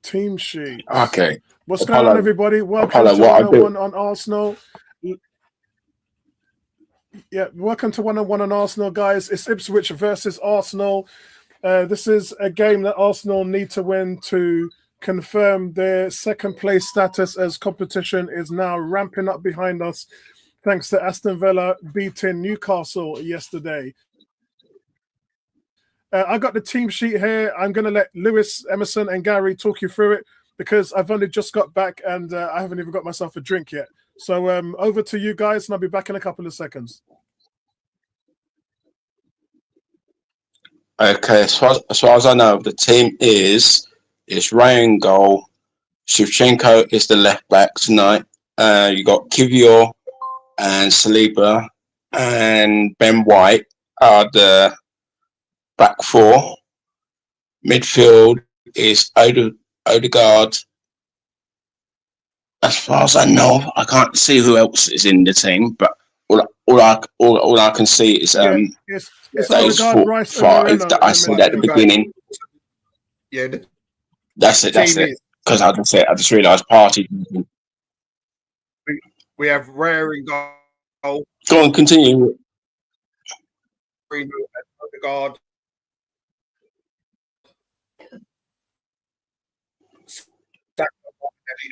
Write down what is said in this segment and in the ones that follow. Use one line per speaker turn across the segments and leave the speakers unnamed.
Team sheets.
Okay.
What's going on, everybody? Welcome to 101 on Arsenal. Yeah, welcome to 101 on Arsenal, guys. It's Ipswich versus Arsenal. This is a game that Arsenal need to win to confirm their second place status, as competition is now ramping up behind us, thanks to Aston Villa beating Newcastle yesterday. I got the team sheet here. I'm going to let Lewis, Emerson, and Gary talk you through it because I've only just got back and I haven't even got myself a drink yet. So over to you guys, and I'll be back in a couple of seconds.
Okay, as far as I know, the team is Ray in goal. Shevchenko is the left back tonight. You got Kivior and Saliba and Ben White are the back four. Midfield is Odegaard. As far as I know, I can't see who else is in the team, but all I can see is
it's
those
Odegaard, Rice,
five that I said at the beginning.
Yeah,
that's it. Because I just realised Party.
We have Rare in goal.
Go on, continue.
Odegaard.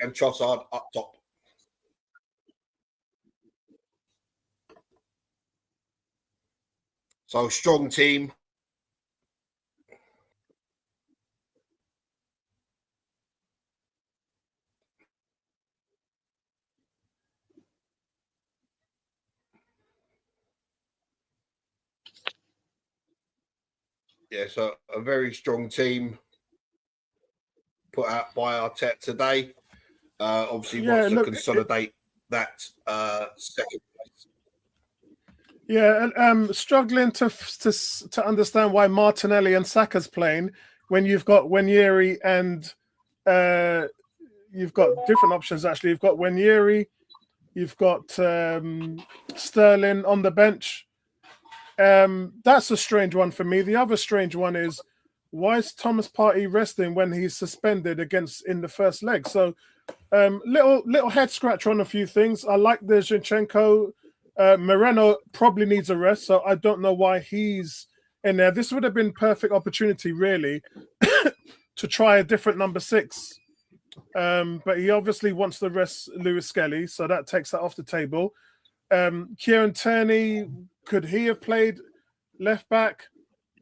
And Trossard up top. So strong team. Yeah, so a very strong team put out by Arteta today. Obviously wants to consolidate that second place.
Yeah, and struggling to understand why Martinelli and Saka's playing when you've got Wanyeri and you've got different options actually. You've got Wanyeri, you've got Sterling on the bench. That's a strange one for me. The other strange one is why is Thomas Partey resting when he's suspended in the first leg? So little head scratcher on a few things. I like the Zinchenko. Moreno probably needs a rest, so I don't know why he's in there. This would have been perfect opportunity, really, to try a different number 6. But he obviously wants to rest Lewis Skelly, so that takes that off the table. Kieran Tierney, could he have played left back?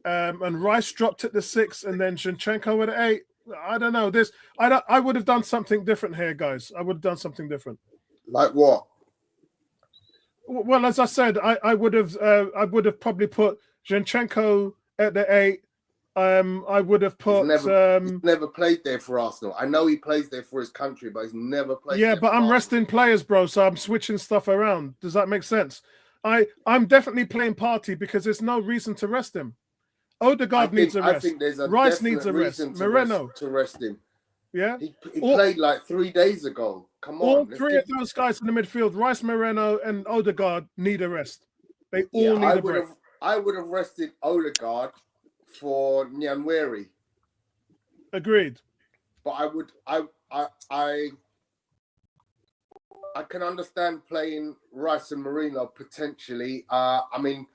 And Rice dropped at the 6, and then Zinchenko at 8. I don't know. I would have done something different here, guys. I would have done something different.
Like what?
Well, as I said, I would have probably put Zinchenko at the 8. I would have put.
He's never played there for Arsenal. I know he plays there for his country, but he's never played.
Yeah,
there
but
for
I'm
Arsenal.
resting players, bro. So I'm switching stuff around. Does that make sense? I'm definitely playing Partey because there's no reason to rest him. Odegaard needs a rest.
I think there's a
Rice needs a rest. Moreno
to rest him.
Yeah,
he played like 3 days ago. Come on,
all three of those guys in the midfield, Rice, Moreno, and Odegaard, need a rest. They all need a break.
I would have rested Odegaard for Nyanweri.
Agreed.
But I can understand playing Rice and Moreno potentially. I mean,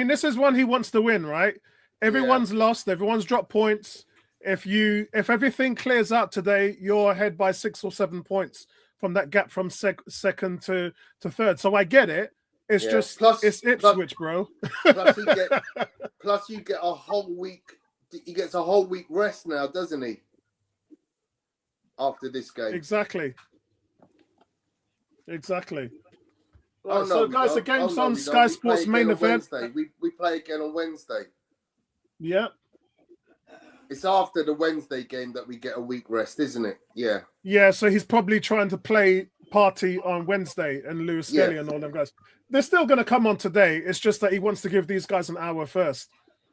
this is one he wants to win, right? Everyone's lost. Everyone's dropped points. If everything clears out today, you're ahead by 6 or 7 points from that gap from second to third. So I get it. It's just it's Ipswich, bro.
Plus you get a whole week. He gets a whole week rest now, doesn't he? After this game,
exactly.
Oh,
so, guys, the game's on Sky Sports main event.
We play again on Wednesday.
Yeah.
It's after the Wednesday game that we get a week rest, isn't it? Yeah.
Yeah, so he's probably trying to play Partey on Wednesday and Lewis Skelly and all them guys. They're still going to come on today. It's just that he wants to give these guys an hour first.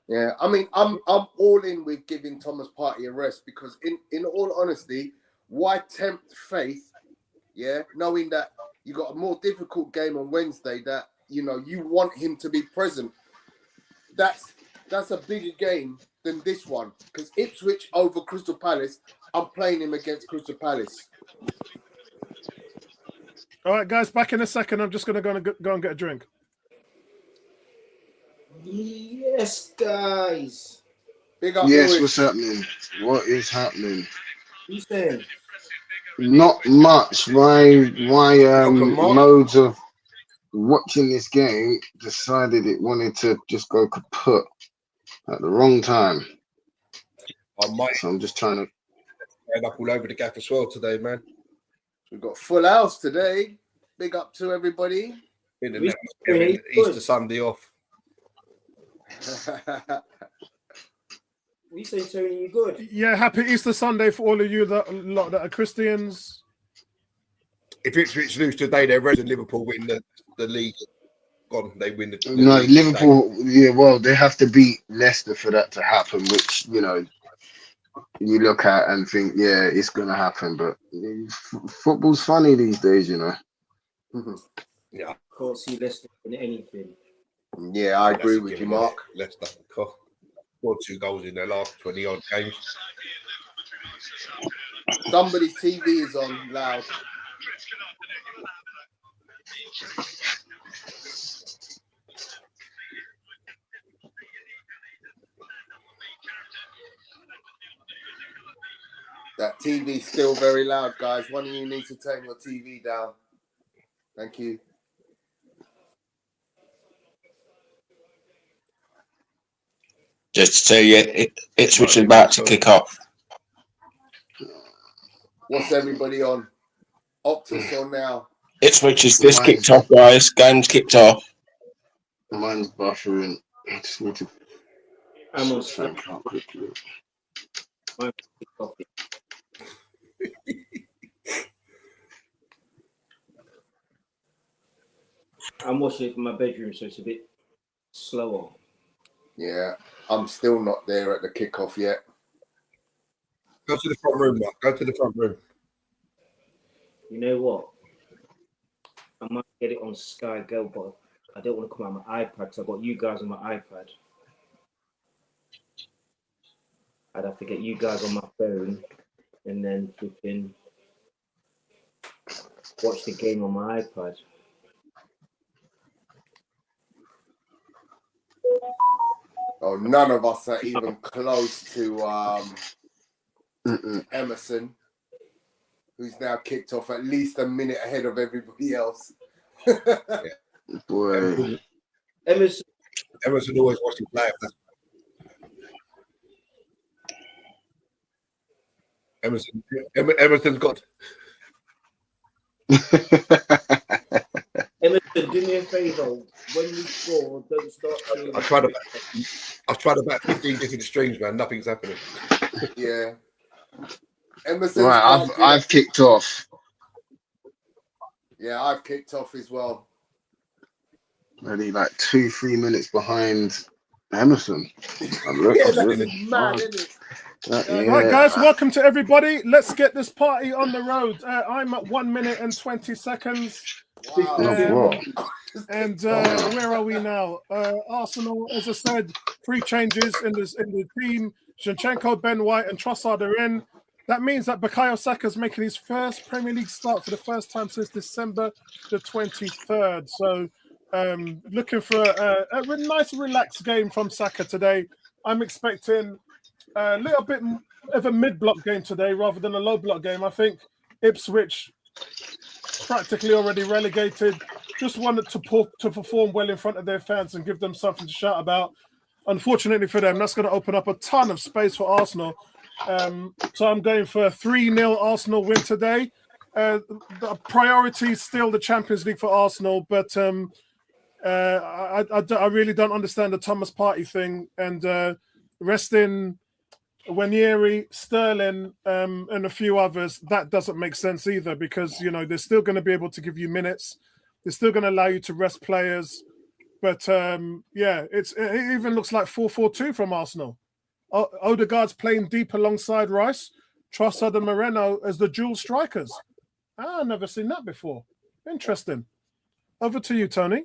Yeah, I mean, I'm all in with giving Thomas Partey a rest because, in all honesty, why tempt fate? Yeah, knowing that you got a more difficult game on Wednesday that you want him to be present. that's a bigger game than this one. Because Ipswich over Crystal Palace, I'm playing him against Crystal Palace.
All right, guys, back in a second. I'm just going to go and get a drink.
Yes, guys.
Big up,
Yes,
Lewis.
what's happening? What is happening?
You saying?
Not much. Why modes of watching this game decided it wanted to just go kaput at the wrong time. So I'm just trying to
end up all over the gap as well today, man.
We've got full house today. Big up to everybody.
Easter Sunday off.
You say, Tony, you good?
Yeah, happy Easter Sunday for all of you that are Christians.
If Ipswich lose today, they're ready. Liverpool win the league. Gone. They win the
no
league
Liverpool.
Today.
Yeah, well, they have to beat Leicester for that to happen, which you look at and think, yeah, it's gonna happen. But football's funny these days,
Yeah,
Can't see Leicester in anything.
Yeah, I agree with you, Mark.
Leicester scored 2 goals in their last 20 odd games.
Somebody's TV is on loud. That TV's still very loud, guys. One of you needs to turn your TV down. Thank you.
Just to tell you, Ipswich is about to kick off.
What's everybody on? Optus on now.
Ipswich has just kicked off, guys. Game's kicked off.
Mine's buffering. I just need to.
I'm on
think out quickly.
I'm watching it in my bedroom, so it's a bit slower.
Yeah, I'm still not there at the kickoff yet.
Go to the front room, Mark. Go to the front room.
You know what? I might get it on Sky Go, but I don't want to come out my iPad because I've got you guys on my iPad. I'd have to get you guys on my phone and then flipping watch the game on my iPad.
Oh, none of us are even close to Emerson, who's now kicked off at least a minute ahead of everybody else.
Boy.
Emerson always watching play. Emerson's got.
Emerson, do me a favour. When you score, don't start.
I've tried about 15 different streams, man. Nothing's happening.
Yeah. Emerson.
Right, I've kicked off.
Yeah, I've kicked off as well.
Only like 2-3 minutes behind Emerson.
Yeah, that's mad, isn't it?
Right, guys, welcome to everybody. Let's get this party on the road. I'm at 1 minute and 20 seconds.
Wow.
And where are we now? Arsenal, as I said, 3 changes in the team. Zinchenko, Ben White, and Trossard are in. That means that Bukayo Saka is making his first Premier League start for the first time since December the 23rd. So, looking for a nice, relaxed game from Saka today. I'm expecting a little bit of a mid-block game today rather than a low-block game. I think Ipswich, practically already relegated, just wanted to perform well in front of their fans and give them something to shout about. Unfortunately for them, that's going to open up a ton of space for Arsenal. So I'm going for a 3-0 Arsenal win today. The priority is still the Champions League for Arsenal, but I really don't understand the Thomas Partey thing, and resting Wanyeri, Sterling, and a few others, that doesn't make sense either, because they're still going to be able to give you minutes. They're still going to allow you to rest players. But it even looks like 4-4-2 from Arsenal. Odegaard's playing deep alongside Rice, Trossard and Moreno as the dual strikers. I've never seen that before. Interesting. Over to you, Tony.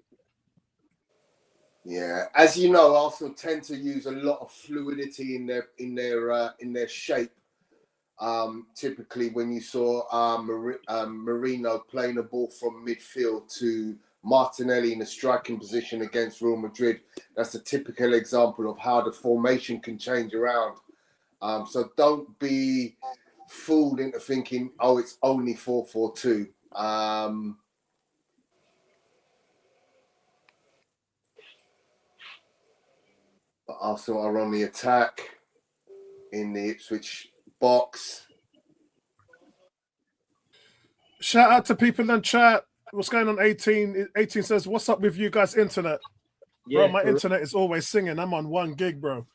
Yeah, as you know, Arsenal tend to use a lot of fluidity in their shape. Typically, when you saw Marino playing the ball from midfield to Martinelli in a striking position against Real Madrid, that's a typical example of how the formation can change around. So don't be fooled into thinking, oh, it's only 4-4-2. But Arsenal are on the attack in the Ipswich box.
Shout out to people in chat. What's going on, 18? 18 says, what's up with you guys' internet?
Yeah,
Bro, my internet is always singing. I'm on 1 gig, bro.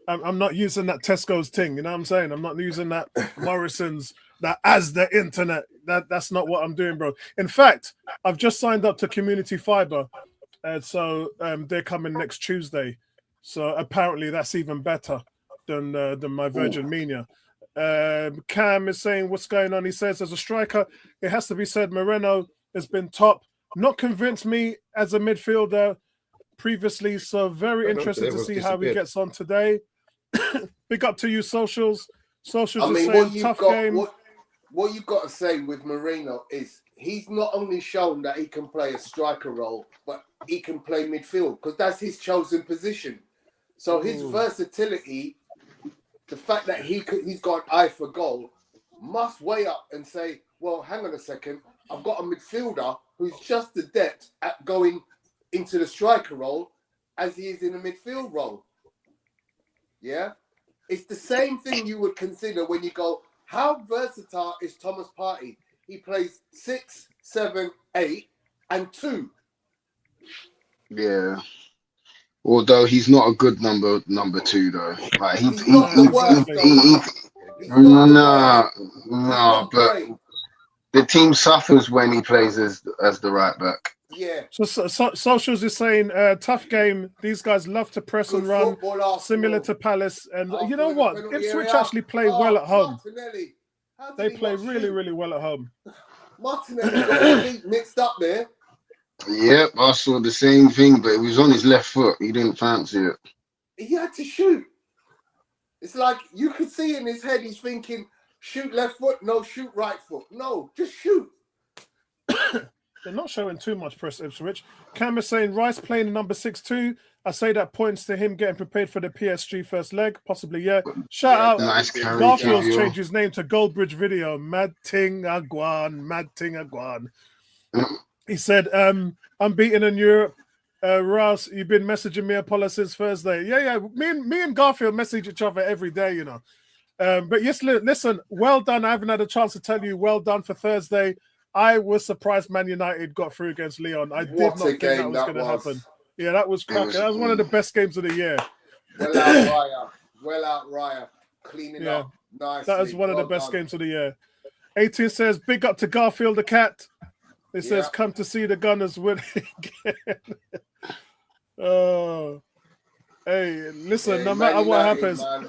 I'm not using that Tesco's thing. You know what I'm saying? I'm not using that Morrison's, that as the internet. That's not what I'm doing, bro. In fact, I've just signed up to Community Fiber. So they're coming next Tuesday. So apparently that's even better than my Virgin Media. Cam is saying, what's going on? He says, as a striker, it has to be said, Moreno has been top. Not convinced me as a midfielder previously, so very interested to see how he gets on today. Big up to you, Socials. Socials is saying, tough game.
What you've got to say with Moreno is he's not only shown that he can play a striker role, but he can play midfield because that's his chosen position. So his versatility, the fact that he's got an eye for goal, must weigh up and say, well, hang on a second, I've got a midfielder who's just adept at going into the striker role as he is in a midfield role. Yeah? It's the same thing you would consider when you go, how versatile is Thomas Partey? He plays 6, 7, 8, and 2.
Yeah. Although he's not a good number 2 though. Like
he's not the worst.
No, but the team suffers when he plays as the right back.
Yeah.
So Socials is saying, tough game. These guys love to press and run, similar to Palace. And you know what? Ipswich actually play well at home. They play really, really well at home.
Martinelli got his feet mixed up there.
Yep, I saw the same thing, but it was on his left foot. He didn't fancy it.
He had to shoot. It's like you could see in his head, he's thinking, shoot left foot, no, shoot right foot. No, just shoot.
They're not showing too much press, Ipswich. Cam is saying Rice playing number 6 too. I say that points to him getting prepared for the PSG first leg, possibly. Yeah. Shout out.
Nice
Garfield's changed his name to Goldbridge Video. Mad Ting Agwan. He said, unbeaten in Europe. Ross, you've been messaging me Apollo since Thursday. Yeah. Me and Garfield message each other every day, you know. But yes, listen, well done. I haven't had a chance to tell you well done for Thursday. I was surprised Man United got through against Leon. I did not think that was going to happen. Yeah, that was cracking. That was one of the best games of the year.
Well out, Raya. Cleaning up nicely.
That was one of the best games of the year. 18 says, big up to Garfield the cat. It says, come to see the Gunners win again. Oh. Hey, listen, no matter what happens.
Man.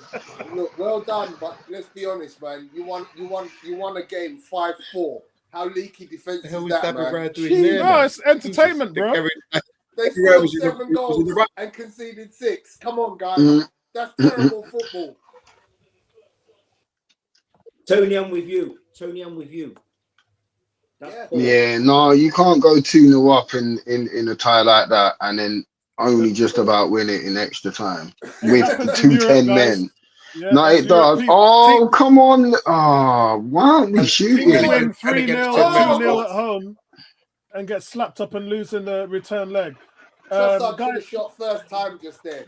Look, well done, but let's be honest, man. You won a game 5-4. How leaky defense is that, man?
No, it's entertainment, bro.
They scored 7 goals and conceded 6. Come on, guys. That's terrible football.
Tony, I'm with you.
Yeah, no, you can't go 2-0 up in a tie like that and then only just about win it in extra time with 2-10 men. Yeah, no, it does. Oh, come on. Oh, why aren't we shooting?
Win 3-0, 2-0 at home and get slapped up and lose in the return leg.
Trossard should have shot first time just there.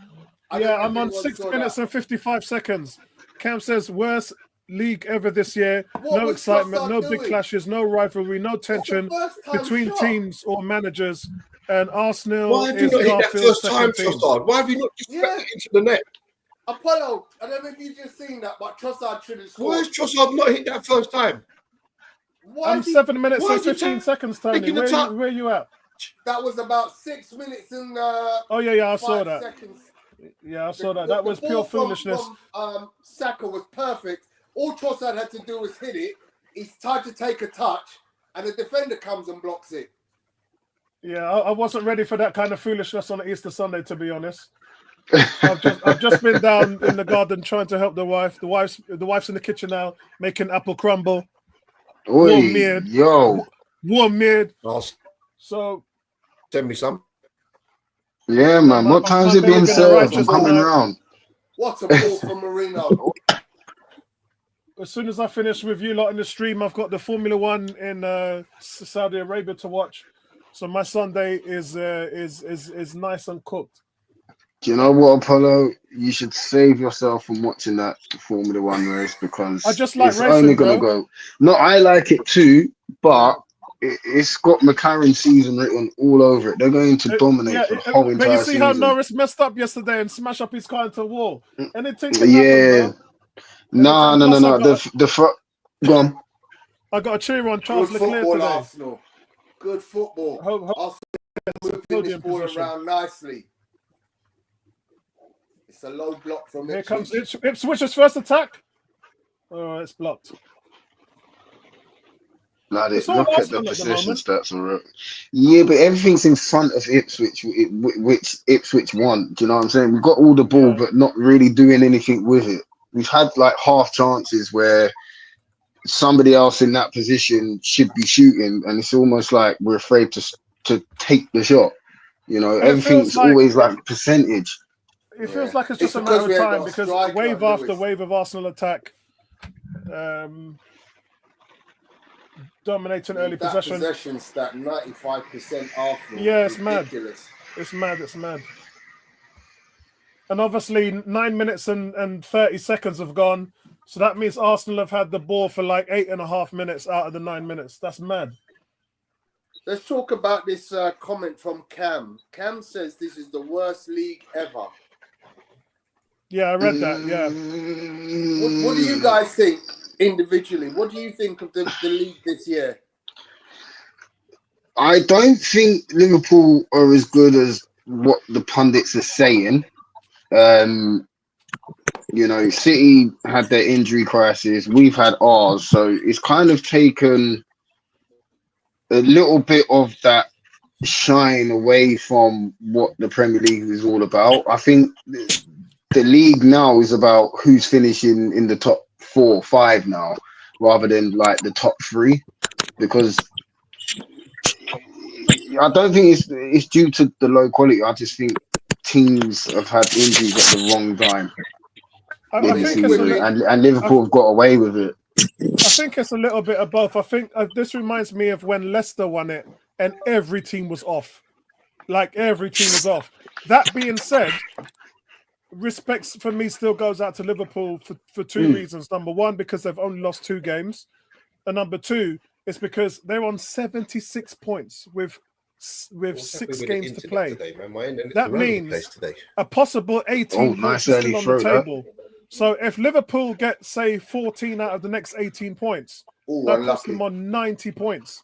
I'm on 6 minutes and 55 seconds. Cam says, worst league ever this year. No excitement, no big clashes, no rivalry, no tension between teams or managers. And Arsenal
Why have you not hit that first time, Trossard? Why have you not just backed it into the net?
Apollo, I don't know if you've just seen that, but Trossard should have scored.
Why has Trossard not hit that first time?
I'm 7 minutes and 15 seconds, Tony. Where are you at?
That was about 6 minutes and
I saw that.
Seconds.
Yeah, I saw that. That was pure foolishness.
Saka was perfect. All Trossard had to do was hit it. He's tried to take a touch, and the defender comes and blocks it.
Yeah, I wasn't ready for that kind of foolishness on Easter Sunday, to be honest. I've just been down in the garden trying to help the wife. The wife's in the kitchen now making apple crumble. Warm mead. Warm mead. So
send me some.
Yeah, man. What time's it being served? I'm coming round.
What a ball from Marino.
As soon as I finish with you lot in the stream, I've got the Formula One in Saudi Arabia to watch. So my Sunday is nice and cooked.
Do you know what, Apollo? You should save yourself from watching that Formula One race because
I just like
it's
racing,
only going to go. No, I like it too, but it's got McLaren season written all over it. They're going to dominate the whole entire season. But you see
how Norris messed up yesterday and smashed up his car into a wall? Anything can
happen, bro. No. Go on.
I got a cheer on Charles Leclerc today.
Arsenal. Good football. Arsenal moving this ball around nicely. It's a low block from
Here
Ipswich.
comes Ipswich's first attack. Oh, it's blocked.
Look at the possession stats. Yeah, but everything's in front of Ipswich, which Ipswich won. Do you know what I'm saying? We've got all the ball, but not really doing anything with it. We've had like half chances where somebody else in that position should be shooting, and it's almost like we're afraid to take the shot. You know, everything's always like percentage.
It feels like it's just a matter of time because wave after wave of Arsenal attack, dominating early possession.
Possession stat 95% Arsenal.
Yeah, it's ridiculous. Mad. It's mad. And obviously 9 minutes and 30 seconds have gone. So that means Arsenal have had the ball for like 8.5 minutes out of the 9 minutes. That's mad.
Let's talk about this comment from Cam. Cam says this is the worst league ever.
Yeah, I read that. Yeah.
What do you guys think individually? What do you think of the league this year?
I don't think Liverpool are as good as what the pundits are saying. You know, City had their injury crisis. We've had ours. So it's kind of taken a little bit of that shine away from what the Premier League is all about. I think the league now is about who's finishing in the top 4 or 5 now, rather than like the top 3, because I don't think it's due to the low quality. I just think teams have had injuries at the wrong time.
I think
and Liverpool have got away with it.
I think it's a little bit of both. I think this reminds me of when Leicester won it and every team was off. Like every team was off. That being said, respects for me still goes out to Liverpool for 2 reasons. Number one, because they've only lost 2 games. And number 2, it's because they're on 76 points with 6 games to play. Today, that means a possible 18 points is still on the table. So if Liverpool get, say, 14 out of the next 18 points, that puts them on 90 points,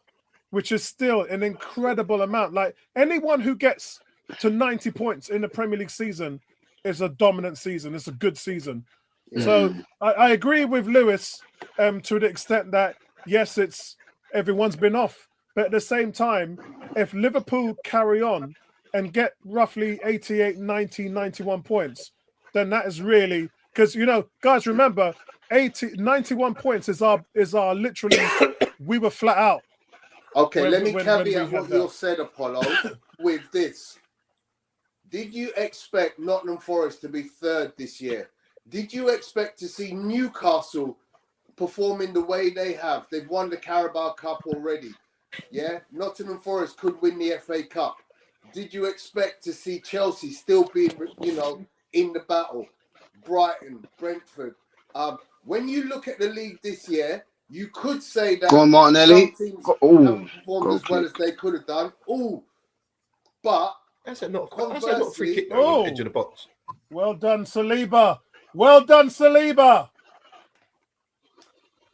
which is still an incredible amount. Like anyone who gets to 90 points in the Premier League season is a dominant season. It's a good season. So I agree with Lewis to the extent that, yes, everyone's been off. But at the same time, if Liverpool carry on and get roughly 88, 90, 91 points, then that is really... Because, you know, guys, remember, 91 points is our literally, we were flat out.
Okay, let me caveat what you said, Apollo, with this. Did you expect Nottingham Forest to be 3rd this year? Did you expect to see Newcastle performing the way they have? They've won the Carabao Cup already. Yeah, Nottingham Forest could win the FA Cup. Did you expect to see Chelsea still being, in the battle? Brighton, Brentford. When you look at the league this year, you could say that
Martinelli.
some teams haven't performed as well as they could have done. But
that's not a free kick edge of the box.
Well done, Saliba. Well done, Saliba.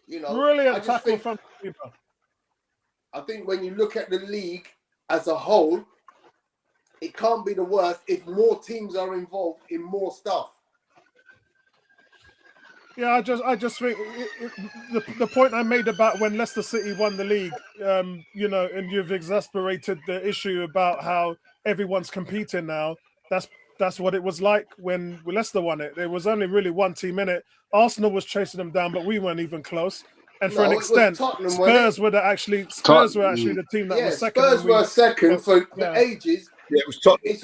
Brilliant tackle from Saliba.
I think when you look at the league as a whole, it can't be the worst if more teams are involved in more stuff.
Yeah, I just think the point I made about when Leicester City won the league, you know, and you've exasperated the issue about how everyone's competing now. That's what it was like when Leicester won it. There was only really one team in it. Arsenal was chasing them down, but we weren't even close. And for an extent, Spurs were actually the team that was second.
Spurs were second for ages.
Yeah, it was Tottenham.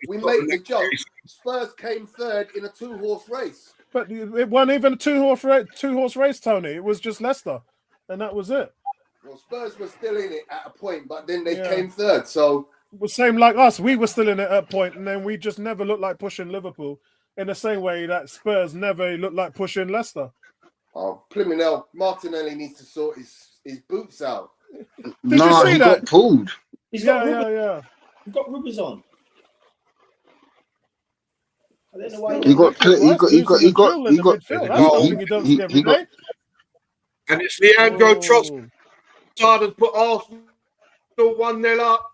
We make the joke. Spurs came third in a 2-horse race.
But it wasn't even a two-horse race, Tony. It was just Leicester, and that was it.
Well, Spurs were still in it at a point, but then they came third. So
it was same like us. We were still in it at a point, and then we just never looked like pushing Liverpool in the same way that Spurs never looked like pushing Leicester.
Oh, Martinelli needs to sort his boots out.
Did you see
he
that?
got pulled.
He's got He's got rubbers on. I don't know why.
And it's Leandro Trossard has put Arsenal 1-0 up.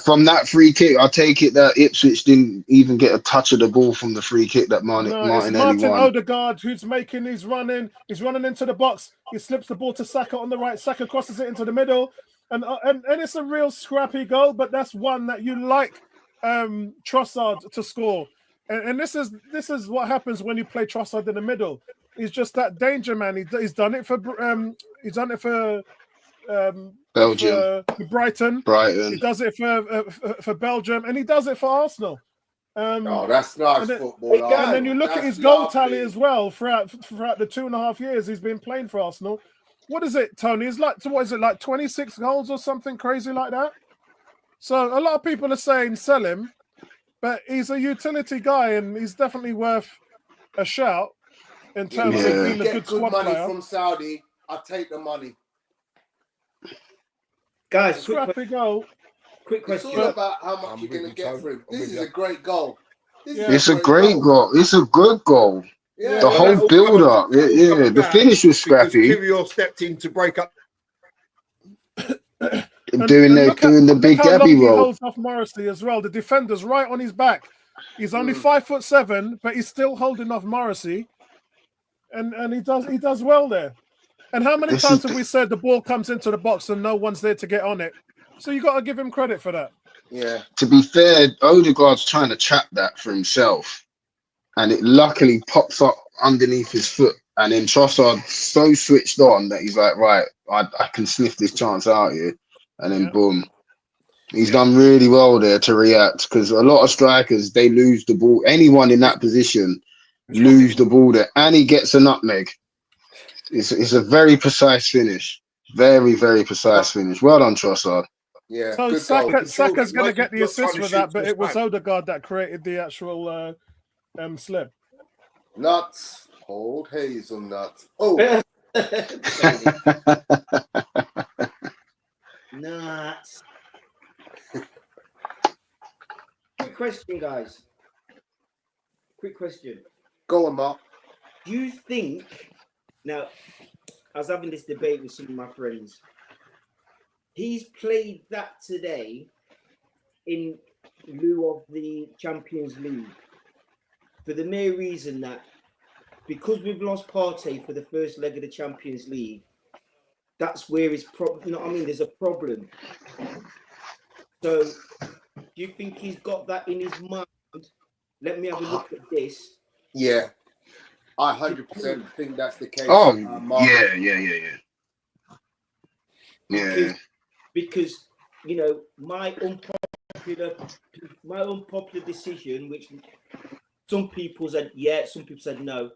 From that free kick, I take it that Ipswich didn't even get a touch of the ball from the free kick that Martinelli won.
Odegaard who's he's running into the box. He slips the ball to Saka on the right. Saka crosses it into the middle, and it's a real scrappy goal. But that's one that you like Trossard to score, and this is what happens when you play Trossard in the middle. He's just that danger man. He's done it for
Belgium,
for Brighton. He does it for Belgium, and he does it for Arsenal.
That's nice football.
And then you look at his goal tally as well throughout the 2.5 years he's been playing for Arsenal. What is it, Tony? It's like 26 goals or something crazy like that? So a lot of people are saying sell him, but he's a utility guy, and he's definitely worth a shout in terms of being a good squad
money
player.
From Saudi, I take the money.
Guys,
quick question.
It's all about how much you're going to get for him. This is a great goal.
It's a great goal. It's a good goal.
Yeah.
The whole build-up. Yeah. The finish was scrappy.
Kivio stepped in to break up.
Doing the big Gabby roll.
He holds off Morrissey as well. The defender's right on his back. He's only 5'7", but he's still holding off Morrissey, and he does well there. And how many times have we said the ball comes into the box and no one's there to get on it? So you got to give him credit for that.
Yeah.
To be fair, Odegaard's trying to trap that for himself, and it luckily pops up underneath his foot. And then Trossard so switched on that he's like, right, I can sniff this chance out here. And then boom. He's done really well there to react, because a lot of strikers, they lose the ball. Anyone in that position lose the ball there. And he gets a nutmeg. It's a very precise finish. Very, very precise finish. Well done, Trossard.
Yeah.
So Saka's going to get the assist for that, but it was Odegaard that created the actual slip.
Nuts. Hold hazelnut. Oh.
Nuts. Quick question, guys. Quick question.
Go on, Mark.
Do you think, now, I was having this debate with some of my friends, he's played that today in lieu of the Champions League for the mere reason that because we've lost Partey for the first leg of the Champions League, that's where his problem, you know what I mean? There's a problem. So, do you think he's got that in his mind? Let me have a look at this.
Yeah. I 100% think that's the case.
Oh, yeah.
Because, you know, my unpopular decision, which some people said yeah, some people said no.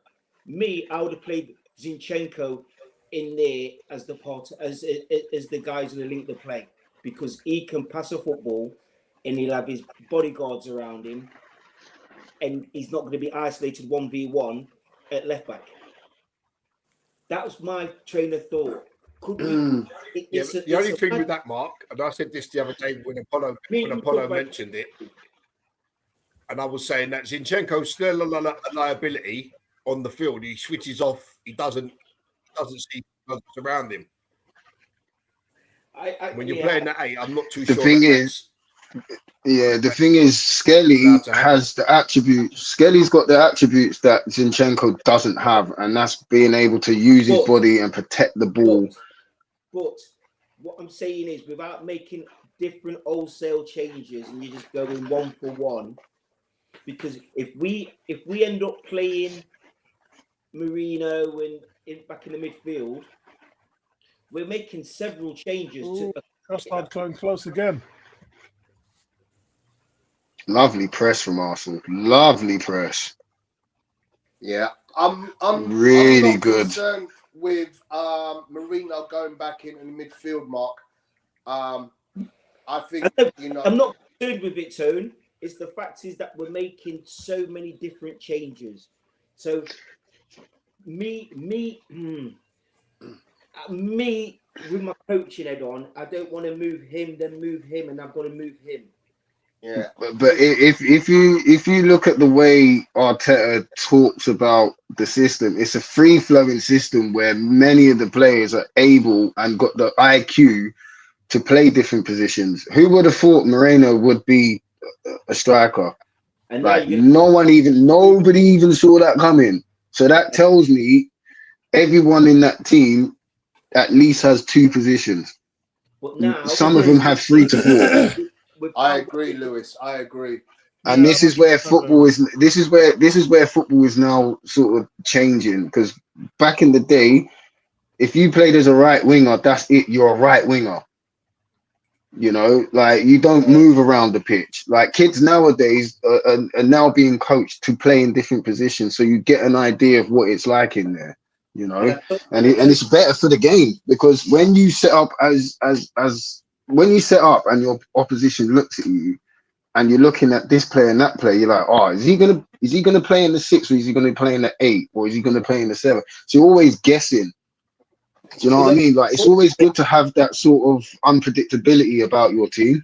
Me, I would have played Zinchenko in there as the guys in the link to play, because he can pass a football and he'll have his bodyguards around him, and he's not going to be isolated 1v1 at left back. That was my train of thought.
The only thing with that, Mark, and I said this the other day when Apollo mentioned it, and I was saying that Zinchenko's still a liability on the field. He switches off. He doesn't see what's around him. When you're playing that 8, I'm not too sure.
The thing is, Yeah, the thing is, Skelly
Allowed to happen.
has the attributes. Skelly's got the attributes that Zinchenko doesn't have, and that's being able to use his
But-
body and protect the ball.
But what I'm saying is, without making different wholesale changes, and you're just going one for one, because if we end up playing Marino and back in the midfield, we're making several changes
Ooh,
to.
Trossard going close again.
Lovely press from Arsenal. Lovely press.
Yeah, I'm
Really
not
good.
concerned with Marino going back into the midfield, Mark. I think
I'm not concerned with it, Tone. It's the fact is that we're making so many different changes. So me with my coaching head on, I don't want to move him, then move him, and I've got to move him.
Yeah,
But if you look at the way Arteta talks about the system, it's a free flowing system where many of the players are able and got the IQ to play different positions. Who would have thought Moreno would be a striker?
And now
Like nobody even saw that coming. So that tells me everyone in that team at least has two positions.
But now
Some of them have 3 to 4.
I agree, Lewis. I agree.
And
Yeah,
this is where
100%
football is. This is where football is now sort of changing. Because back in the day, if you played as a right winger, that's it. You're a right winger. You know, like you don't move around the pitch. Like kids nowadays are now being coached to play in different positions, so you get an idea of what it's like in there. You know, and it's better for the game because when you set up when you set up and your opposition looks at you and you're looking at this player and that player, you're like, oh, is he gonna play in the 6 or is he gonna play in the 8 or is he gonna play in the 7? So you're always guessing. Do you know what I mean? Like it's always good to have that sort of unpredictability about your team.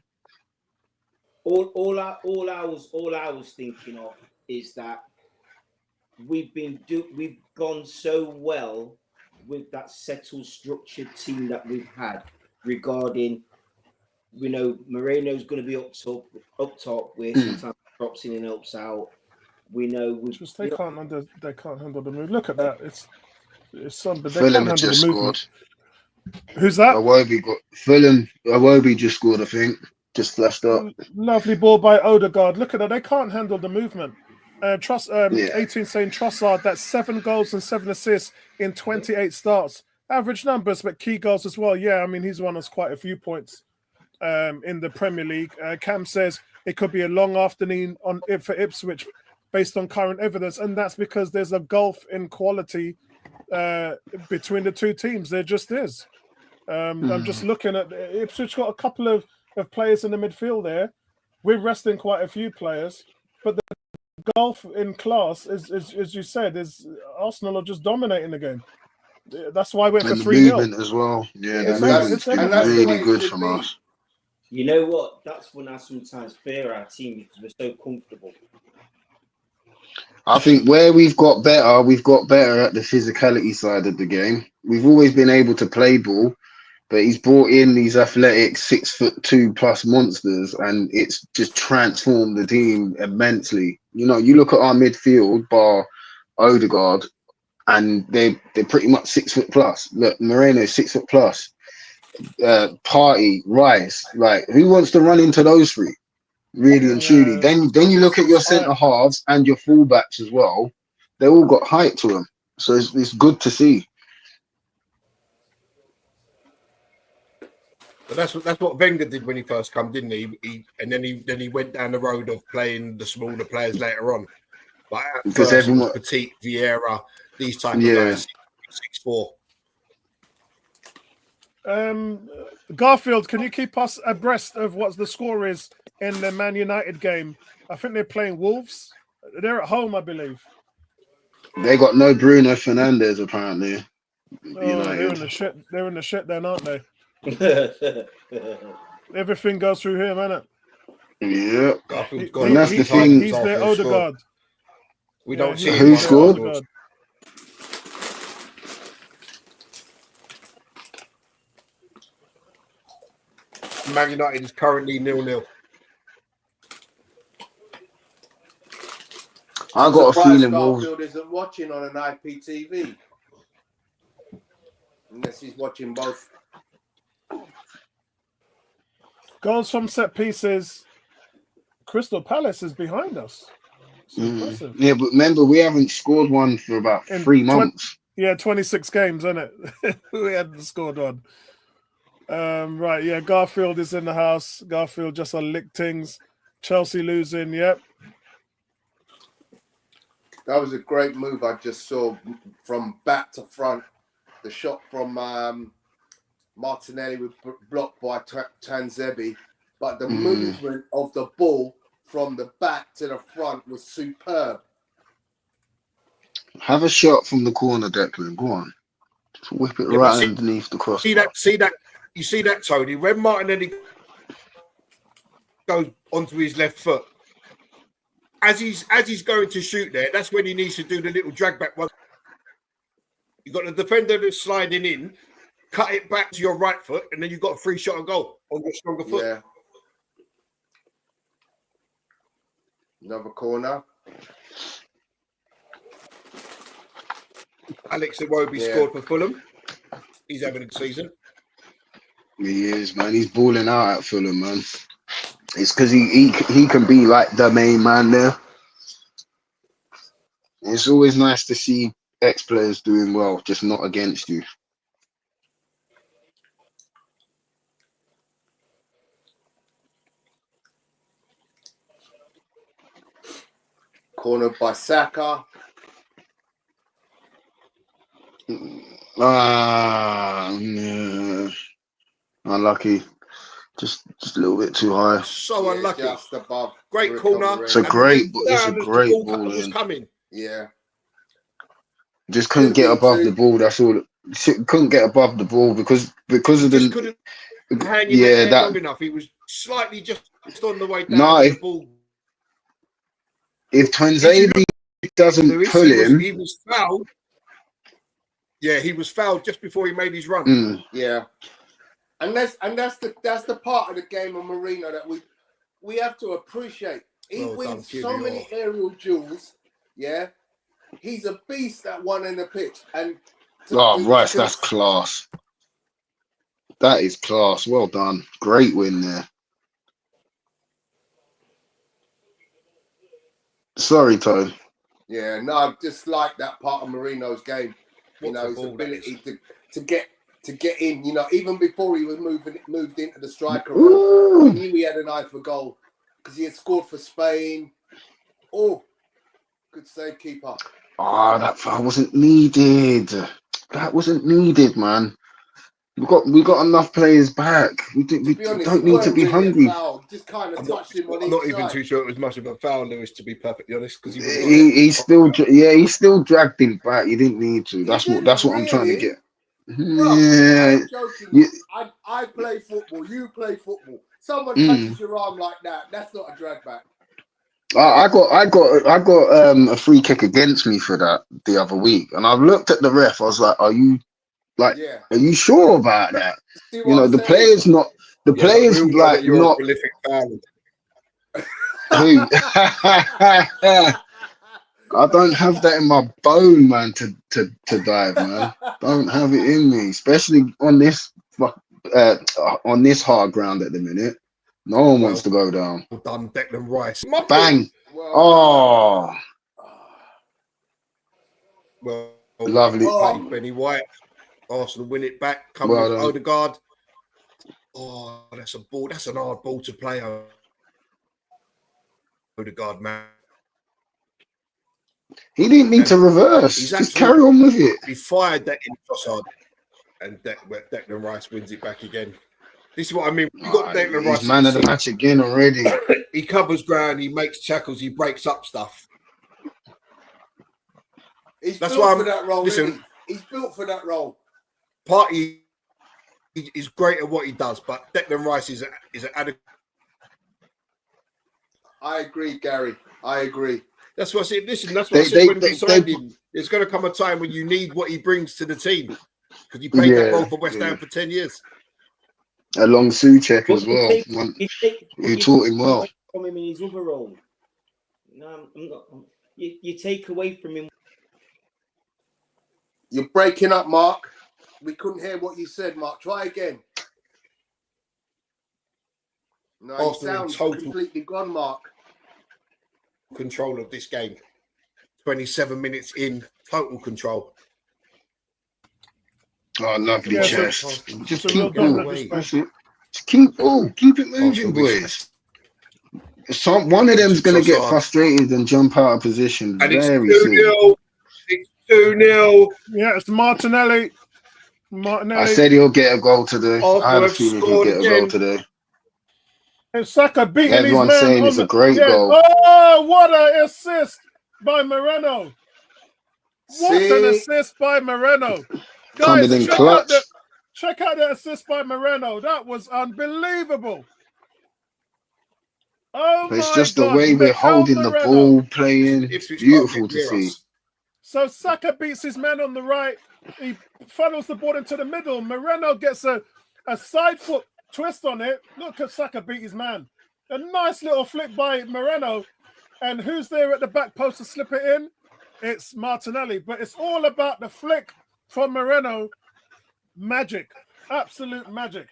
All I was thinking of is that we've gone so well with that settled, structured team that we've had regarding, Moreno's going to be up top where sometimes drops in and helps out. We know
they can't handle the move. Look at that. It's some, but they
Fulham
can't handle
just
the movement.
scored.
Who's that?
Iwobi just scored, I think. Just flashed up.
Lovely ball by Odegaard. Look at that. They can't handle the movement. 18 saying Trossard, that's 7 goals and 7 assists in 28 starts. Average numbers, but key goals as well. Yeah, I mean, he's won us quite a few points in the Premier League. Cam says it could be a long afternoon for Ipswich based on current evidence, and that's because there's a gulf in quality between the two teams. There just is. I'm just looking at Ipswich got a couple of players in the midfield there. We're resting quite a few players, but the gulf in class is as you said, is Arsenal are just dominating the game. That's why I went for 3-0
as well. Yeah,
It's
the movement's
everything.
been
And that's the
really
way it
good
should
from
be.
us.
You know what? That's when I sometimes fear our team because we're so comfortable.
I think where we've got better at the physicality side of the game. We've always been able to play ball, but he's brought in these athletic 6'2+ monsters, and it's just transformed the team immensely. You know, you look at our midfield, bar Odegaard, and they're pretty much 6 foot plus. Look, Moreno 6 foot plus. Party, Rice, like who wants to run into those 3? Really and truly. Then you look at your centre halves and your fullbacks as well. They all got height to them, so it's good to see.
But that's what Wenger did when he first came, didn't he? Then he went down the road of playing the smaller players later on. Like at
Because
first
everyone,
it was Petit, Vieira, these type of guys, 6'4".
Garfield, can you keep us abreast of what the score is in the Man United game? I think they're playing Wolves. They're at home, I believe.
they got no Bruno Fernandes apparently.
They're in the shit. They're in the shit then, aren't they? Everything goes through him, isn't
it?
He's their Odegaard.
We don't see
who scored.
Man United is currently 0-0.
I got a feeling Wolves.
Garfield isn't watching on an IPTV. Unless he's watching both.
Goals from set pieces. Crystal Palace is behind us. It's impressive.
Yeah, but remember, we haven't scored one for about 3 months.
26 games, isn't it? We hadn't scored one. Right, yeah, Garfield is in the house. Garfield just on lick things. Chelsea losing, yep.
That was a great move I just saw from back to front. The shot from Martinelli was blocked by Tanzebi, but the movement of the ball from the back to the front was superb.
Have a shot from the corner, Declan. Go on. Just whip it right underneath the crossbar.
See that? You see that, Tony? When Martinelli goes onto his left foot, as he's going to shoot there, that's when he needs to do the little drag back one. You've got the defender that's sliding in, cut it back to your right foot, and then you've got a free shot and goal on your stronger foot.
Yeah. Another corner.
Alex Iwobi scored for Fulham. He's having a good season.
He is, man. He's balling out at Fulham, man. It's because he can be like the main man there. It's always nice to see ex-players doing well, just not against you.
Cornered by Saka.
Yeah. Unlucky. Just a little bit too high.
So unlucky.
Just above.
Great corner.
It's a great ball in.
Coming.
Yeah.
Just couldn't get above the ball. That's all. Couldn't get above the ball because of the.
Couldn't hang in there long enough. He was slightly just on the way down. The ball.
If Tanzebi doesn't pull him,
he was fouled. Yeah, he was fouled just before he made his run.
Yeah, and that's the part of the game of Marino that we have to appreciate. He wins so many aerial duels. Yeah, he's a beast at one end of the pitch. And
Rice, that's class. That is class. Well done. Great win there. Sorry, Tone.
Yeah, no, I just like that part of Marino's game. You know, his ability to get in. You know, even before he was moved into the striker role, we knew he had an eye for goal because he had scored for Spain. Oh, good save, keeper.
That foul wasn't needed. That wasn't needed, man. We got enough players back. We don't need to be hungry.
Just kind of touched him on
I'm not even too sure it was much of a foul, Lewis, to be perfectly honest, because
he still dragged him back. You didn't need to. That's what I'm trying to get.
Bro,
yeah,
I'm joking. I play football. You play football. Someone touches your arm like that. That's not a drag back.
I got a free kick against me for that the other week, and I looked at the ref. I was like, "Are you sure about that?" You know, the players not the players like
you're
not
a prolific fan.
Who? I don't have that in my bone, man. To dive, man. Don't have it in me, especially on this hard ground at the minute. No one wants to go down.
Well done, Declan Rice.
Bang! Well, lovely.
Benny White. Arsenal win it back. Come with Odegaard. Oh, that's a ball. That's an hard ball to play. Odegaard, man.
He didn't need to reverse. Just carry on with it.
He fired that in Trossard, and Declan Rice wins it back again. This is what I mean. We got Declan Rice.
He's man of the match again already.
He covers ground. He makes tackles. He breaks up stuff.
He's built for that role. Listen, he's built for that role.
Partey is great at what he does, but Declan Rice is an adequate.
I agree, Gary. I agree.
That's what I said. Listen, that's what I said when we signed him. There's going to come a time when you need what he brings to the team because he played that role for West Ham for 10 years.
Along Souček as well. He taught him well.
From him in his other role. No, I'm not. you take away from him.
You're breaking up, Mark. We couldn't hear what you said, Mark. Try again. No, you
Arsenal in
sound
total
completely gone, Mark.
control of this game. 27 minutes in, total control.
Oh, lovely
Yeah,
chest. Just
so
keep
well done
ball.
at this
That's it. Just keep ball. Keep it moving,
Arsenal
boys. One of them's going to get
Trossard.
frustrated and jump out of position
And it's
very soon.
2-0. It's 2-0.
Yeah, it's Martinelli.
I said he'll get a goal today.
Arsenal
I had a
have
feeling he'll
scored
get a
again.
goal today.
And Saka beating
Everyone's
his man
saying
on
it's a
the,
great
yeah.
goal.
Oh, what an assist by Moreno. What an
See?
assist by Moreno.
Coming
Guys,
in clutch.
check out the assist by Moreno. That was unbelievable. Oh
But it's
my
just the
God.
way we're
Mikel
holding the
Moreno.
ball, playing.
Ipswich
Beautiful
can't
to
get near
see.
us.
So Saka beats his man on the right. He funnels the ball into the middle. Moreno gets a side foot twist on it. Look at Saka beat his man. A nice little flick by Moreno. And who's there at the back post to slip it in? It's Martinelli. But it's all about the flick from Moreno. Magic. Absolute magic.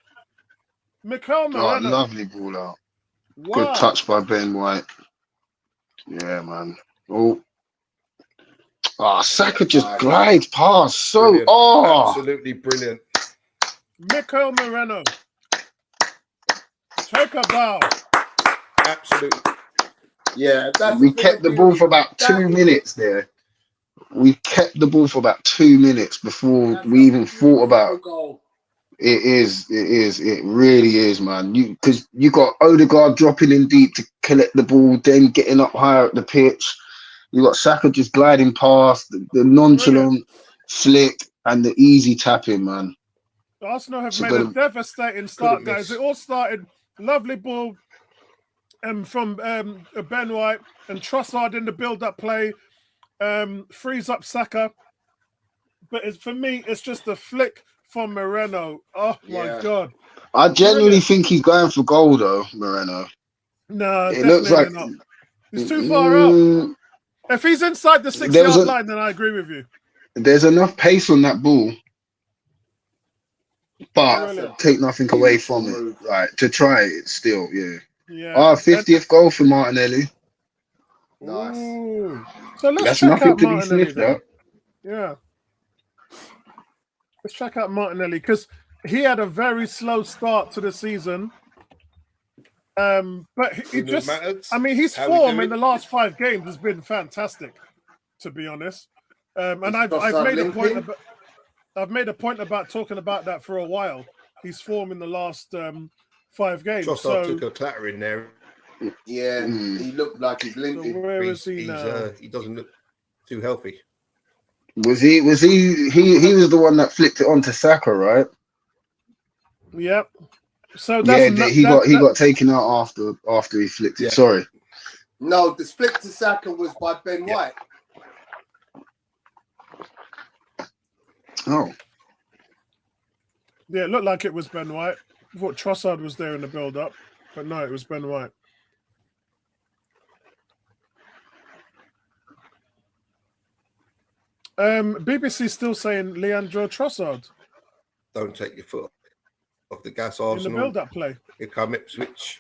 Mikel
Oh,
Moreno.
lovely ball out.
Wow.
Good touch by Ben White. Yeah, man. Oh, Saka just
Nice.
glides past. So,
Brilliant.
oh.
Absolutely brilliant.
Mikel Moreno. Take a bow.
Absolutely.
Yeah, that's
We
the thing
kept the
of
ball
beauty.
for about
That
2
is-
minutes there. We kept the ball for about 2 minutes before
That's
we
a
even thought about
beautiful goal.
It really is, man. Because you got Odegaard dropping in deep to collect the ball, then getting up higher at the pitch. You got Saka just gliding past, the nonchalant flick and the easy tapping, man.
Arsenal have
So
made a
then-
devastating start,
Couldn't
guys.
miss.
It all started lovely ball from Ben White and Trossard in the build-up play, frees up Saka. But for me, it's just a flick from Moreno. Oh my
Yeah.
God!
I genuinely
Brilliant.
think he's going for goal, though, Moreno.
No,
It
definitely
looks like
not. He's too far out.
Mm,
If he's inside the
There was
6-yard
a-
line, then I agree with you.
there's enough pace on that ball, but
Brilliant.
take nothing away
Beautiful
from it.
move.
Right, to try it still, yeah.
Yeah.
50th goal for Martinelli.
Nice.
Ooh. So let's
That's
check
nothing
out
to be
Martinelli
sniffed
then.
at.
Yeah. Let's check out Martinelli because he had a very slow start to the season. But he
When it
just,
matters,
I mean, his
how we
form
do
in
it.
the last 5 games has been fantastic, to be honest. And
Is
I've
Trossard
made a point
limping?
about talking about that for a while. His form in the last 5 games.
Trossard
So,
took a clatter in there.
Yeah,
Mm.
he looked like he's
so
limping.
where is he now?
He doesn't look too healthy.
He was the one that flicked it onto Saka, right?
Yep. So
Yeah,
that's
he got taken out after he flicked it.
Yeah.
Sorry.
No, the split to Saka was by Ben
Yeah.
White.
Oh.
Yeah, it looked like it was Ben White. I thought Trossard was there in the build-up, but no, it was Ben White. BBC still saying Leandro Trossard
Don't take your foot off the gas,
in the
Arsenal.
build-up play.
Here come Ipswich.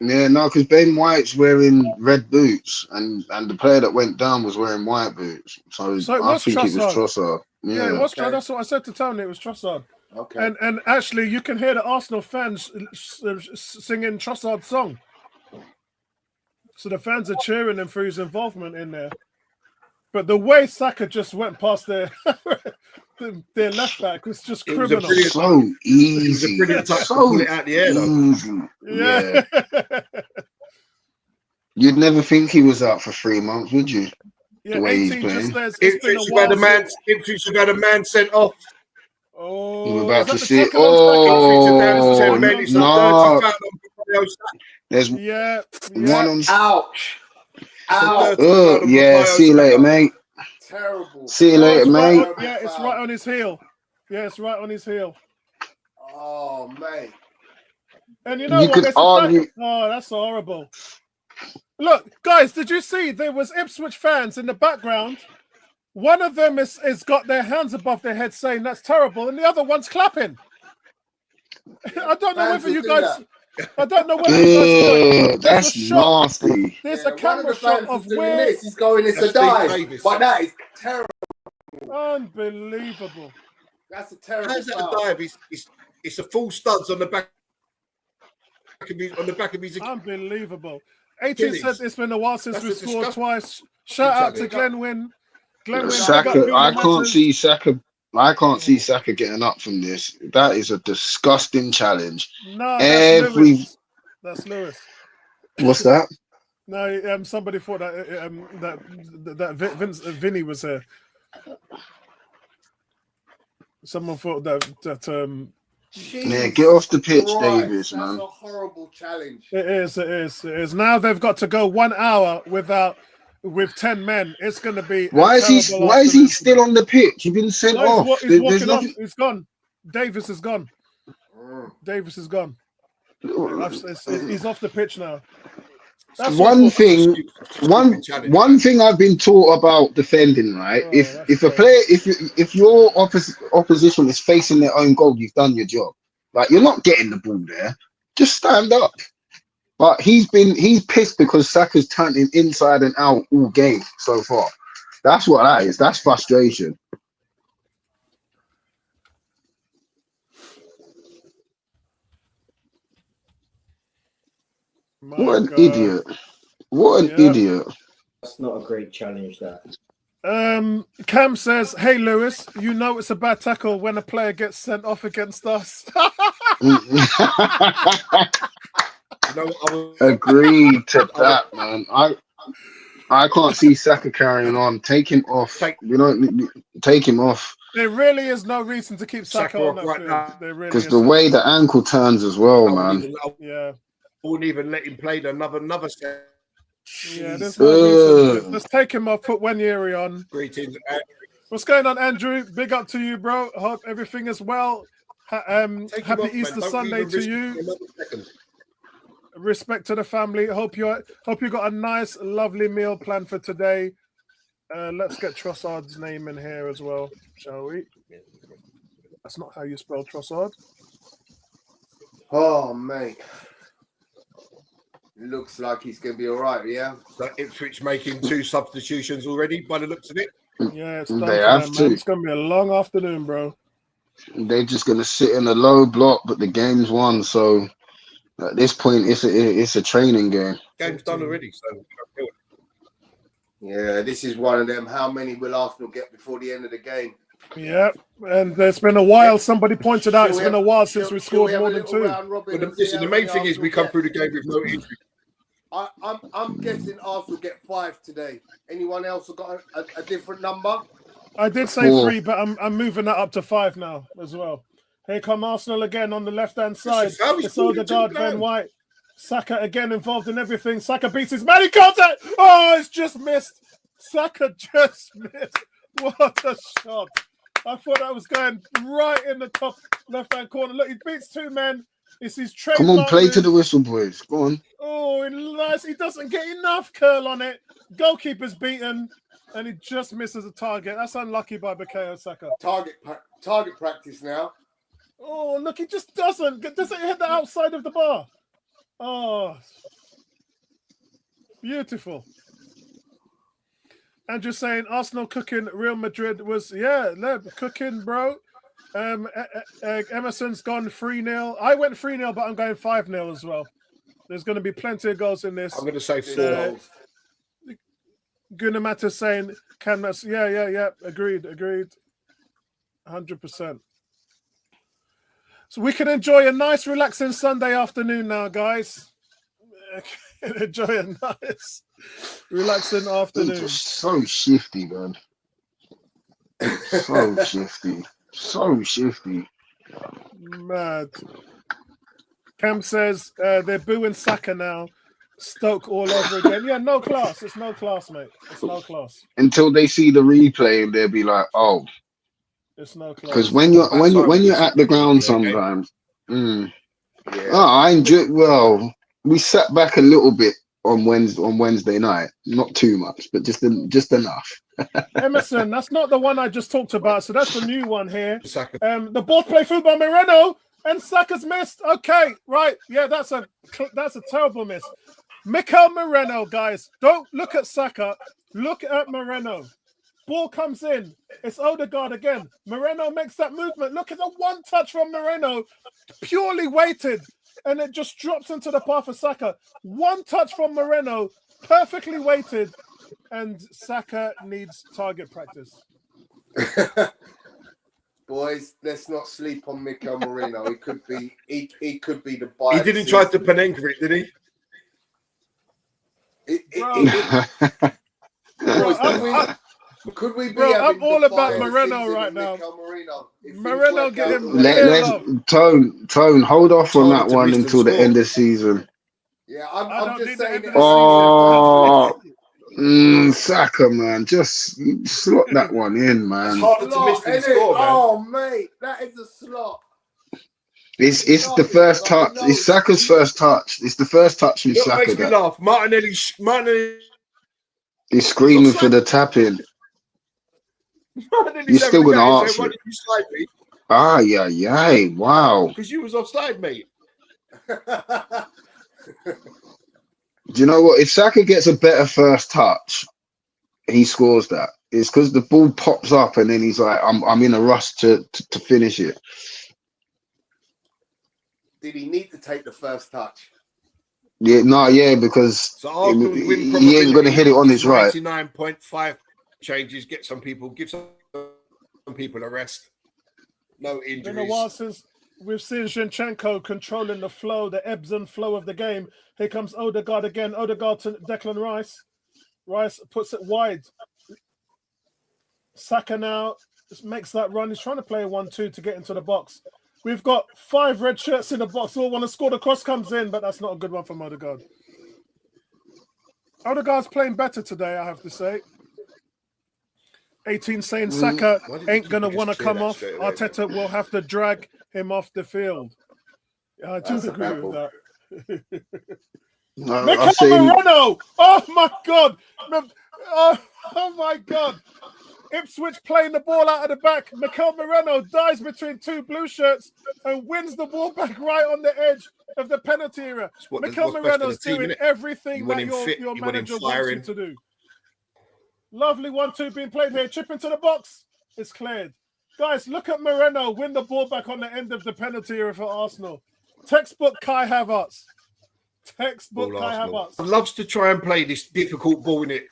Yeah, no, because Ben White's wearing red boots and the player that went down was wearing white boots. So
So it
I
was
think it was
Trossard.
Trossard.
Yeah, it
Yeah.
was.
Okay.
That's what I said to Tony. It was Trossard.
Okay.
And actually, you can hear the Arsenal fans singing Trossard's song. So the fans are cheering him for his involvement in there. But the way Saka just went past their left back was just
It was a
criminal.
brilliant-
So
It was a
easy.
brilliant touch to
So
pull it out the air, though.
easy.
Yeah.
You'd never think he was out for 3 months, would you?
Yeah,
The way he's
18 just
playing.
says it's been a
Ipswich
while.
have had a man.
Since...
Ipswich have had a man sent off.
Oh,
We're about
is that
to
the
see.
tackle on Saka?
Ipswich are down to 10
Oh,
men. It's a
no.
dirty foul on Bukayo Saka.
There's
Yeah.
one on.
Ouch.
It's a
Ouch.
dirty foul
Oh,
on
yeah.
Bukayo
See you later,
Saka.
mate.
Terrible.
See you
Oh,
later,
it's right
mate.
on, yeah, it's right on his heel. Yeah, it's right on his heel.
Oh, mate.
And you know
You
what?
could
It's a
argue-
tackle. Oh, that's horrible. Look, guys, did you see there was Ipswich fans in the background? One of them is got their hands above their head saying that's terrible, and the other one's clapping. I don't know whether you guys. I don't know whether you guys saw it.
That's nasty.
There's a camera shot of where
he's going. It's a dive, but that is terrible.
Unbelievable.
That's a terrible.
How's that a dive? It's a full studs on the back of his.
Unbelievable. 18 said it's been a while since we scored twice. Shout out to Glenwyn.
Saka, I can't see Saka getting up from this. That is a disgusting challenge.
No, that's Lewis.
What's that?
No, somebody thought that Vinny was here. Someone thought that
yeah, get off the pitch, Davis, man.
That's a horrible challenge.
It is. Now they've got to go 1 hour with 10 men. It's going to be.
Why is he still on the pitch? He's been sent off.
He's walking off. He's gone. Davis is gone. He's off the pitch now. That's one thing I've been taught about defending, right? If your opposition is facing their own goal, you've done your job. Like, you're not getting the ball there. Just stand up. But he's pissed because Saka's turned him inside and out all game so far. That's what that is. That's frustration. What an idiot. What an idiot.
That's not a great challenge, that.
Cam says, hey, Lewis, you know it's a bad tackle when a player gets sent off against us.
Agreed to that, man. I can't see Saka carrying on. Take him off. Take him off.
There really is no reason to keep Saka on that field.
Because the way the ankle turns as well, man.
Yeah.
I wouldn't even let him play another set.
Yeah, there's no reason. Let's take him off, put Wanyeri on.
Greetings.
What's going on, Andrew? Big up to you, bro. Hope everything is well. Happy Easter Sunday to you. Respect to the family. Hope you got a nice, lovely meal planned for today. Let's get Trossard's name in here as well, shall we? That's not how you spell Trossard.
Oh, mate. Looks like he's going to be all right, yeah?
So Ipswich making 2 substitutions already by the looks of it.
Yeah, it's It's going to be a long afternoon, bro.
They're just going to sit in a low block, but the game's won. So at this point, it's a training game.
Game's done already, so
yeah, this is one of them. How many will Arsenal get before the end of the game?
Yeah, and it's been a while. Somebody pointed out it's been a while since we scored more than 2.
The main thing is we come through the game with no injury.
I'm guessing Arsenal get 5 today. Anyone else have got a different number?
I did say 3, but I'm moving that up to 5 now as well. Here come Arsenal again on the left-hand side. It's Odegaard, Ben White. Saka again involved in everything. Saka beats his man. He contact. Oh, it's just missed. Saka just missed. What a shot. I thought that was going right in the top left-hand corner. Look, he beats 2 men. It's his trademark.
Come on, play to the whistle, boys. Go on.
Oh, nice. He doesn't get enough curl on it. Goalkeeper's beaten, and he just misses a target. That's unlucky by Bukayo Saka.
Target practice now.
Oh, look, he just doesn't hit the outside of the bar. Oh, beautiful. Andrew saying Arsenal cooking Real Madrid was, cooking, bro. Emerson's gone 3-0. I went 3-0, but I'm going 5-0 as well. There's going to be plenty of goals in this.
I'm going to say 4 goals.
Gunamata saying, yeah. Agreed. 100%. So we can enjoy a nice, relaxing Sunday afternoon now, guys. Enjoy a nice, relaxing afternoon.
Just so shifty, man. So shifty.
Mad. Cam says they're booing Saka now. Stoke all over again. Yeah, no class. It's no class, mate. It's no class.
Until they see the replay and they'll be like, oh.
It's no class.
Because when you're at the ground sometimes. I enjoy. Well, we sat back a little bit on Wednesday night. Not too much, but just enough.
Emerson, that's not the one I just talked about. So that's the new one here. The ball play through by Moreno, and Saka's missed. Okay, right. Yeah, that's a terrible miss. Mikel Moreno, guys, don't look at Saka. Look at Moreno. Ball comes in. It's Odegaard again. Moreno makes that movement. Look at the one touch from Moreno, purely weighted, and it just drops into the path of Saka. One touch from Moreno, perfectly weighted, and Saka needs target practice.
Boys, let's not sleep on Mikel Moreno. He could be the buy.
He didn't try to Panenka it, did he?
Could we be?
Bro, I'm all about Moreno right now. Moreno, get him.
Let's Tone. Hold off on that one until the end of the season.
Yeah, I'm just saying.
Saka, man, just slot that one in, man.
It's harder to miss than score, man.
Oh, mate, that is a slot.
It's the first touch. It's Saka's first touch. It's the first touch from Saka.
Makes me laugh. Martinelli.
He's screaming for the tap in. You're still going to ask
why did you slide me?
Yeah. Wow.
Because you was offside, mate.
Do you know what? If Saka gets a better first touch, he scores that. It's because the ball pops up and then he's like, I'm in a rush to finish it.
Did he need to take the first touch?
Yeah, because he ain't going to hit it on his right.
99.5 changes, give some people a rest. No injuries.
It's been a while since we've seen Zinchenko controlling the flow, the ebbs and flow of the game. Here comes Odegaard again. Odegaard to Declan Rice. Rice puts it wide. Saka now just makes that run. He's trying to play a 1-2 to get into the box. We've got 5 red shirts in the box. All want to score. The cross comes in, but that's not a good one from Odegaard. Odegaard's playing better today, I have to say. 18 saying Saka ain't going to want to come off. Arteta will have to drag him off the field. Yeah, I do agree with that. Mikel Moreno! Oh, my God. Oh, my God. Ipswich playing the ball out of the back. Mikel Moreno dies between 2 blue shirts and wins the ball back right on the edge of the penalty area. Mikel Moreno's doing everything that your manager wants him to do. Lovely 1-2 being played here. Chip into the box. It's cleared. Guys, look at Moreno win the ball back on the end of the penalty area for Arsenal. Textbook Kai Havertz. Textbook Kai Havertz.
Loves to try and play this difficult ball in it.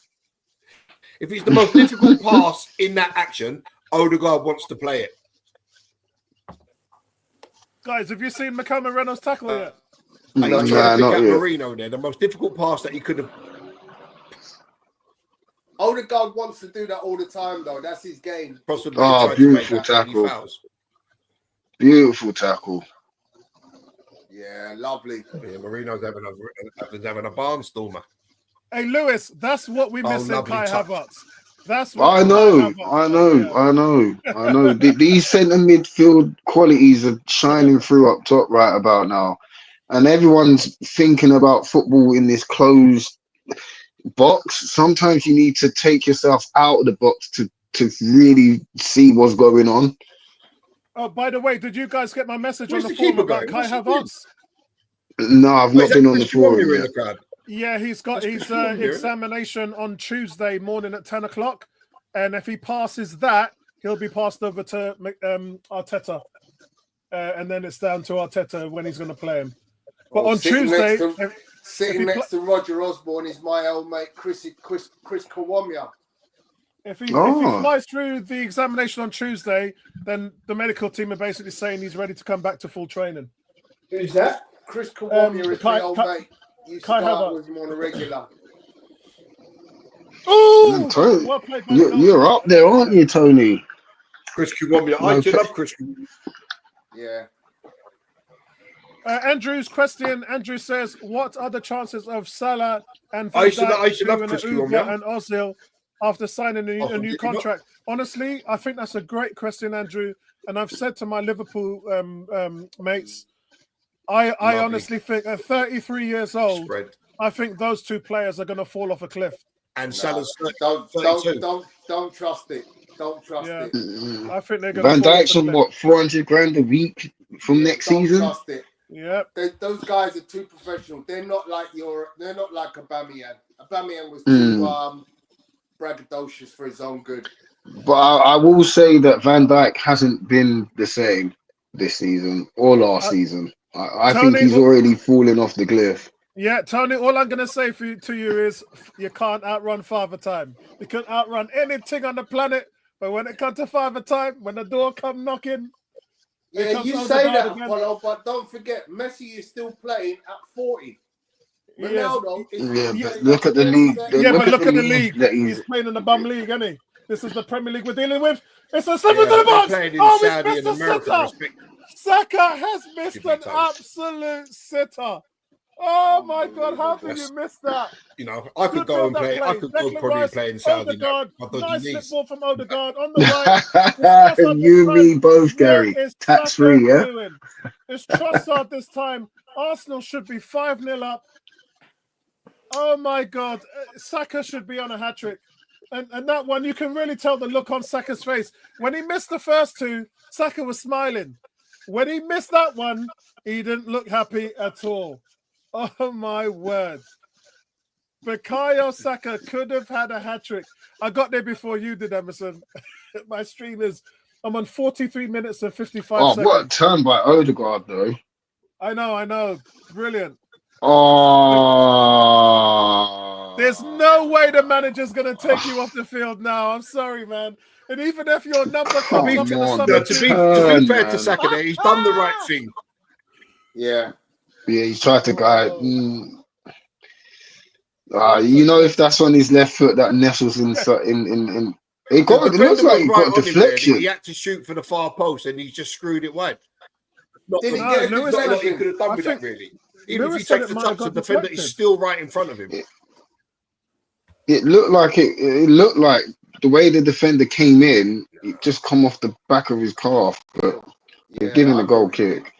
If it's the most difficult pass in that action, Odegaard wants to play it.
Guys, have you seen Mikel Moreno's tackle yet?
And he's trying to pick out Marino there. The most difficult pass that he could have.
Odegaard wants to do that all the time, though. That's his game.
Possibly
beautiful tackle. Beautiful tackle.
Yeah, lovely.
Yeah, Marino's having a barnstormer.
Hey, Lewis, that's what we miss in Kai Havertz. That's
what I know. These centre midfield qualities are shining through up top right about now. And everyone's thinking about football in this closed box. Sometimes you need to take yourself out of the box to really see what's going on.
Oh, by the way, did you guys get my message on the forum about Kai Havertz?
No, I've not been on the forum yet.
Yeah, he's got his examination on Tuesday morning at 10 o'clock. And if he passes that, he'll be passed over to Arteta. And then it's down to Arteta when he's going to play him. But on Tuesday...
Sitting next to Roger Osborne is my old mate, Chris Kawamia.
If he flies through the examination on Tuesday, then the medical team are basically saying he's ready to come back to full training.
Who's that? Chris Kawamia is my old mate. Used to go out with him on a regular.
Oh,
you're up there, aren't you, Tony?
Chris Kawamia. I do love Chris.
Yeah.
Andrew's question. Andrew says, "What are the chances of Salah and
I should love Chris Kawamia
and Ozil after signing a new contract?" Honestly, I think that's a great question, Andrew. And I've said to my Liverpool mates, I honestly think at 33 years old, I think those two players are going to fall off a cliff.
And Salah's
Don't
32.
trust it. Don't trust it.
I think they're going to
Van
fall
Dijk's
off a
on
cliff.
what, 400 grand a week from next
Don't
season?
trust it.
Yep.
Those guys are too professional. They're not like Aubameyang. Aubameyang was too braggadocious for his own good.
But I will say that Van Dijk hasn't been the same this season or last season. I think
Tony,
he's already fallen off the cliff.
Yeah, Tony, all I'm going to say to you is you can't outrun Father Time. You can outrun anything on the planet, but when it comes to Father Time, when the door come knocking...
Yeah, you say that, Apollo, but don't forget, Messi is still playing at 40. Ronaldo is
but look at the league.
Look at the league. He's playing in the bum league, isn't he? This is the Premier League we're dealing with. It's a slip into the box. Oh, he's missed a sitter. Saka has missed an absolute sitter. Oh my God! How did you miss that?
You know, I could go and play. I could go probably play in Saudi.
Nice slip ball from Odegaard on the right.
You, me, both, Gary. Tax free, yeah.
It's Trossard this time. Arsenal should be 5-0 up. Oh my God! Saka should be on a hat trick, and that one you can really tell the look on Saka's face when he missed the first two. Saka was smiling. When he missed that one, he didn't look happy at all. Oh my word. Bukayo Saka could have had a hat-trick. I got there before you did, Emerson. My stream is, I'm on 43 minutes and 55 seconds.
What a turn by Odegaard, though.
I know. Brilliant.
Oh.
There's no way the manager's going to take you off the field now. I'm sorry, man. And even if your number comes up in the summer...
To be fair to Saka there, he's done the right thing.
Yeah.
Yeah, he's tried to guide. You know, if that's on his left foot, that nestles in. It looks like he got a deflection.
He had to shoot for the far post, and he just screwed it wide. Not
Did he
what he could have done
I
with
think
that, really. Even
Lewis
if he takes
said
the
it might
touch,
have
the
got
defender
deflected.
is still right in front of him.
It looked like it looked like the way the defender came in, it just come off the back of his calf, but he's giving a goal kick.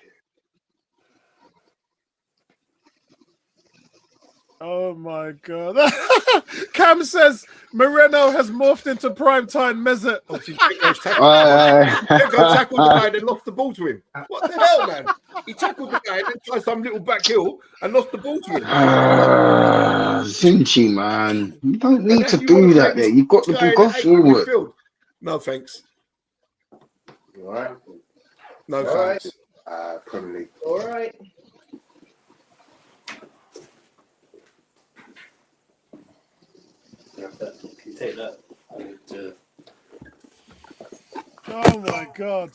Oh my God. Cam says Moreno has morphed into primetime Mesut.
He go tackle the guy and then lost the ball to him. What the hell, man? He tackled the guy and then tried some little back heel and lost the ball to him.
Zinchi, man. You don't need to do that there. You've got the ball, go forward.
No, thanks.
All right.
No, thanks.
Premier League.
All right.
Take that.
Oh my God.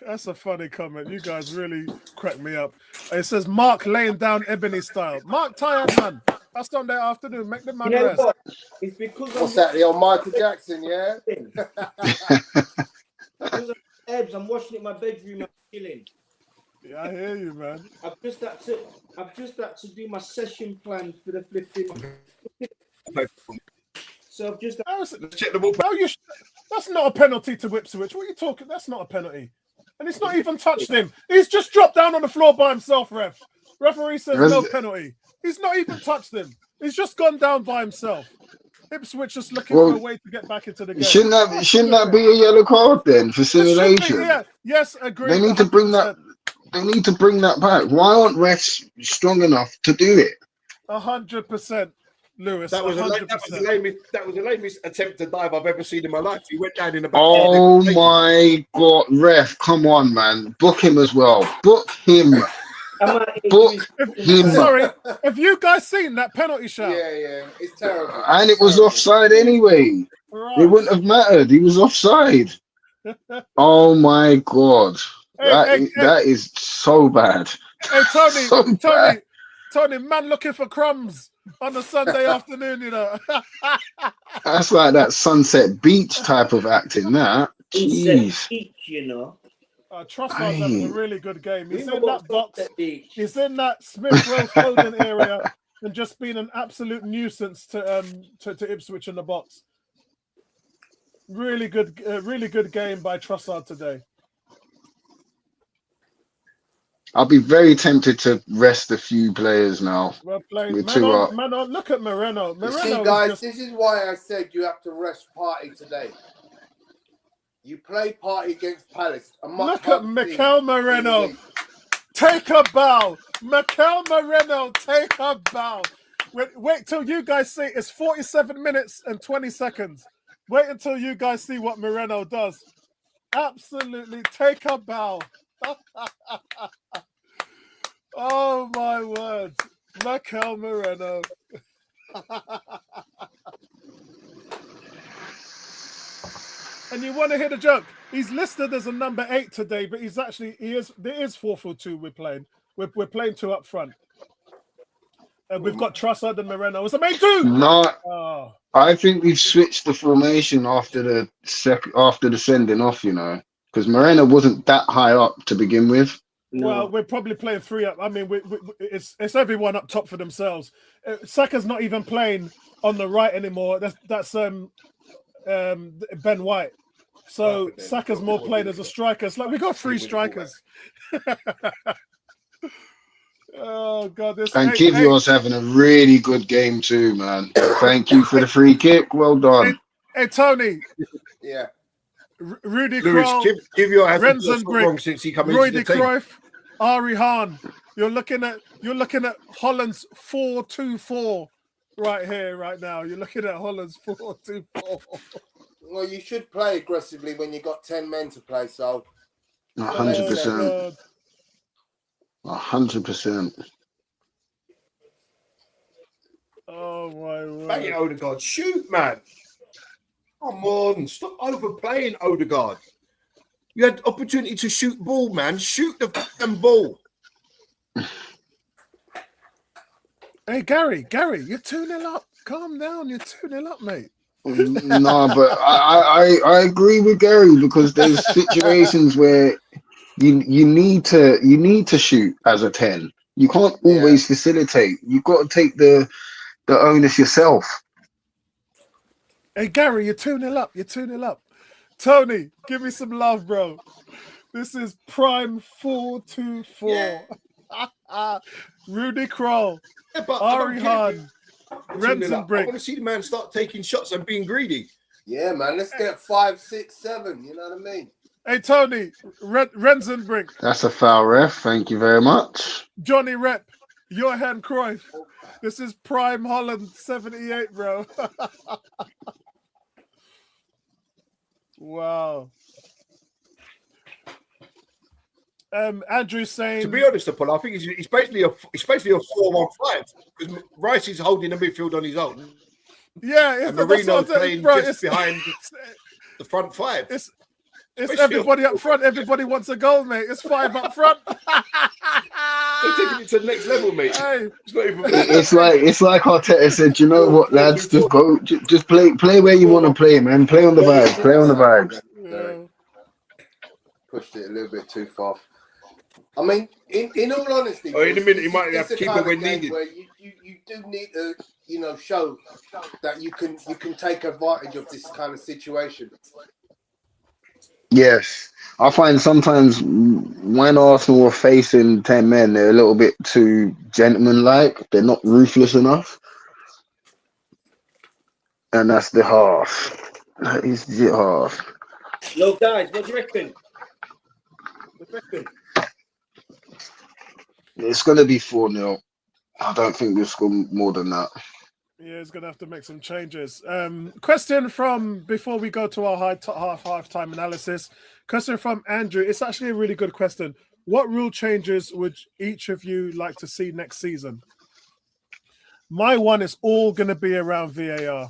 That's a funny comment. You guys really cracked me up. It says Mark laying down Ebony style. Mark tired, man. That's Sunday afternoon. Make the man rest.
What? It's because
What's that? The old Michael Jackson, yeah?
Because of Ebs, I'm watching it in my bedroom. I'm chilling.
Yeah, I hear you, man.
I've just had to do my session plan for the flipping. So I've just
check the ball.
That's not a penalty to Ipswich. What are you talking? That's not a penalty. And it's not even touched him. He's just dropped down on the floor by himself, ref. Referee says no penalty. He's not even touched him. He's just gone down by himself. Ipswich just looking for a way to get back into the game.
Shouldn't that be a yellow card then for simulation?
Yeah. Yes, agree.
They need to bring that. They need to bring that back. Why aren't refs strong enough to do it?
100%. Lewis,
that was the lamest attempt to dive I've ever seen in my life. He went down in the back.
Oh my God, ref! Come on, man, book him as well. Book him.
Sorry, have you guys seen that penalty shot?
Yeah, it's terrible.
And it was offside anyway. Right. It wouldn't have mattered. He was offside. Oh my God, that is so bad.
Hey, Tony, man, looking for crumbs on a Sunday afternoon, you know.
That's like that Sunset Beach type of acting, that. Jeez.
Beach, you know.
Trossard's having a really good game. He's in that box. He's in that Smith Rowe Foden area and just been an absolute nuisance to Ipswich in the box. Really good game by Trossard today.
I'll be very tempted to rest a few players now.
We're playing
We're two up.
man on. Look at Moreno.
You see,
Moreno
guys,
is just...
this is why I said you have to rest Partey today. You play Partey against Palace.
Look at Mikel Moreno. Take a bow. Mikel Moreno, take a bow. Wait till you guys see. It's 47 minutes and 20 seconds. Wait until you guys see what Moreno does. Absolutely take a bow. Oh, my word. Mikel Moreno. And you want to hear the joke? He's listed as a number 8 today, but he's actually there is 4-4-2 we're playing. We're playing 2 up front. And we've got Trossard and Moreno as the main 2.
No,
Oh.
I think we've switched the formation after the sending off, you know, because Moreno wasn't that high up to begin with.
No.
Well, we're probably playing 3 up. I mean, it's everyone up top for themselves. Saka's not even playing on the right anymore. That's Ben White. So Saka's more playing as a striker. It's like we got 3 strikers. Oh God!
And Kivio's having a really good game too, man. Thank you for the free kick. Well done.
Hey Tony.
Yeah.
Rudy
Lewis,
Kroll,
Kivio has
Renzen
been wrong
Brick,
since he came
Roy
into
de
the team.
Cruyff, Ari Hahn. You're looking at Holland's 4-2-4 right here, right now. You're looking at Holland's 4-2-4.
Well, you should play aggressively when you got 10 men to play. So
100%. 100%.
Oh my word!
Bang it, Odegaard. Shoot, man. Come on, stop overplaying Odegaard. You had opportunity to shoot ball, man. Shoot the fucking ball.
Hey Gary, you're 2-0 up. Calm down, you're 2-0 up, mate.
No, but I agree with Gary because there's situations where you need to shoot as a 10. You can't always facilitate. You've got to take the onus yourself.
Hey Gary, you're 2-0 up. You're 2-0 up. Tony, give me some love, bro. This is prime 4-2-4. Rudy Kroll,
Yeah, but
Ari Hahn, Renzen
I
Brick.
want to see the man start taking shots and being greedy.
yeah, man, let's get 5, 6, 7. You know what I mean?
Hey Tony, Renzen Brick,
That's a foul, ref. Thank you very much.
Johnny Rep, Johan Cruyff. This is prime Holland 78, bro. Wow. Andrew saying,
To be honest, Apollo, I think it's basically a 4-1-5 because Rice is holding the midfield on his own.
yeah,
And Marino's playing just behind the front 5.
It's everybody up front. Everybody wants a goal, mate. It's 5 up front.
They're taking it to the next level, mate.
Hey.
It's not even.
It's like Arteta said. You know what, lads? Just go. Just play where you want to play, man. Play on the vibes. Play on the vibes.
Yeah.
Pushed it a little bit too far. I mean, in all honesty,
In a minute, he might have to keep it when
game
needed.
where you do need to, show that you can take advantage of this kind of situation.
Yes, I find sometimes when Arsenal are facing 10 men, they're a little bit too gentleman-like. They're not ruthless enough, and that's the half. That is the half.
Yo, guys, what do you reckon?
It's going to be 4-0. I don't think we'll score more than that.
Yeah, he's going to have to make some changes. Question from, before we go to our half-time analysis, question from Andrew. It's actually a really good question. What rule changes would each of you like to see next season? My one is all going to be around VAR.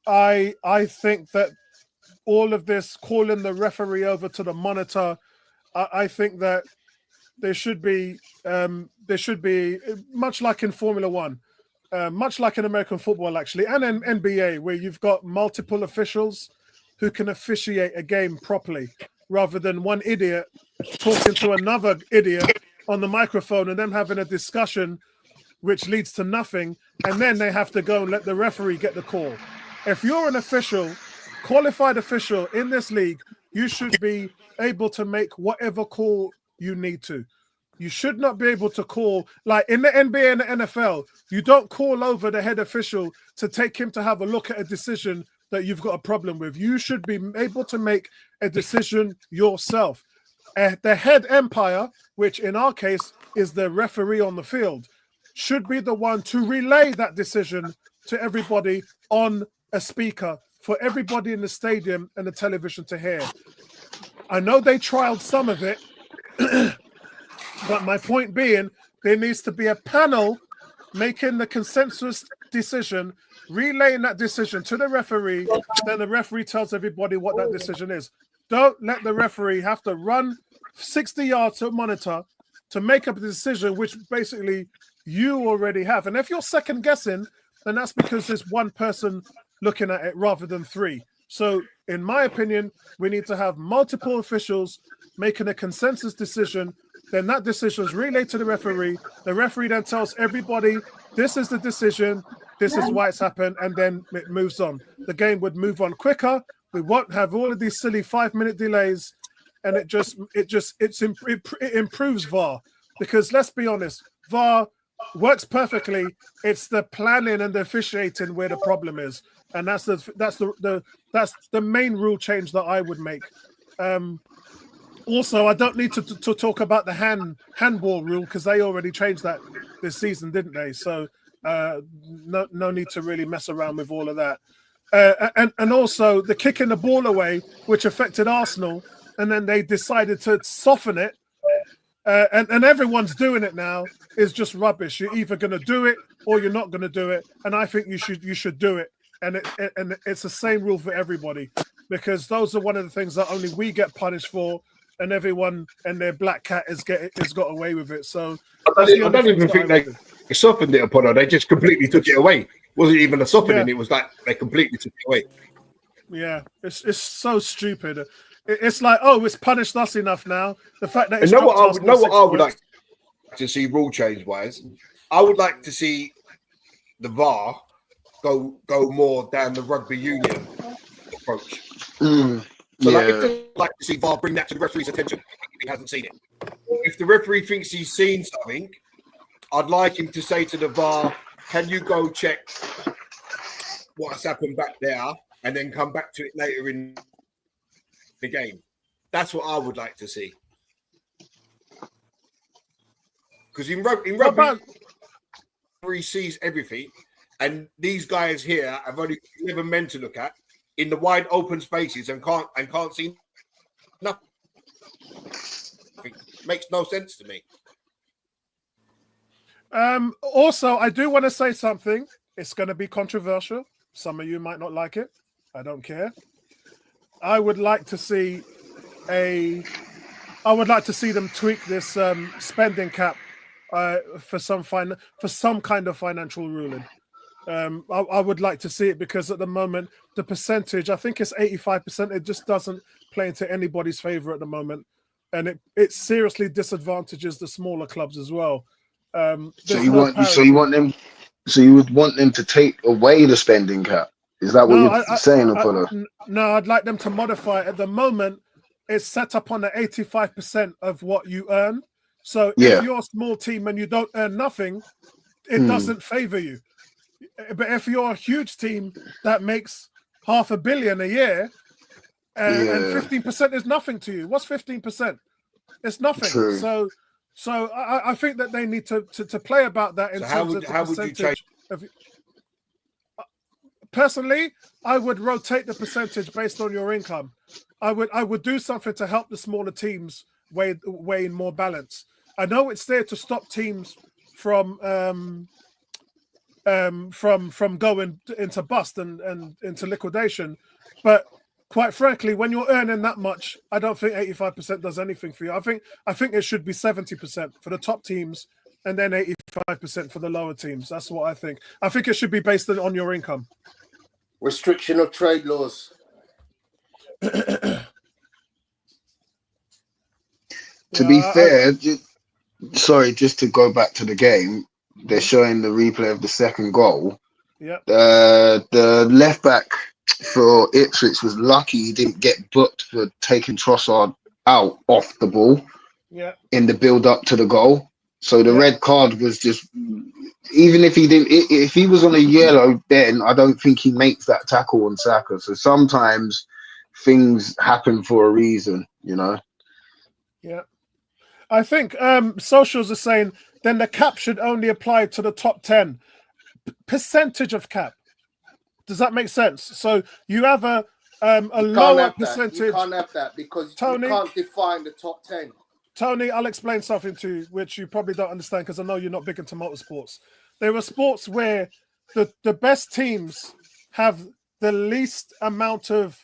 I think that all of this, calling the referee over to the monitor, I think that there should be much like in Formula One, much like in American football, actually, and in NBA, where you've got multiple officials who can officiate a game properly, rather than one idiot talking to another idiot on the microphone and them having a discussion which leads to nothing, and then they have to go and let the referee get the call. If you're an official, qualified official in this league, you should be able to make whatever call you need to. You should not be able to call, like in the NBA and the NFL, you don't call over the head official to take him to have a look at a decision that you've got a problem with. You should be able to make a decision yourself. The head umpire, which in our case is the referee on the field, should be the one to relay that decision to everybody on a speaker for everybody in the stadium and the television to hear. I know they trialed some of it, but my point being, there needs to be a panel making the consensus decision, relaying that decision to the referee, then the referee tells everybody what that decision is. Don't let the referee have to run 60 yards to a monitor to make up a decision which basically you already have. And if you're second guessing, then that's because there's one person looking at it rather than three. So in my opinion, we need to have multiple officials making a consensus decision. Then that decision is relayed to the referee. The referee then tells everybody, this is the decision, this is why it's happened, and then it moves on. The game would move on quicker. We won't have all of these silly 5-minute delays, and it improves VAR. Because let's be honest, VAR works perfectly. It's the planning and the officiating where the problem is, and that's the main rule change that I would make. Also, I don't need to talk about the handball rule because they already changed that this season, didn't they? So no need to really mess around with all of that. And also the kicking the ball away, which affected Arsenal, and then they decided to soften it. And everyone's doing it now, is just rubbish. You're either going to do it or you're not going to do it. And I think you should do it. And it's the same rule for everybody, because those are one of the things that only we get punished for, and everyone and their black cat has got away with it. So
I don't even think they softened it upon her. They just completely took it away. It wasn't even a softening.
Yeah.
It was like they completely took it away.
Yeah, it's so stupid. It's like, oh, it's punished us enough now. The fact that it's
what I would like to see rule change wise, I would like to see the VAR go more down the rugby union approach. So like, if they'd like to see VAR bring that to the referee's attention, if he hasn't seen it. If the referee thinks he's seen something, I'd like him to say to the VAR, can you go check what's happened back there and then come back to it later in the game? That's what I would like to see. Because in rugby, referee sees everything, and these guys here have only 11 men to look at in the wide open spaces and can't see nothing. Makes no sense to me.
Also, I do want to say something. It's going to be controversial. Some of you might not like it. I don't care. I would like to see them tweak this spending cap for some kind of financial ruling. I would like to see it, because at the moment the percentage, I think it's 85%. It just doesn't play into anybody's favor at the moment, and it seriously disadvantages the smaller clubs as well. So you
would want them to take away the spending cap? Is that what you're saying, Apollo?
No, I'd like them to modify it. At the moment, it's set up on the 85% of what you earn. So if you're a small team and you don't earn nothing, it doesn't favor you. But if you're a huge team that makes $500 million a year, and 15% is nothing to you, what's 15%? It's nothing. True. So I think that they need to play about that in terms of the percentage. Personally, I would rotate the percentage based on your income. I would do something to help the smaller teams weigh in more balance. I know it's there to stop teams from going into bust and into liquidation, but quite frankly, when you're earning that much, I don't think 85% does anything for you. I think it should be 70% for the top teams and then 85% for the lower teams. That's what I think. I think it should be based on your income.
Restriction of trade laws.
To be fair, just to go back to the game, they're showing the replay of the second goal.
Yeah.
The left back for Ipswich was lucky he didn't get booked for taking Trossard out off the ball. in the build up to the goal. So the red card was just, even if he didn't, if he was on a yellow, then I don't think he makes that tackle on Saka. So sometimes things happen for a reason, you know.
Yeah, I think socials are saying then the cap should only apply to the top 10 percentage of cap. Does that make sense? So you have a lower percentage.
You can't have that because
Tony,
you can't define the top 10.
Tony, I'll explain something to you, which you probably don't understand because I know you're not big into motorsports. There are sports where the best teams have the least amount of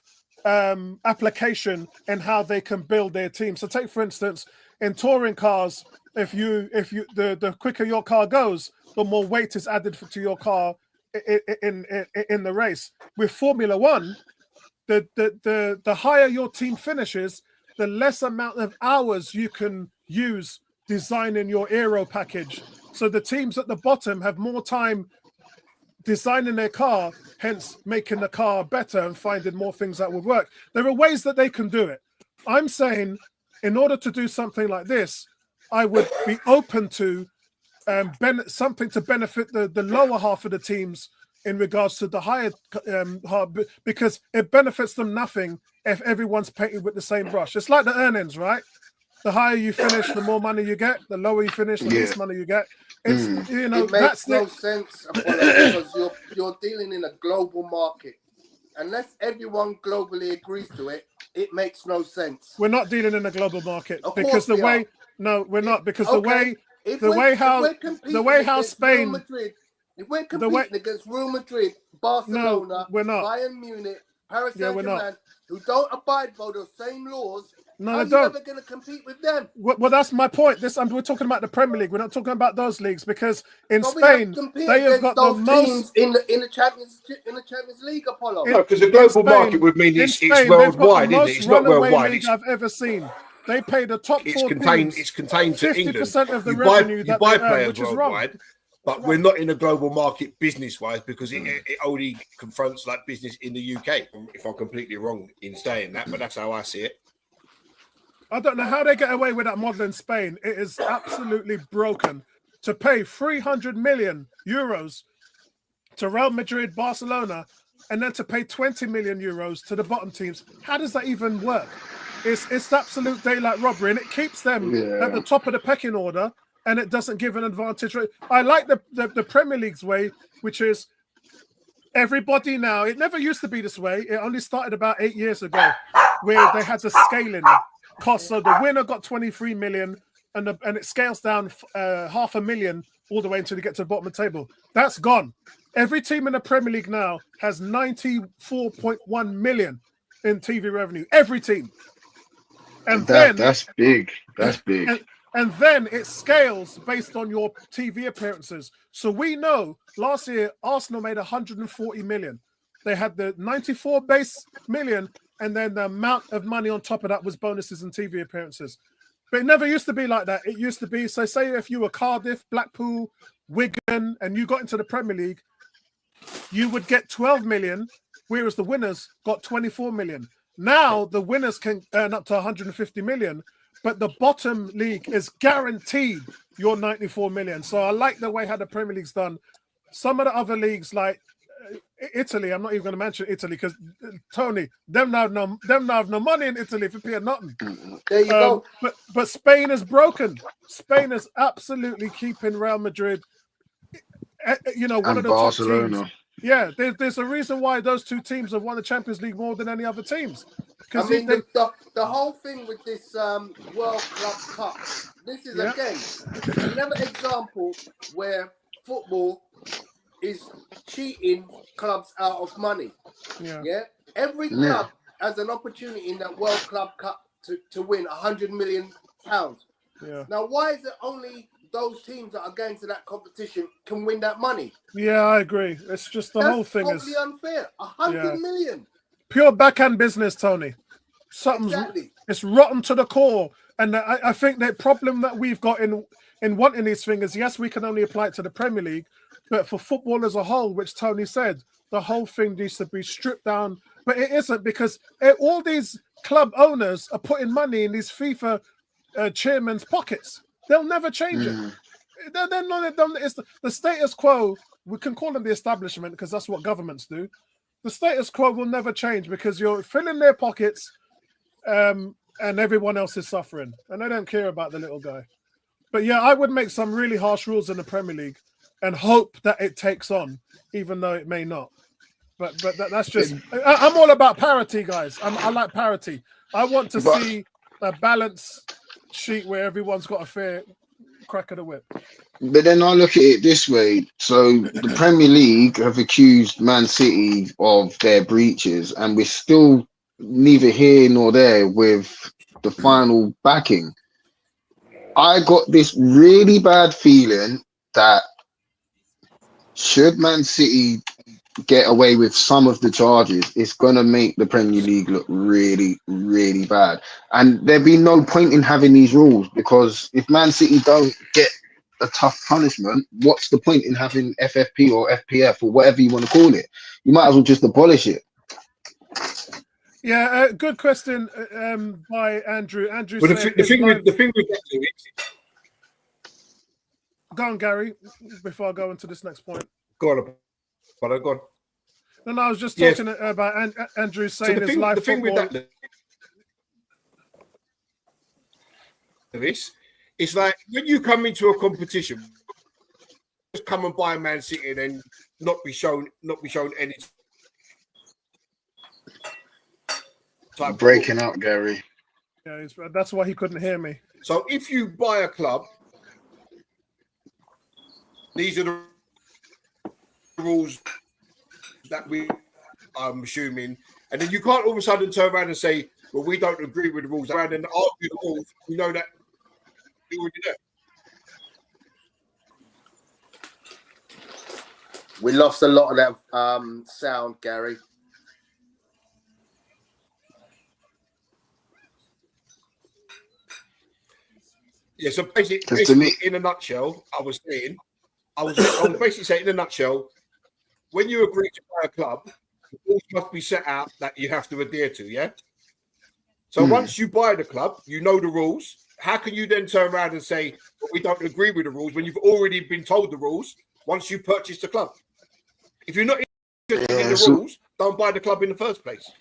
application in how they can build their team. So take, for instance, in touring cars, if you the quicker your car goes, the more weight is added to your car in the race. With Formula One, the higher your team finishes, the less amount of hours you can use designing your aero package. So the teams at the bottom have more time designing their car, hence making the car better and finding more things that would work. There are ways that they can do it. I'm saying in order to do something like this, I would be open to something to benefit the lower half of the teams in regards to the higher half, because it benefits them nothing if everyone's painted with the same brush. It's like the earnings, right? The higher you finish, the more money you get. The lower you finish, the least money you get. It's you know,
it makes no sense, Apollo, because you're dealing in a global market. Unless everyone globally agrees to it, it makes no sense.
We're not dealing in a global market because the
we
way
are.
No, we're not, because
Okay,
the way how Spain,
Real Madrid, if we're competing against Real Madrid, Barcelona,
we're not.
Bayern Munich, Paris Saint-Germain, who don't abide by those same laws,
no,
how are you ever going to compete with them?
Well, that's my point. We're talking about the Premier League. We're not talking about those leagues, because in Spain they have got the most
in the Champions League, Apollo.
No, because the global market would mean it's worldwide, isn't it? It's not worldwide.
I've ever seen. They pay the top four teams.
It's contained to
50% of the
England.
revenue
You buy
that they earn, which is
worldwide,
wrong.
but we're not in a global market business-wise, because it only confronts like business in the UK. If I'm completely wrong in saying that, but that's how I see it.
I don't know how they get away with that model in Spain. It is absolutely broken. To pay 300 million euros to Real Madrid, Barcelona, and then to pay 20 million euros to the bottom teams. How does that even work? It's absolute daylight robbery, and it keeps them at the top of the pecking order, and it doesn't give an advantage. I like the Premier League's way, which is everybody now. It never used to be this way. It only started about 8 years ago, where they had the scaling cost. So the winner got 23 million, and it scales down 500,000 all the way until you get to the bottom of the table. That's gone. Every team in the Premier League now has 94.1 million in TV revenue. Every team. And
that's big. That's big.
And then it scales based on your TV appearances. So we know last year Arsenal made 140 million. They had the 94 base million, and then the amount of money on top of that was bonuses and TV appearances. But it never used to be like that. It used to be, so say if you were Cardiff, Blackpool, Wigan, and you got into the Premier League, you would get 12 million, whereas the winners got 24 million. Now the winners can earn up to 150 million, but the bottom league is guaranteed your 94 million. So I like the way how the Premier League's done. Some of the other leagues, like Italy, I'm not even going to mention Italy because Tony, them now have no money in Italy for paying nothing.
There you go.
But Spain is broken. Spain is absolutely keeping Real Madrid. You know, one
and
of the
Barcelona.
top teams. Yeah, there's a reason why those two teams have won the Champions League more than any other teams.
I mean, the whole thing with this World Club Cup, this is again another example where football is cheating clubs out of money. Yeah, every club has an opportunity in that World Club Cup to win £100 million. Yeah. Now, why is it only those teams that are going to that competition can win that money?
Yeah, I agree. It's just the whole thing is
totally unfair. 100 million.
Pure backhand business, Tony. It's rotten to the core. And I think the problem that we've got in wanting these things, yes, we can only apply it to the Premier League, but for football as a whole, which Tony said, the whole thing needs to be stripped down. But it isn't, because all these club owners are putting money in these FIFA chairman's pockets. They'll never change it. They're not, it's the status quo. We can call them the establishment because that's what governments do. The status quo will never change because you're filling their pockets, and everyone else is suffering, and they don't care about the little guy. But yeah, I would make some really harsh rules in the Premier League and hope that it takes on, even though it may not. But that's just. I'm all about parity, guys. I like parity. I want to see a balance sheet where everyone's got a fair crack of the whip.
But then I look at it this way. So the Premier League have accused Man City of their breaches, and we're still neither here nor there with the final backing. I got this really bad feeling that should Man City get away with some of the charges, it's going to make the Premier League look really, really bad. And there'd be no point in having these rules, because if Man City don't get a tough punishment, what's the point in having FFP or FPF or whatever you want to call it? You might as well just abolish it.
Yeah, good question by Andrew. Andrew,
well, the thing with that, Louis,
go on, Gary, before I go into this next point.
Go on. Go on.
No, I was just talking about Andrew saying his life.
The thing with that, Louis, it's like when you come into a competition, just come and buy Man City and then not be shown any.
Breaking up, Gary.
Yeah, that's why he couldn't hear me.
So if you buy a club, these are the rules that I'm assuming, and then you can't all of a sudden turn around and say, well, we don't agree with the rules, around and argue the rules. You know that we already know.
We lost a lot of that sound, Gary.
Yeah, so basically in a nutshell, I was basically saying in a nutshell, when you agree to buy a club, the rules must be set out that you have to adhere to, yeah? So once you buy the club, you know the rules. How can you then turn around and say, well, we don't agree with the rules when you've already been told the rules once you purchase the club? If you're not interested in the rules, don't buy the club in the first place.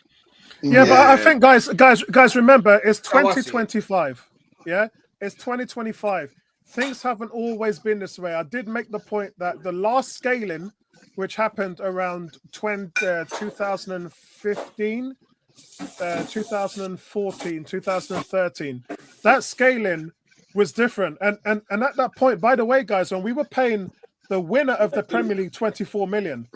Yeah, but I think, guys, remember, it's 2025, yeah? It's 2025. Things haven't always been this way. I did make the point that the last scaling, which happened around 2015, 2014, 2013, that scaling was different. And at that point, by the way, guys, when we were paying the winner of the Premier League 24 million,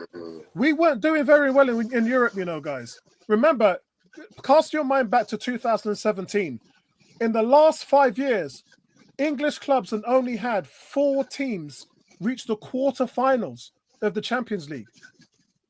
we weren't doing very well in Europe, you know, guys. Remember, cast your mind back to 2017. In the last 5 years, English clubs had only had 4 teams reach the quarterfinals of the Champions League.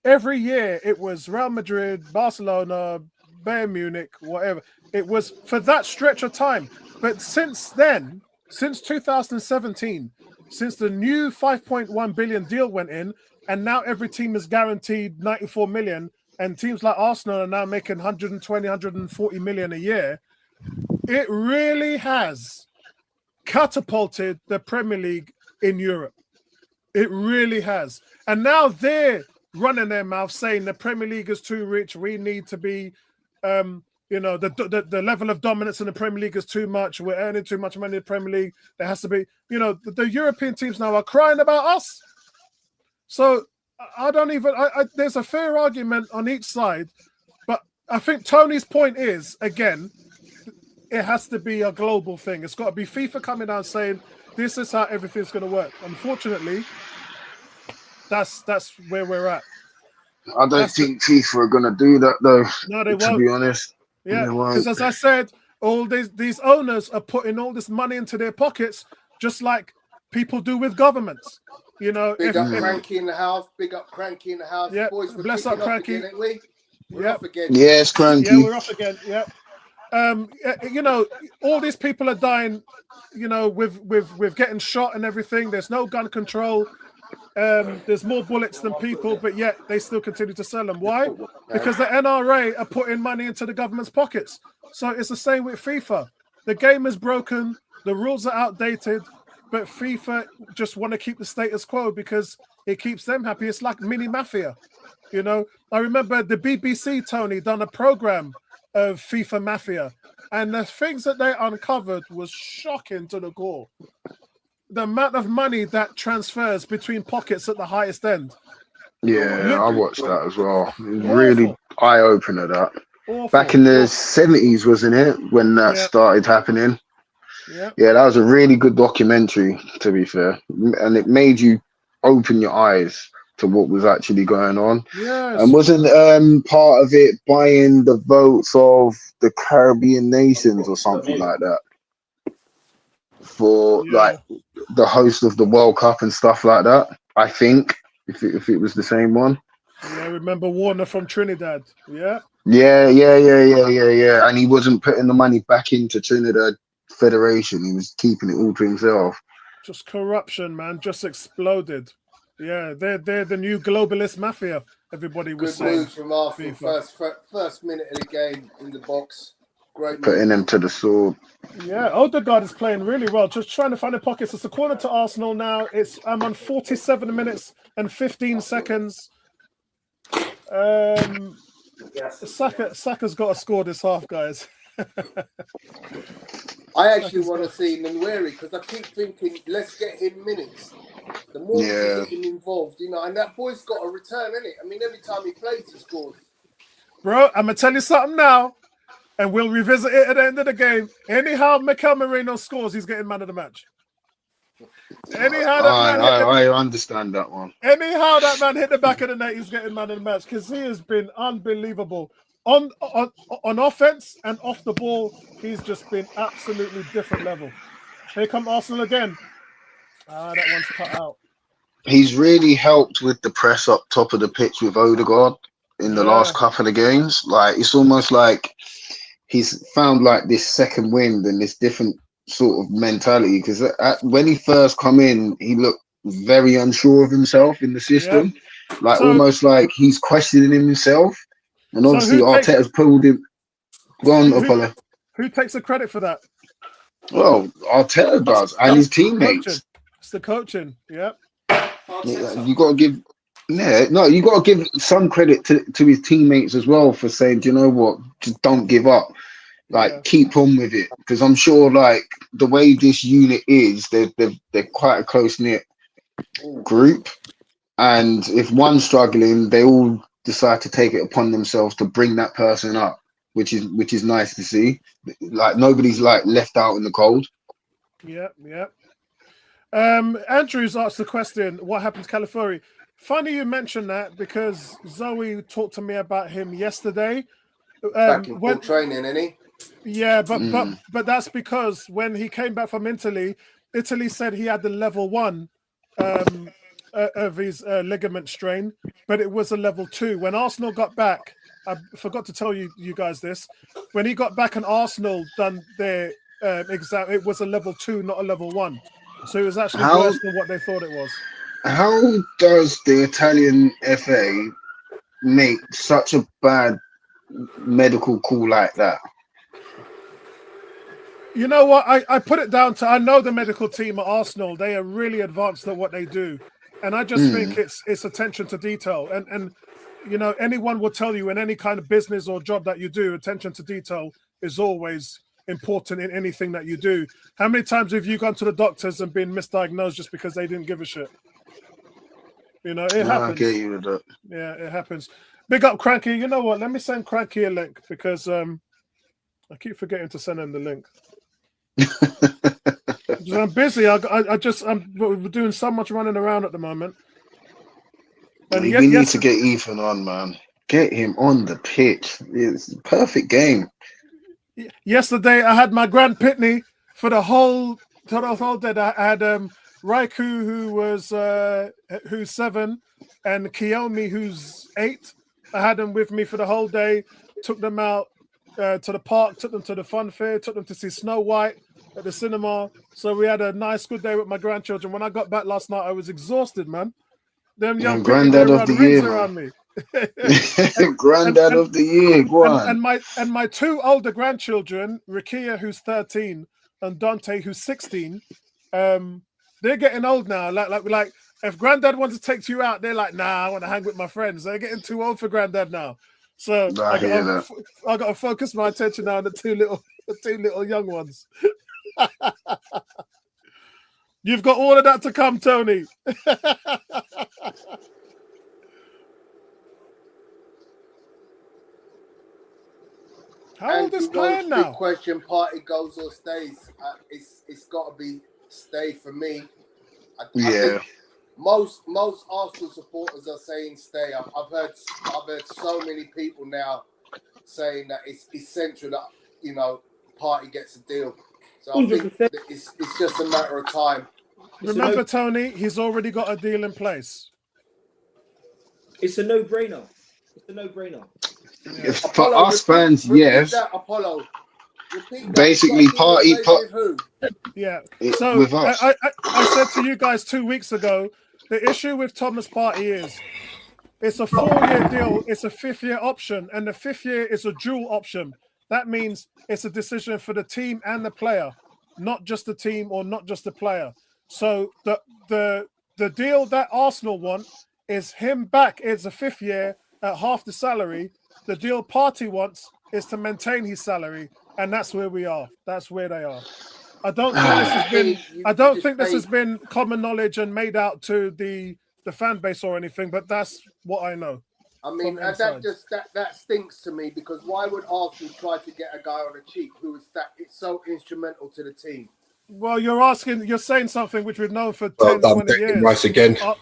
Every year, it was Real Madrid, Barcelona, Bayern Munich, whatever. It was for that stretch of time. But since then, since 2017, since the new 5.1 billion deal went in, and now every team is guaranteed 94 million, and teams like Arsenal are now making 120, 140 million a year, it really has catapulted the Premier League in Europe. It really has. And now they're running their mouth saying the Premier League is too rich. We need to be, the level of dominance in the Premier League is too much. We're earning too much money in the Premier League. There has to be, the European teams now are crying about us. So there's a fair argument on each side. But I think Tony's point is, again, it has to be a global thing. It's got to be FIFA coming out saying, this is how everything's going to work. Unfortunately, that's where we're at.
I don't think FIFA are going to do that, though.
No, they won't.
To be honest.
Yeah, because as I said, all these owners are putting all this money into their pockets, just like people do with governments.
Big up Cranky in the house. Big up Cranky in the house.
Yeah,
boys,
bless up Cranky.
Again, ain't we? We're off again.
Yes, Cranky.
Yeah, we're off again. Yeah. All these people are dying, with getting shot and everything. There's no gun control. There's more bullets than people, but yet they still continue to sell them. Why? Because the NRA are putting money into the government's pockets. So it's the same with FIFA. The game is broken. The rules are outdated, but FIFA just want to keep the status quo because it keeps them happy. It's like mini mafia, you know. I remember the BBC, Tony, done a program of FIFA Mafia, and the things that they uncovered was shocking to the core. The amount of money that transfers between pockets at the highest end.
Yeah, I watched that as well.
Awful.
Really eye-opener, that.
Awful.
Back in the 70s, wasn't it, when that started happening?
Yeah,
that was a really good documentary, to be fair. And it made you open your eyes to what was actually going on.
Yes.
And wasn't part of it buying the votes of the Caribbean nations or something like that? For like the host of the World Cup and stuff like that, I think, if it was the same one.
Yeah, I remember Warner from Trinidad. Yeah.
Yeah. And he wasn't putting the money back into Trinidad Federation. He was keeping it all to himself.
Just corruption, man. Just exploded. Yeah, they're the new globalist mafia. Everybody was saying.
Good moves from Arsenal. First minute of the game in the box. Great.
Putting them to the sword.
Yeah, Odegaard is playing really well. Just trying to find the pockets. It's a corner to Arsenal now. I'm on 47 minutes and 15 seconds. Saka's got a score this half, guys.
I actually want to see Nwaneri because I keep thinking, let's get him minutes. The more we get him involved, you know, and that boy's got a return, innit? I mean, every time he plays, he scores.
Bro, I'm going to tell you something now, and we'll revisit it at the end of the game. Anyhow, Mikel Merino scores, he's getting man of the match. Anyhow,
I understand that one.
Anyhow, that man hit the back of the net, he's getting man of the match because he has been unbelievable. On offense and off the ball, he's just been absolutely different level. Here come Arsenal again. That one's cut out.
He's really helped with the press up top of the pitch with Odegaard in the last couple of games. Like, it's almost like he's found like this second wind and this different sort of mentality, because when he first come in, he looked very unsure of himself in the system, almost like he's questioning himself. And obviously, Arteta's pulled him. Go on, Apollo.
Who takes the credit for that?
Well, Arteta does, and his teammates.
It's the coaching. Yeah.
You got to give. You got to give some credit to his teammates as well for saying, do you know what? Just don't give up. Keep on with it, because I'm sure, like, the way this unit is, they're quite a close knit group, and if one's struggling, they all decide to take it upon themselves to bring that person up, which is nice to see. Like, nobody's like left out in the cold.
Yeah. Andrews asked the question, what happened to Calafiori? Funny you mentioned that, because Zoe talked to me about him yesterday.
Back in full training, isn't he?
Yeah, but that's because when he came back from Italy said he had the level 1 of his ligament strain, but it was a level 2. When Arsenal got back, I forgot to tell you guys this. When he got back and Arsenal done their exam, it was a level 2, not a level 1. So it was actually worse than what they thought it was.
How does the Italian FA make such a bad medical call like that?
You know what? I put it down to, I know the medical team at Arsenal, they are really advanced at what they do. And I just think it's attention to detail. And you know, anyone will tell you in any kind of business or job that you do, attention to detail is always important in anything that you do. How many times have you gone to the doctors and been misdiagnosed just because they didn't give a shit? You know, it happens.
I get you with that.
Yeah, it happens. Big up Cranky. You know what? Let me send Cranky a link, because I keep forgetting to send him the link. I'm busy. I'm doing so much running around at the moment.
And we need to get Ethan on, man. Get him on the pitch. It's a perfect game.
Yesterday, I had my Grand Pitney for the whole day. I had Raiku, who's 7, and Kiyomi, who's 8. I had them with me for the whole day. Took them out to the park. Took them to the fun fair. Took them to see Snow White at the cinema. So we had a nice, good day with my grandchildren. When I got back last night, I was exhausted, man. Them young
granddad of the year
around me.
Granddad of the year, go on.
And my two older grandchildren, Rakia, who's 13, and Dante, who's 16, they're getting old now. Like if Granddad wants to take you out, they're like, nah, I want to hang with my friends. They're getting too old for Granddad now. So I got to focus my attention now on the two little young ones. You've got all of that to come, Tony. How old is playing now?
Big question: Party goes or stays? It's got to be stay for me. I think most Arsenal supporters are saying stay. I've heard so many people now saying that it's essential that Party gets a deal. So I think it's just a matter of time.
Remember, Tony, he's already got a deal in place.
It's a no-brainer.
If for us fans, yes.
That, Apollo. Repeat
basically, Party.
Yeah. So
with us.
I said to you guys 2 weeks ago, the issue with Thomas Partey is it's a 4-year deal. It's a 5th-year option, and the 5th year is a dual option. That means it's a decision for the team and the player, not just the team or not just the player. So the deal that Arsenal want is him back. It's a 5th year at half the salary. The deal Partey wants is to maintain his salary, and that's where we are. That's where they are. I don't think this has been common knowledge and made out to the fan base or anything, but that's what I know.
I mean, that stinks to me, because why would Arsenal try to get a guy on the cheap who is it's so instrumental to the team?
Well, you're saying something which we've known for 10, 20 years.
Rice again.
Have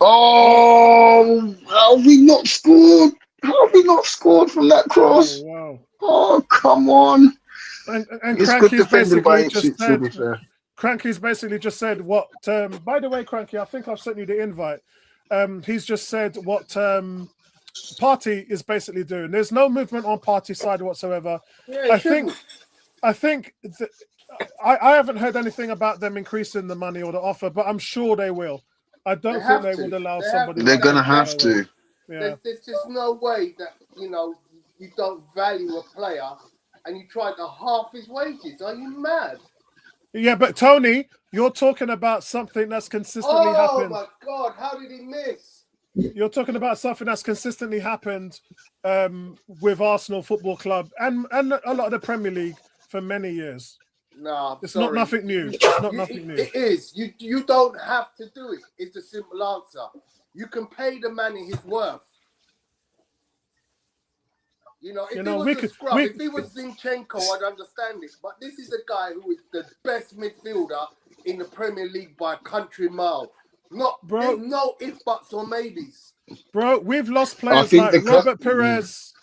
we not scored? How have we not scored from that cross?
Oh, wow.
Oh, come on.
And
it's good defending by Ipswich, to be fair.
Cranky's basically just said what, by the way, Cranky, I think I've sent you the invite. He's just said what Partey is basically doing. There's no movement on Partey's side whatsoever.
Yeah,
I think I haven't heard anything about them increasing the money or the offer, but I'm sure they will. I don't think they would allow somebody.
They're going to have to.
Yeah. There's just no way that, you don't value a player and you try to half his wages. Are you mad?
Yeah, but Tony, you're talking about something that's consistently happened.
Oh my God, how did he miss?
You're talking about something that's consistently happened with Arsenal Football Club and a lot of the Premier League for many years.
No,
it's not nothing new. It's not nothing new.
It is. You don't have to do it. It's the simple answer. You can pay the man his worth. If he was Zinchenko, I'd understand it. But this is a guy who is the best midfielder in the Premier League by a country mile. There's no if, buts, or maybes.
Bro, we've lost players like Robert Perez.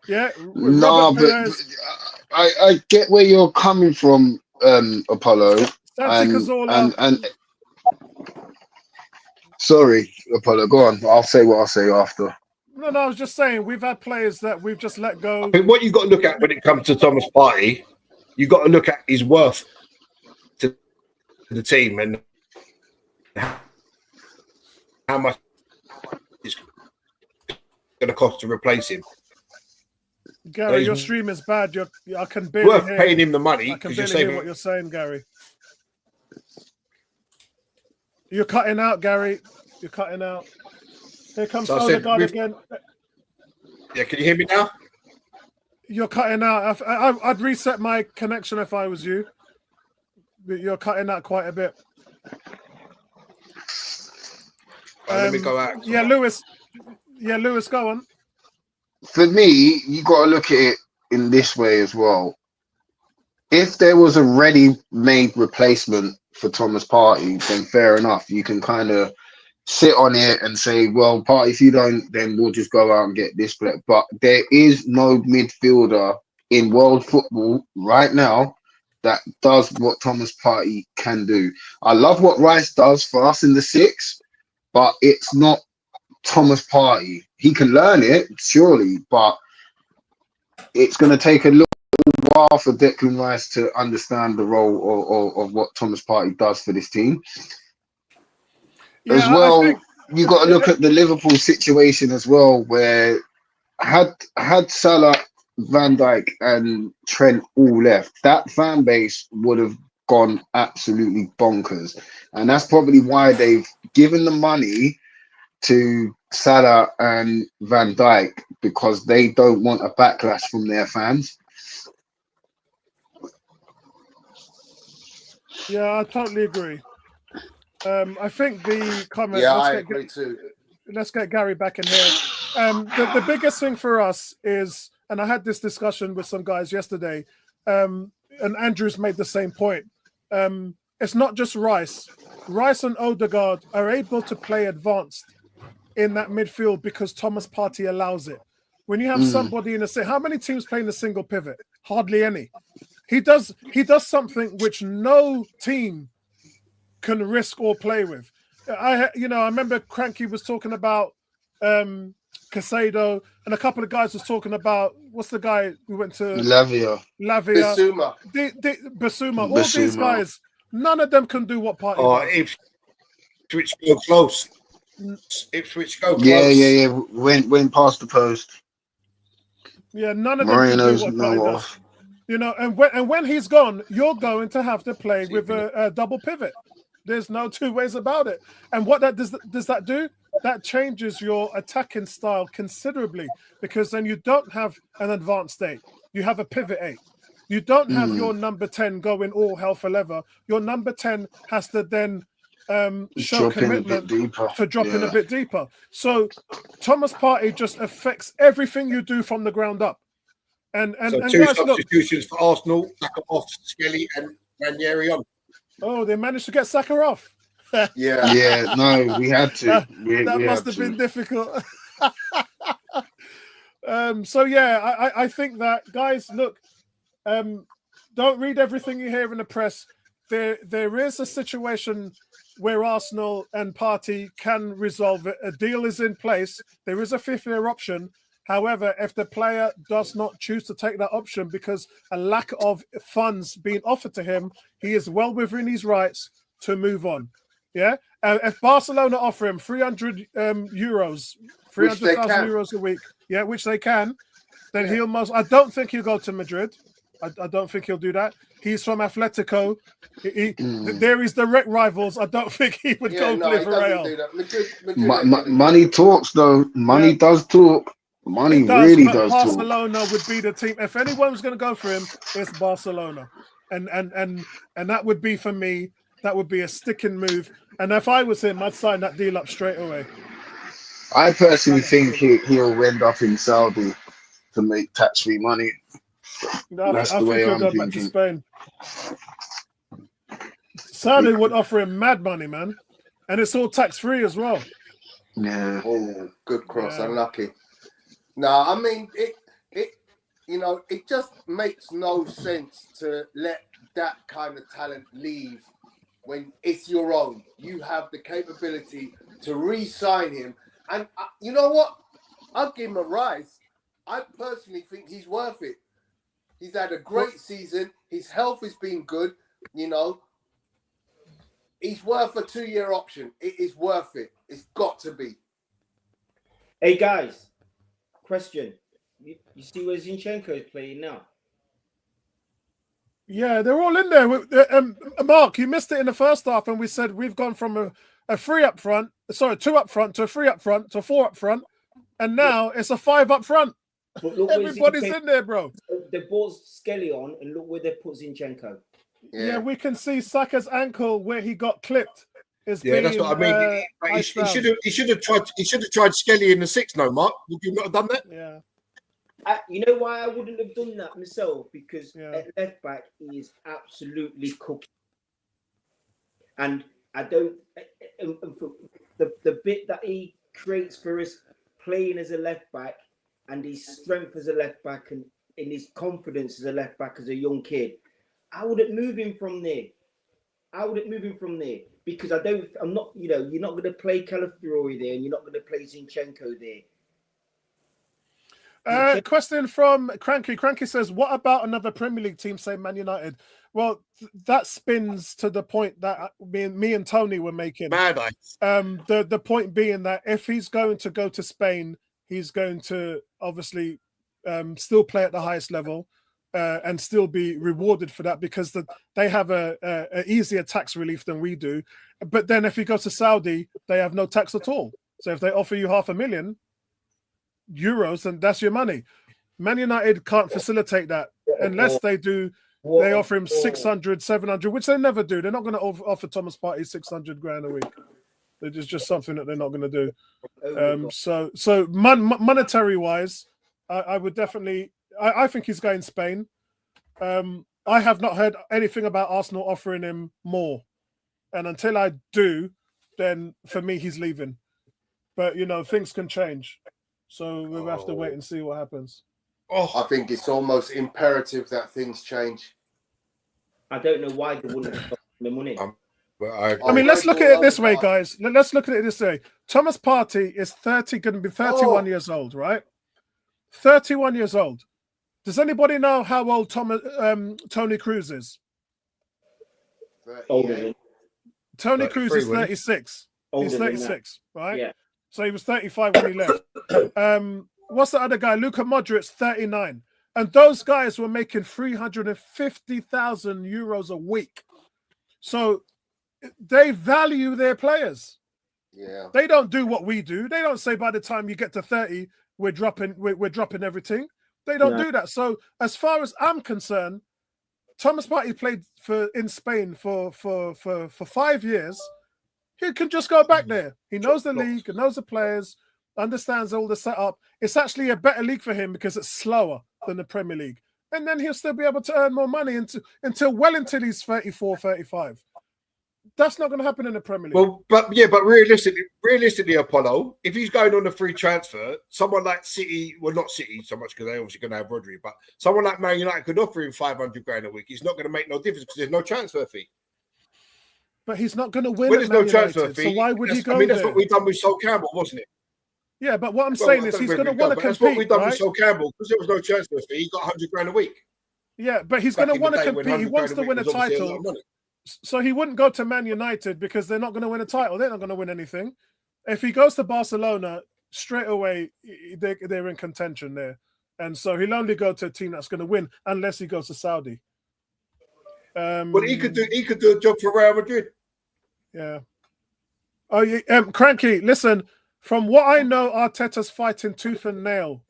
Yeah.
Perez. I get where you're coming from, Apollo. And sorry, Apollo, go on. I'll say what I'll say after.
No, I was just saying we've had players that we've just let go.
I think what you've got to look at when it comes to Thomas Partey, you've got to look at his worth to the team and how much it's going to cost to replace him.
Gary, your stream is bad. I can barely
worth
hear.
Paying him the money.
I can barely hear what you're saying, Gary. You're cutting out, Gary. You're cutting out. Here comes Odegaard again.
Yeah, can you hear me now?
You're cutting out. I'd reset my connection if I was you. But you're cutting out quite a bit.
Let me go out.
Yeah, Lewis. Yeah, Lewis, go on.
For me, you got to look at it in this way as well. If there was a ready-made replacement for Thomas Partey, then fair enough. You can kind of sit on it and say, well, Partey, if you don't, then we'll just go out and get this player. But there is no midfielder in world football right now that does what Thomas Partey can do. I love what Rice does for us in the 6, but it's not Thomas Partey. He can learn it, surely, but it's going to take a little while for Declan Rice to understand the role of what Thomas Partey does for this team. Yeah, as well, you got to look at the Liverpool situation as well, where had Salah, Van Dijk, and Trent all left, that fan base would have gone absolutely bonkers, and that's probably why they've given the money to Salah and Van Dijk, because they don't want a backlash from their fans.
Yeah, I totally agree. I think the comment.
Yeah, I agree too.
Let's get Gary back in here. The biggest thing for us is, and I had this discussion with some guys yesterday, and Andrew's made the same point. It's not just Rice. Rice and Odegaard are able to play advanced in that midfield because Thomas Partey allows it. When you have somebody in how many teams play in a single pivot? Hardly any. He does something which no team can risk or play with. I remember Cranky was talking about Casado, and a couple of guys was talking about, what's the guy who went to
Lavia,
Bissouma.
Basuma. All these guys, none of them can do what Partey does.
Ipswich go close. Ipswich go close.
Yeah. Went past the post.
Yeah, none of them can do what Partey does. You know, and when he's gone, you're going to have to play with a double pivot. There's no two ways about it. And what does that do? That changes your attacking style considerably, because then you don't have an advanced 8. You have a pivot 8. You don't have your number 10 going all hell for leather. Your number 10 has to then show commitment to drop in a bit deeper. So Thomas Partey just affects everything you do from the ground up. And
two
guys,
substitutions for Arsenal: Saka off, Skelly and Ranieri on.
Oh, they managed to get Saka off.
Yeah, no, we had to.
That must have been difficult. So yeah, I think that, guys, look, don't read everything you hear in the press. There is a situation where Arsenal and Partey can resolve it. A deal is in place. There is a fifth-year option. However, if the player does not choose to take that option because a lack of funds being offered to him, he is well within his rights to move on. Yeah. If Barcelona offer him 300 euros, 300,000 euros a week, yeah, which they can, then he'll I don't think he'll go to Madrid. I don't think he'll do that. He's from Atletico. There is direct rivals. I don't think he would go play for Real.
Money talks, though. Money does talk. Money really does talk.
Barcelona would be the team. If anyone was going to go for him, it's Barcelona, and that would be, for me, that would be a sticking move. And if I was him, I'd sign that deal up straight away.
I personally think he'll end up in Saudi to make tax-free money.
No, That's the way I'm thinking. Back to Spain. Saudi would offer him mad money, man, and it's all tax-free as well.
Yeah.
Oh, good cross. Yeah. Unlucky. No, I mean it just makes no sense to let that kind of talent leave when it's your own. You have the capability to re-sign him, and you know what? I'll give him a rise. I personally think he's worth it. He's had a great season. His health has been good. You know, he's worth a 2-year option. It is worth it. It's got to be.
Hey guys. Question: You see where Zinchenko is playing now? Yeah,
they're all in there. Mark, you missed it in the first half, and we said we've gone from a 2 up front to a 3 up front to a 4 up front, and now it's a 5 up front. Everybody's in there, bro.
They brought Skelly on, and look where they put Zinchenko.
Yeah, we can see Saka's ankle where he got clipped.
That's what I mean. He should have tried Skelly in the 6. No, Mark, would you not have done that?
Yeah.
You know why I wouldn't have done that myself? Because at left back he is absolutely cooking, and I don't. The bit that he creates for us playing as a left back, and his strength as a left back, and in his confidence as a left back as a young kid, I wouldn't move him from there. Because I'm not, you're not going to play Calafiori there, and you're not going to play Zinchenko there.
Question from Cranky. Cranky says, what about another Premier League team, say Man United? Well, that spins to the point that me and Tony were making.
Mad.
The point being that if he's going to go to Spain, he's going to obviously still play at the highest level and still be rewarded for that because they have a easier tax relief than we do. But then if you go to Saudi, they have no tax at all. So if they offer you €500,000, then that's your money. Man United can't facilitate that unless they do. They offer him 600, 700, which they never do. They're not going to offer Thomas Partey 600 grand a week. It's just something that they're not going to do. So monetary wise, I would definitely. I think he's going Spain. I have not heard anything about Arsenal offering him more, and until I do, then for me he's leaving. But things can change, so we'll have to wait and see what happens.
I think it's almost imperative that things change.
I don't know why they wouldn't have the money.
I mean, let's look at it this way, guys. Let's look at it this way. Thomas Partey is going to be 31 years old, right? 31 years old. Does anybody know how old Tony Kroos is?
Older.
Tony Kroos is 36. He's 36, right?
Yeah.
So he was 35 when he left. What's the other guy? Luka Modric, 39. And those guys were making 350,000 euros a week. So they value their players.
Yeah.
They don't do what we do. They don't say by the time you get to 30, we're dropping everything. They don't do that. So as far as I'm concerned, Thomas Partey played in Spain for 5 years. He can just go back there. He knows the league, he knows the players, understands all the setup. It's actually a better league for him because it's slower than the Premier League. And then he'll still be able to earn more money until he's 34, 35. That's not going to happen in the Premier League.
Well, but realistically, Apollo, if he's going on a free transfer, someone like City, well, not City so much because they're obviously going to have Rodri, but someone like Man United could offer him 500 grand a week. He's not going to make no difference because there's no transfer fee.
But he's not going to win.
When there's no transfer
United,
fee,
so why would he go?
I mean, that's what we've done with Sol Campbell, wasn't it?
Yeah, but what I'm saying is he's going to want to compete.
That's what we've done
right?
with Sol Campbell because there was no transfer fee. He got 100 grand a week.
Yeah, but he's going to want to compete. He wants to win a title. So he wouldn't go to Man United because they're not going to win a title. They're not going to win anything. If he goes to Barcelona, straight away, they're in contention there. And so he'll only go to a team that's going to win unless he goes to Saudi.
Well, he could do a job for Real Madrid.
Yeah. Oh, yeah. Cranky, listen, from what I know, Arteta's fighting tooth and nail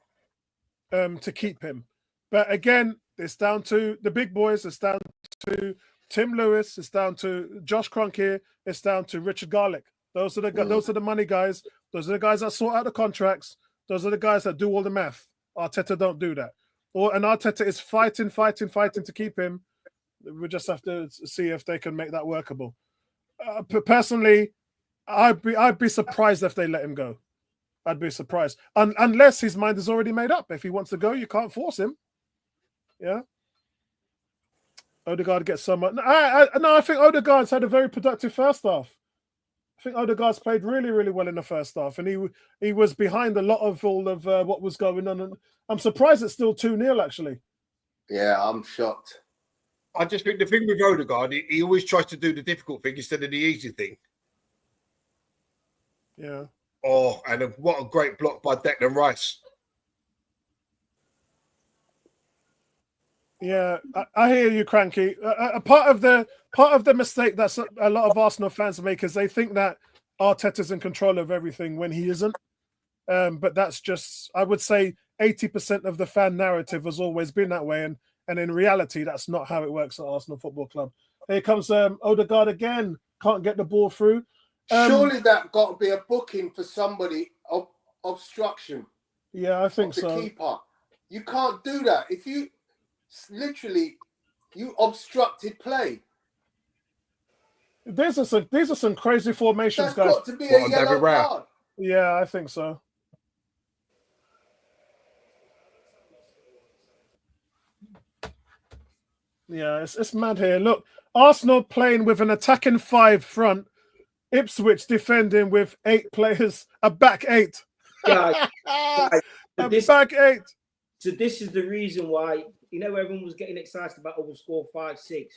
to keep him. But again, it's down to the big boys. It's down to Tim Lewis. It's down to Josh Kroenke. It's down to Richard Garlick. Those are the money guys. Those are the guys that sort out the contracts. Those are the guys that do all the math. Arteta don't do that. And Arteta is fighting to keep him. We just have to see if they can make that workable. Personally, I'd be surprised if they let him go. I'd be surprised. Unless his mind is already made up. If he wants to go, you can't force him. Yeah. Odegaard gets so much. No, I think Odegaard's had a very productive first half. I think Odegaard's played really, really well in the first half, and he was behind a lot of all of what was going on. And I'm surprised it's still 2-0, actually.
Yeah, I'm shocked.
I just think the thing with Odegaard, he always tries to do the difficult thing instead of the easy thing.
Yeah.
Oh, and what a great block by Declan Rice.
Yeah, I hear you, Cranky. A part of the mistake that a lot of Arsenal fans make is they think that Arteta's in control of everything when he isn't. But that's just, I would say, 80% of the fan narrative has always been that way, and in reality, that's not how it works at Arsenal Football Club. Here comes Odegaard again. Can't get the ball through.
Surely that got to be a booking for somebody of obstruction.
Yeah, I think so.
The keeper, you can't do that if you. Literally, you obstructed play.
These are some crazy formations,
That's
guys.
got to be a yellow card.
Yeah, I think so. Yeah, it's mad here. Look, Arsenal playing with an attacking 5 front, Ipswich defending with 8 players, a back 8.
Guys,
back 8.
So this is the reason why. Everyone was getting excited about, we'll score 5-6.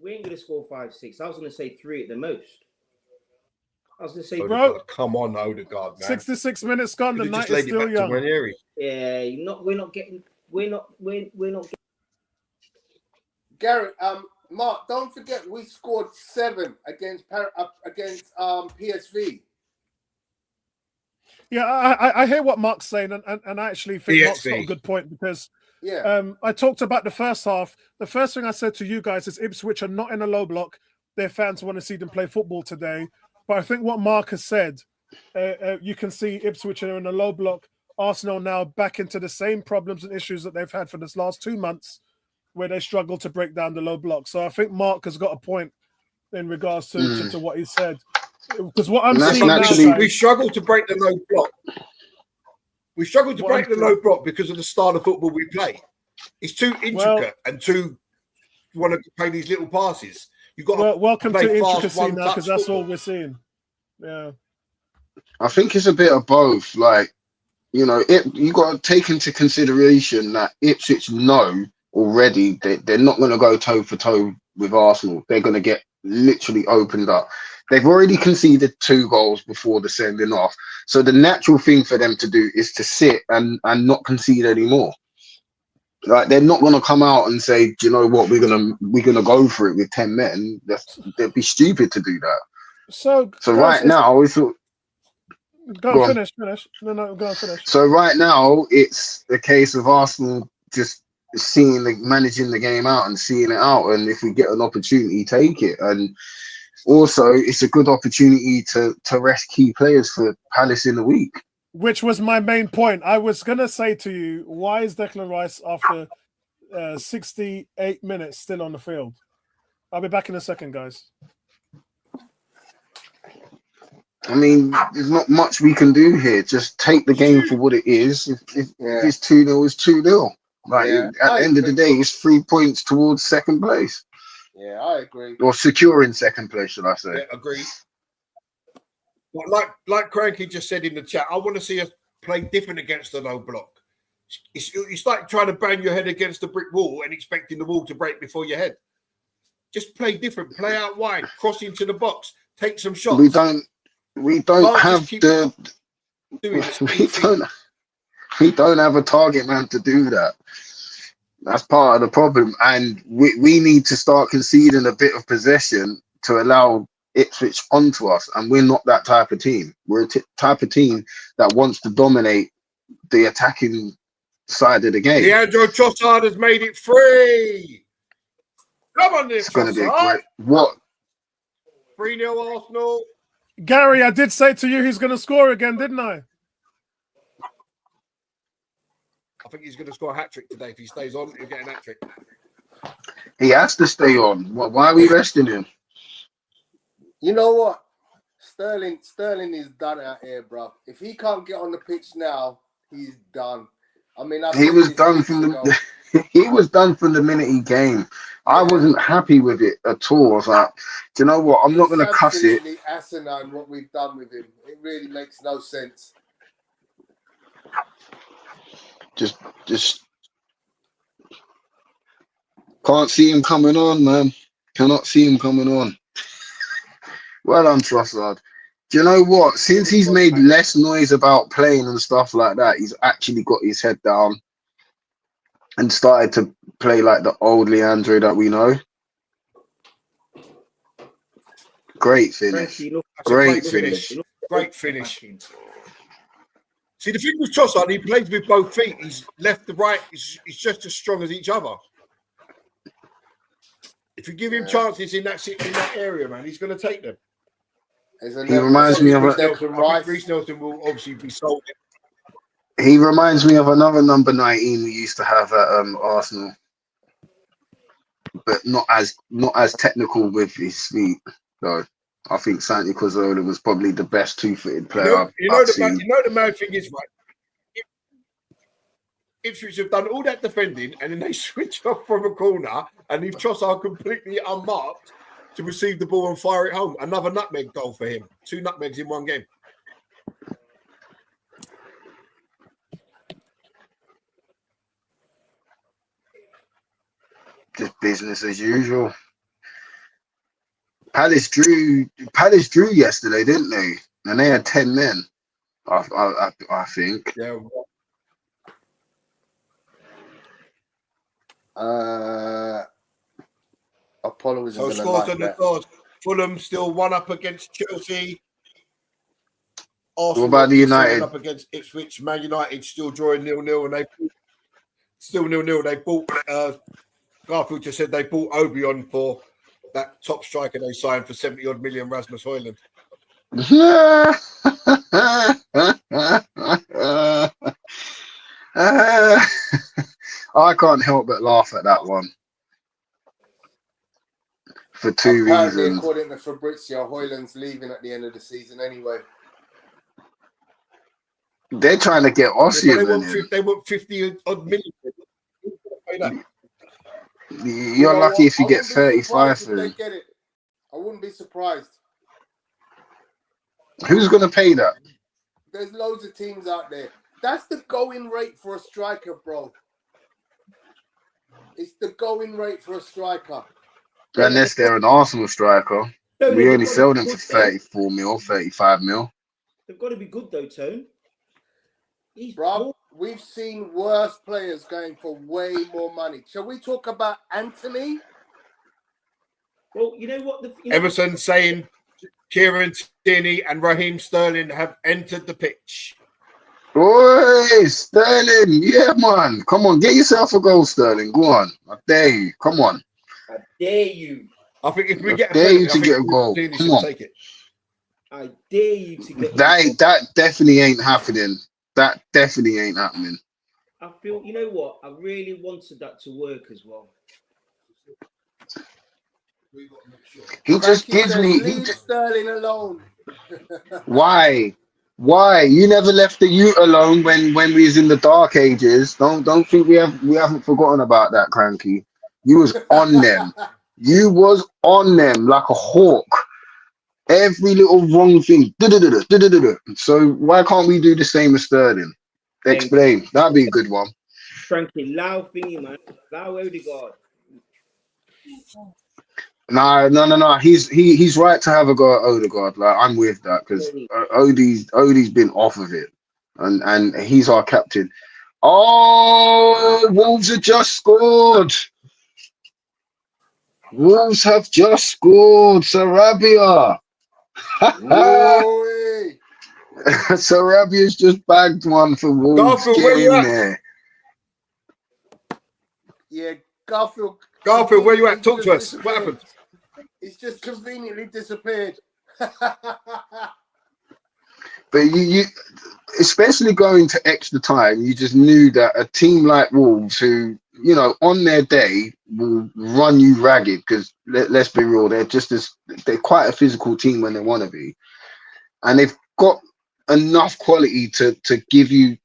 We ain't going to score 5-6. I was going to say 3 at the most. I was going to say,
bro.
Come on, Odegaard, man.
66 minutes gone. The
Could have
night is still young.
Yeah, we're not getting.
Garrett, Mark, don't forget we scored 7 against PSV.
Yeah, I hear what Mark's saying, and I actually think Mark's got a good point because I talked about the first half. The first thing I said to you guys is Ipswich are not in a low block. Their fans want to see them play football today. But I think what Mark has said, you can see Ipswich are in a low block. Arsenal now back into the same problems and issues that they've had for this last 2 months, where they struggle to break down the low block. So I think Mark has got a point in regards to what he said. Because what I'm seeing now,
we struggle to break the low block. We struggle to break the low block because of the style of football we play. It's too intricate and too want to play these little passes. You've got
welcome to intricacy now, because that's all we're seeing. Yeah,
I think it's a bit of both. Like, you know, you got to take into consideration that Ipswich know already they're not going to go toe for toe with Arsenal. They're going to get literally opened up. They've already conceded 2 goals before the sending off. So the natural thing for them to do is to sit and not concede anymore. Like, they're not going to come out and say, do you know what, we're gonna go for it with 10 men. They'd be stupid to do that. So guys, right now, we thought.
Go on, finish. No, go on, finish.
So right now, it's a case of Arsenal just managing the game out and seeing it out. And if we get an opportunity, take it. And also, it's a good opportunity to rest key players for Palace in the week.
Which was my main point. I was going to say to you, why is Declan Rice after 68 minutes still on the field? I'll be back in a second, guys.
I mean, there's not much we can do here. Just take the game for what it is. If it's 2-0, it's 2-0. Like, at the end of the day, it's 3 points towards second place.
Yeah, I agree.
Or securing second place, should I say?
Yeah, agree. But like Cranky just said in the chat, I want to see us play different against the low block. It's like trying to bang your head against a brick wall and expecting the wall to break before your head. Just play different. Play out wide. Cross into the box. Take some shots.
We don't have a target man to do that. That's part of the problem, and we need to start conceding a bit of possession to allow Ipswich onto us, and we're not that type of team. We're a type of team that wants to dominate the attacking side of the game.
Leandro Trossard has made it 3. Come on,
it's going to be a great. What?
3-0 Arsenal.
Gary, I did say to you he's going to score again, didn't I?
I think he's going to score a hat-trick today. If he stays on, he'll get an hat-trick.
He has to stay on. Why are we resting him?
You know what? Sterling is done out here, bro. If he can't get on the pitch now, he's done. I mean, he was done from the
he was done from the minute he came. I wasn't happy with it at all. I was like, do you know what? I'm not going to cuss it.
It's absolutely asinine what we've done with him. It really makes no sense.
Just can't see him coming on, man. Cannot see him coming on. Well done, Trossard. Do you know what? Since he's made less noise about playing and stuff like that, he's actually got his head down and started to play like the old Leandro that we know. Great finish. Great finish.
Great finish. See, the thing with Trossard, he plays with both feet. He's left to right. He's just as strong as each other. If you give him chances in that area, man, he's going to take them.
He reminds me of
Reece Nelson will obviously be sold.
He reminds me of another number 19 we used to have at Arsenal, but not as technical with his feet. So I think Santi Cazorla was probably the best two-footed player I've seen.
You know the mad thing is, right? Ipswich have done all that defending, and then they switch off from a corner and leave Trossard completely unmarked to receive the ball and fire it home. Another nutmeg goal for him. 2 nutmegs in one game.
Just business as usual. Palace drew yesterday, didn't they? And they had 10 men. I think.
Yeah.
Apollo isn't
So
gonna
scores
like
on the
that.
doors. Fulham still 1 up against Chelsea.
What
Arsenal
about the
seven
United?
up against Ipswich. Man United still drawing 0-0, and they still 0-0. They bought Garfield just said they bought Obion for that top striker they signed for 70 odd million, Rasmus Højlund.
I can't help but laugh at that one for two
Apparently,
reasons.
according to Fabrizio, Højlund's leaving at the end of the season anyway.
They're trying to get Ossian
They want 50 odd million.
You're lucky if you get 35 for
they
him.
get it. I wouldn't be surprised.
Who's going to pay that?
There's loads of teams out there. That's the going rate for a striker, bro. It's the going rate for a striker.
Unless they're an Arsenal striker.
Tony,
We only
they've
sell
got to
them
be
for
good,
34 mil, 35 mil.
They've got to be good though, Tone.
Bro, we've seen worse players going for way more money. Shall we talk about Anthony?
Well, you know what?
Emerson saying Kieran Tierney and Raheem Sterling have entered the pitch.
Oi, Sterling. Yeah, man. Come on. Get yourself a goal, Sterling. Go on. I dare you. Come on.
I dare you.
I think if we
I
get a
dare
penalty,
you to get a goal.
Tierney
Come
should
on.
take it.
I dare you to get
That definitely ain't happening. That definitely ain't happening.
I feel, you know what? I really wanted that to work as well.
He just gives me.
Leave Sterling alone.
Why? Why? You never left the youth alone when we was in the dark ages. Don't think we haven't forgotten about that, Cranky. You was on them. You was on them like a hawk. Every little wrong thing. So why can't we do the same with Sterling? Explain. That'd be a good one.
Frankie, loud thingy, man. Loud Odegaard.
No. He's right to have a go at Odegaard. Like, I'm with that because Odie's been off of it, and he's our captain. Oh, Wolves have just scored. Wolves have just scored. Sarabia. Sarabia's just bagged one for Wolves.
Garfield,
Get in there.
Yeah, Garfield,
where you at? Talk to us. What happened?
He's just conveniently disappeared.
But you especially going to extra time, you just knew that a team like Wolves, who, you know, on their day will run you ragged, because let's be real, they're quite a physical team when they want to be, and they've got enough quality to give you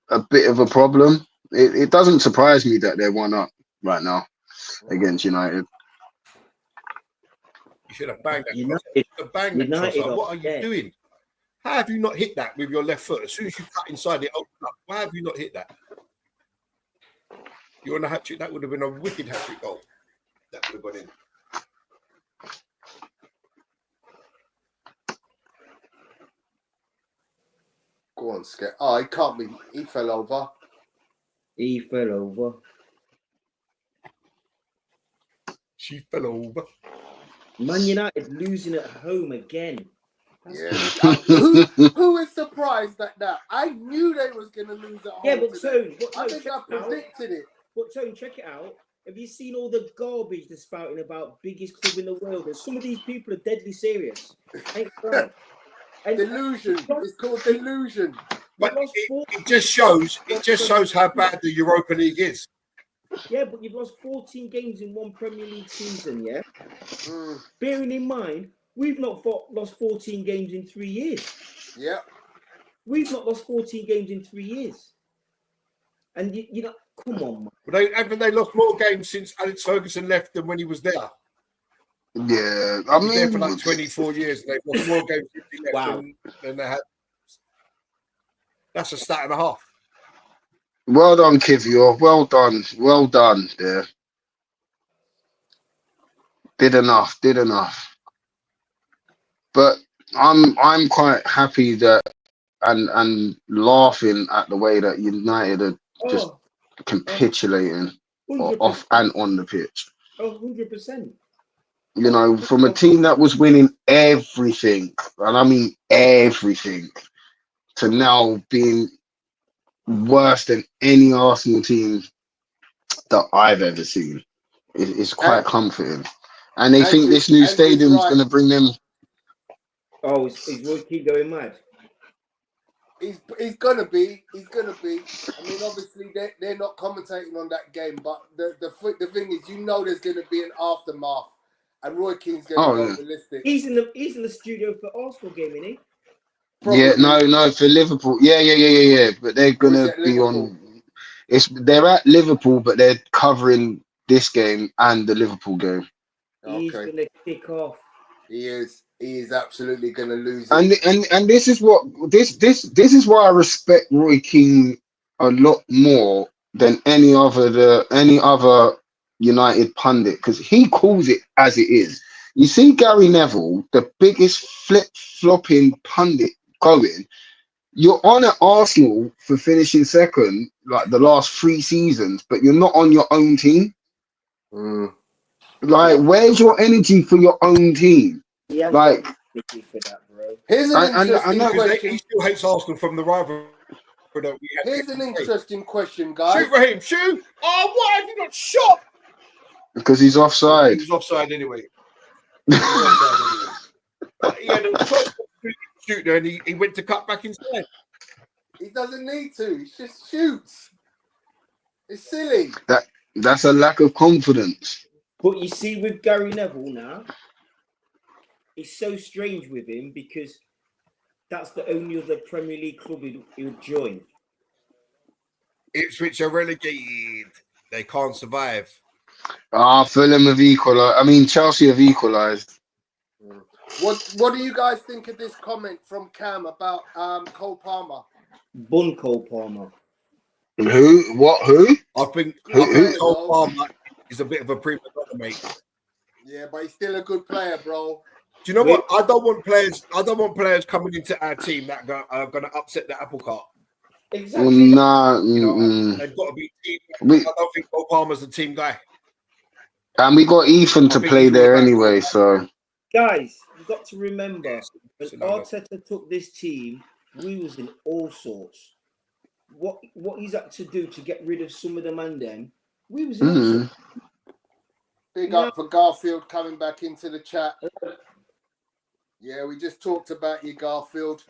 a bit of a problem. It doesn't surprise me that they're 1 up right now against United.
You should have banged that.
United,
Trossard. What are you doing? How have you not hit that with your left foot? As soon as you cut inside it, open up. Why have you not hit that? You want a hat-trick? That would have been a wicked hat-trick goal. That would have gone in.
Go on, Skip. Oh, he can't be. He fell over.
He fell over.
She fell over.
Man United losing at home again.
Yeah. who is surprised at that? I knew they was going to lose at home.
Yeah, but
today.
Tone,
I think I predicted it.
But Tone, check it out. Have you seen all the garbage they're spouting about biggest club in the world? And some of these people are deadly serious.
Delusion. It's called delusion.
But it just shows how bad the Europa League is.
Yeah, but you've lost 14 games in one Premier League season, yeah? Bearing in mind, we've not lost 14 games in 3 years.
Yeah.
We've not lost 14 games in 3 years. And, you know, come on, man.
But they lost more games since Alex Ferguson left than when he was there.
Yeah,
I mean, there for like 24 years, and they've lost more games since he left than they had. That's a stat and a half.
Well done, Kivior. Well done there. Did enough. But I'm quite happy that and laughing at the way that United are just
Oh,
capitulating
100%.
off and on the pitch.
Oh, 100%.
You know, from a team that was winning everything, and I mean everything, to now being worse than any Arsenal team that I've ever seen. It's quite comforting. And they think this new stadium's going to bring them.
Oh, is Roy Keane going mad?
He's gonna be. I mean, obviously they're not commentating on that game, but the thing is, you know, there's gonna be an aftermath, and Roy Keane's gonna go ballistic.
He's in the studio for Arsenal game, isn't he?
Probably.
Yeah, no, for Liverpool. Yeah. But they're gonna be on. They're at Liverpool, but they're covering this game and the Liverpool game.
He's gonna kick off.
He is absolutely gonna lose
it. And this is what this is why I respect Roy Keane a lot more than any other United pundit, because he calls it as it is. You see Gary Neville, the biggest flip-flopping pundit going. You're on at Arsenal for finishing second, like the last 3 seasons, but you're not on your own team. Like, where's your energy for your own team?
Yeah,
like,
for that, bro.
Here's an interesting question.
He still hates Arsenal from the rivalry.
Here's an interesting question, guys.
Shoot, Raheem, shoot! Oh, why have you not shot?
Because he's offside.
He was offside anyway. He had a shoot there, and he went to cut back inside.
He doesn't need to. He just shoots. It's silly.
That's a lack of confidence.
But you see, with Gary Neville now, it's so strange with him because that's the only other Premier League club he would join.
Ipswich are relegated. They can't survive.
Fulham have equalised. I mean, Chelsea have equalised.
What do you guys think of this comment from Cam about Cole Palmer?
Bun Cole Palmer.
Who? What? Who?
I think Cole Palmer is a bit of a prima donna, mate.
Yeah, but he's still a good player, bro.
Do you know what? I don't want players coming into our team that are going to upset the apple cart.
Exactly.
Nah.
They've got to be team. I don't think Cole Palmer's a team guy.
And we got Ethan to play there anyway, so.
Guys, you've got to remember, when Arteta took this team, we was in all sorts. What he's had to do to get rid of some of the man then, we was in
Big up for Garfield coming back into the chat. Yeah, we just talked about you, Garfield.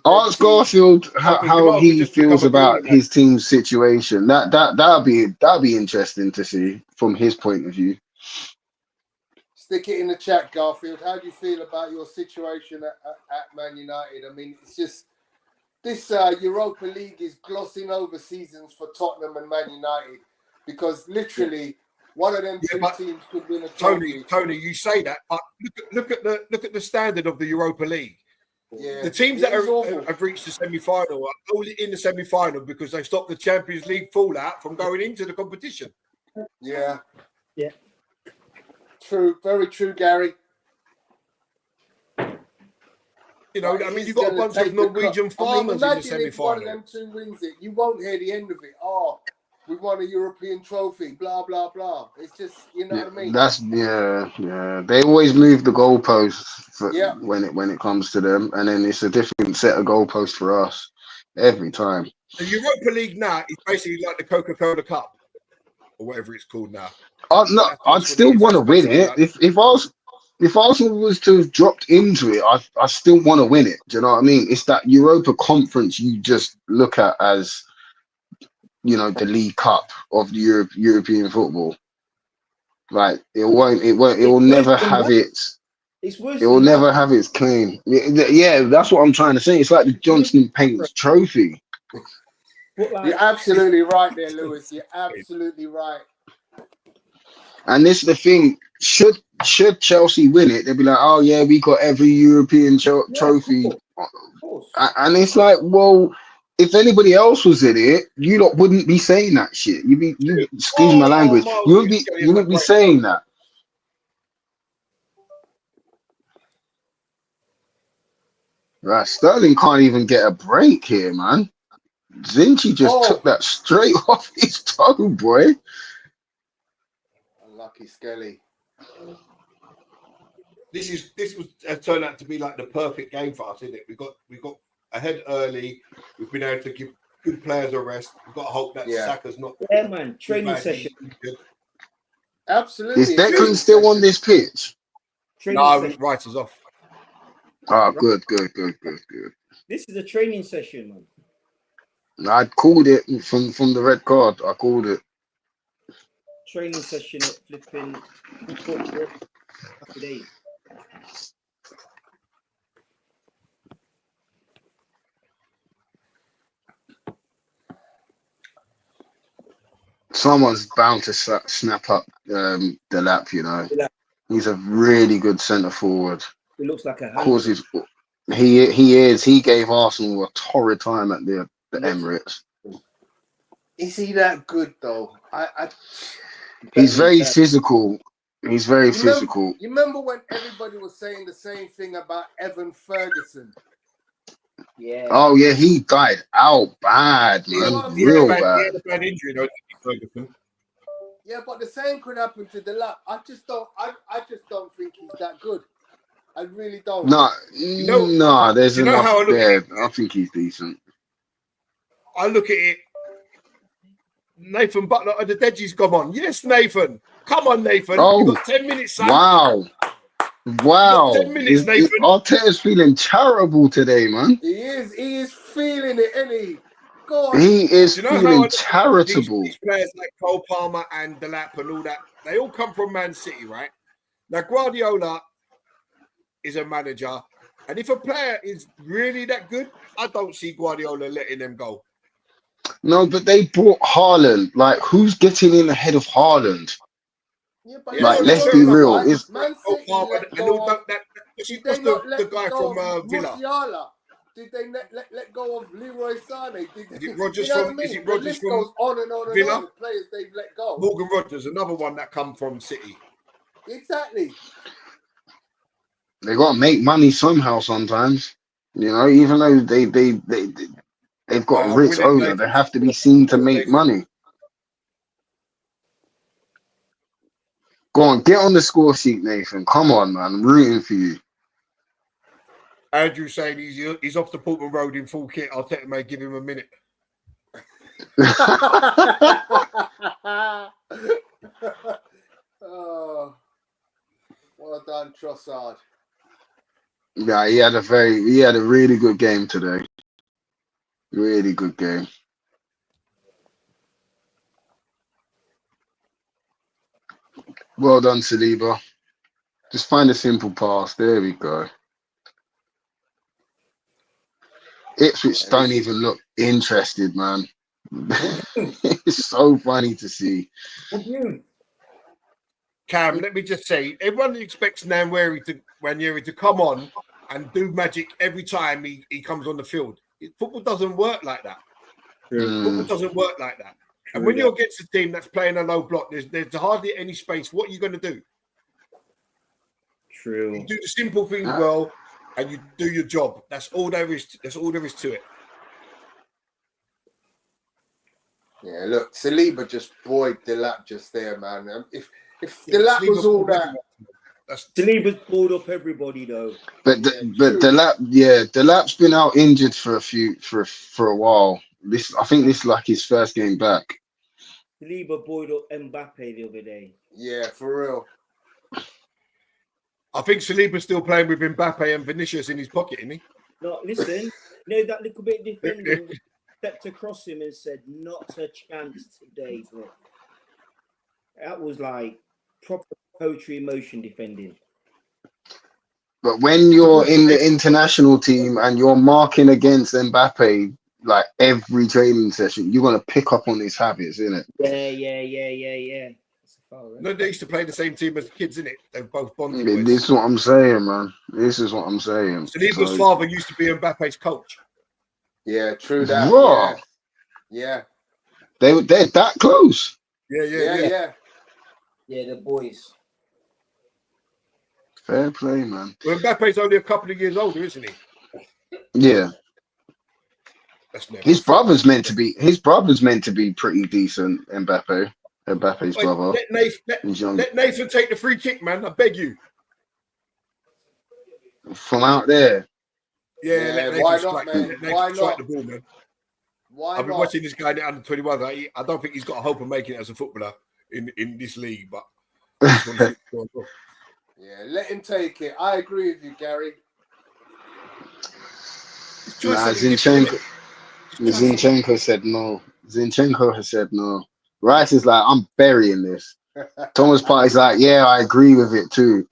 Ask Garfield how he feels about his team's situation. That'll be interesting to see from his point of view.
Stick it in the chat, Garfield. How do you feel about your situation at Man United? I mean, it's just this Europa League is glossing over seasons for Tottenham and Man United because literally one of them two teams could win a trophy.
Tony, you say that, but look at the standard of the Europa League.
Yeah,
the teams that have reached the semi-final are only in the semi-final because they stopped the Champions League fallout from going into the competition.
Yeah. True, very true, Gary.
You know, I mean, you've got a bunch of Norwegian farmers in the semi-final.
One of them two wins it, you won't hear the end of it. Oh, we won a European trophy, blah, blah, blah. It's just, you know what I mean?
That's, yeah. They always move the goalposts when it comes to them. And then it's a different set of goalposts for us every time.
The Europa League now is basically like the Coca-Cola Cup or whatever it's called now.
I'd still want to win it. If Arsenal was to have dropped into it, I still want to win it. Do you know what I mean? It's that Europa Conference you just look at as, you know, the League Cup of the European football. Like it will never have its. It will never have its claim. Yeah, that's what I'm trying to say. It's like the Johnston Paints Trophy.
You're absolutely right there, Lewis. You're absolutely right.
And this is the thing. Should Chelsea win it, they'll be like, "Oh yeah, we got every European trophy," and it's like, well, if anybody else was in it, you lot wouldn't be saying that shit. Excuse my language. You wouldn't be saying that. Right, Sterling can't even get a break here, man. Zinchi just took that straight off his toe, boy.
Unlucky Skelly.
This was turned out to be like the perfect game for us, isn't it? We got ahead early. We've been able to give good players a rest. We've got to hope that Saka's not.
Yeah, man. Training session.
Absolutely.
Is Declan still on this pitch?
Training
Right is off.
Oh, good.
This is a training session, man.
I called it from the red card. I called it.
Training session at flipping today.
Someone's bound to snap up the lap, you know. He's a really good centre forward.
It looks like a
Causes he gave Arsenal a torrid time at the Emirates.
Is he that good though?
He's very physical. He's very physical.
You remember when everybody was saying the same thing about Evan Ferguson?
Yeah.
Oh yeah, he died out bad, man. Real bad.
He had a bad injury, though, Ferguson.
Yeah, but the same could happen to the lap. I just don't think he's that good. I really don't.
No, there's enough there. I think he's decent.
I look at it. Nathan Butler at the Deji's come on. Yes, Nathan. Come on, Nathan.
Oh,
You've got 10 minutes, son.
Wow.
10 minutes, Nathan.
Arteta's feeling terrible today, man.
He is feeling it, isn't he? Go on.
He is feeling charitable.
These players like Cole Palmer and Delap and all that, they all come from Man City, right? Now, Guardiola is a manager, and if a player is really that good, I don't see Guardiola letting them go.
No, but they brought Haaland. Like, who's getting in ahead of Haaland?
Yeah,
let's be real. Is
Man City
the guy from Villa?
Musiala? Did they let go of Leroy Sané?
Is it Rodgers from
on and on
Villa?
and on. The players they've let go.
Morgan Rodgers, another one that come from City.
Exactly.
they got to make money somehow sometimes. You know, even though they've got a rich owner, they have to be seen to make money. Go on, get on the score sheet, Nathan. Come on, man. I'm rooting for you.
Andrew saying he's off the Portman Road in full kit. Arteta may give him a minute.
Oh, well done, Trossard.
Yeah, he had a really good game today. Really good game. Well done, Saliba. Just find a simple pass. There we go. Ipswich don't even look interested, man. It's so funny to see.
Cam, let me just say, everyone expects Nwaneri to come on and do magic every time he comes on the field. Football doesn't work like that. Football doesn't work like that. And when you're against a team that's playing a low block, there's hardly any space. What are you going to do?
True.
You do the simple things well, and you do your job. That's all there is. That's all there is to it.
Yeah, look, Saliba just buoyed the lap just there, man. If the lap was all that.
Saliba's pulled up everybody though.
But the lap's been out injured for a while. I think this is like his first game back.
Saliba buoyed up Mbappe the other day.
Yeah, for real.
I think Saliba's still playing with Mbappe and Vinicius in his pocket, isn't he?
No, listen, you know that little bit defending stepped across him and said, "Not a chance today, bro." That was like proper poetry emotion defending.
But when you're in the international team and you're marking against Mbappe like every training session, you're gonna pick up on his habits, isn't it?
Yeah. That's a foul, right?
No, they used to play the same team as kids, innit? They're both bonded.
This is what I'm saying, man. This is what I'm saying.
Saliba's father used to be Mbappe's coach.
Yeah, true that.
Raw.
Yeah.
They're that close.
Yeah.
Yeah, the boys.
Fair play, man.
Well, Mbappe's only a couple of years older, isn't he?
Yeah. His brother's meant to be pretty decent. Mbappe's brother.
Let Nathan take the free kick, man. I beg you.
From out there.
Yeah, let Nathan
why
strike,
not, man?
let Nathan
Why
strike
not?
the ball, man.
Why
I've been
not?
watching this guy in the under 21. I don't think he's got a hope of making it as a footballer in this league, but I just want to see what's going on.
Yeah, let him take it. I agree with you, Gary.
Nah, Zinchenko said no. Zinchenko has said no. Rice is like, I'm burying this. Thomas Partey's like, yeah, I agree with it too.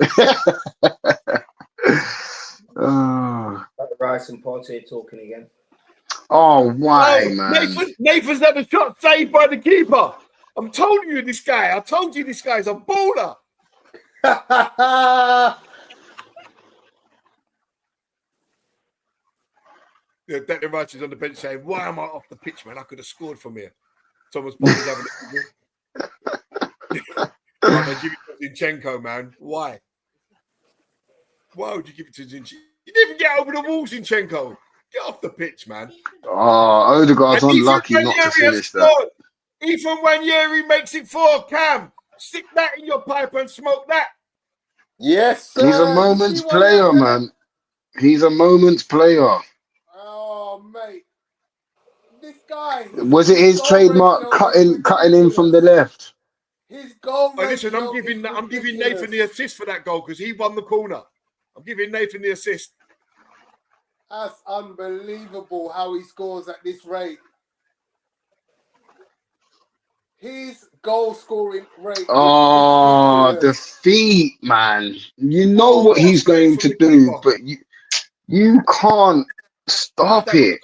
Rice and Partey talking again.
Oh, why, man?
Nathan's had a shot saved by the keeper. I'm telling you, this guy. I told you this guy's a baller. Yeah, Declan Rice is on the bench saying, why am I off the pitch, man? I could have scored from here. Thomas Partey's having a Why they give it to Zinchenko, man? Why? Why would you give it to Zinchenko? You didn't even get over the wall, Zinchenko. Get off the pitch, man.
Oh, Odegaard's unlucky not to finish that.
Ethan Wanyeri makes it 4, Cam. Stick that in your pipe and smoke that.
Yes, sir.
He's a moment's player, man. He's a moment's player.
Oh, mate. This guy.
Was it his trademark cutting in from the left?
His goal.
Listen, I'm giving Nathan the assist for that goal because he won the corner. I'm giving Nathan the assist.
That's unbelievable how he scores at this rate. His goal scoring rate.
Oh, the feet, man. You know what he's going to do, but you can't stop it.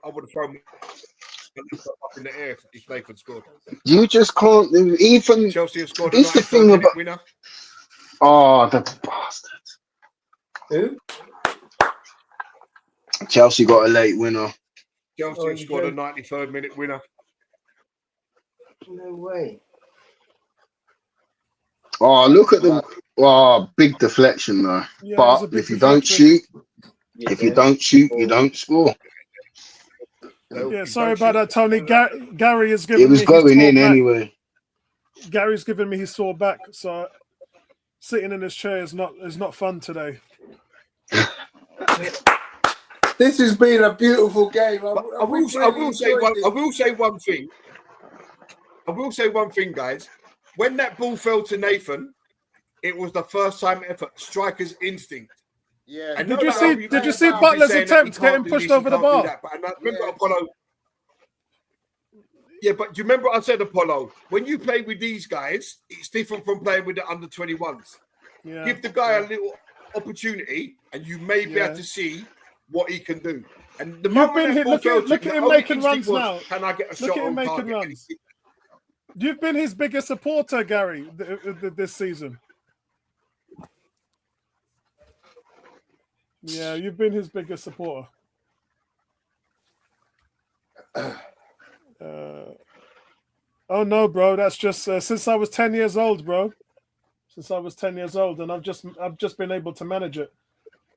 I would have thrown up in the air if Nathan scored.
You just can't. Even
Chelsea have scored.
It's the thing about
winner.
Oh, the bastards.
Who?
Chelsea got a late winner.
Chelsea have scored a 93rd minute winner.
No way.
Oh, look at the big deflection though.
Yeah,
but if you don't shoot, you don't score.
Yeah, sorry about that, Tony. Gary is giving me.
It was going in anyway.
Gary's giving me his sore back, so sitting in his chair is not fun today.
This has been a beautiful game.
I will say one thing. I will say one thing, guys. When that ball fell to Nathan, it was the first time ever. Striker's instinct.
Yeah.
And
Did you see Butler's attempt getting pushed over the bar?
But remember, Apollo. Yeah, but do you remember I said, Apollo, when you play with these guys, it's different from playing with the under 21s.
Yeah.
Give the guy a little opportunity, and you may be able to see what he can do. And the
look at him making runs now.
Can I get a shot
Look at him
on
making
target?
runs. You've been his biggest supporter, Gary, this season. Yeah, you've been his biggest supporter. Oh no, bro! That's just since I was 10 years old, bro. Since I was 10 years old, and I've just been able to manage it.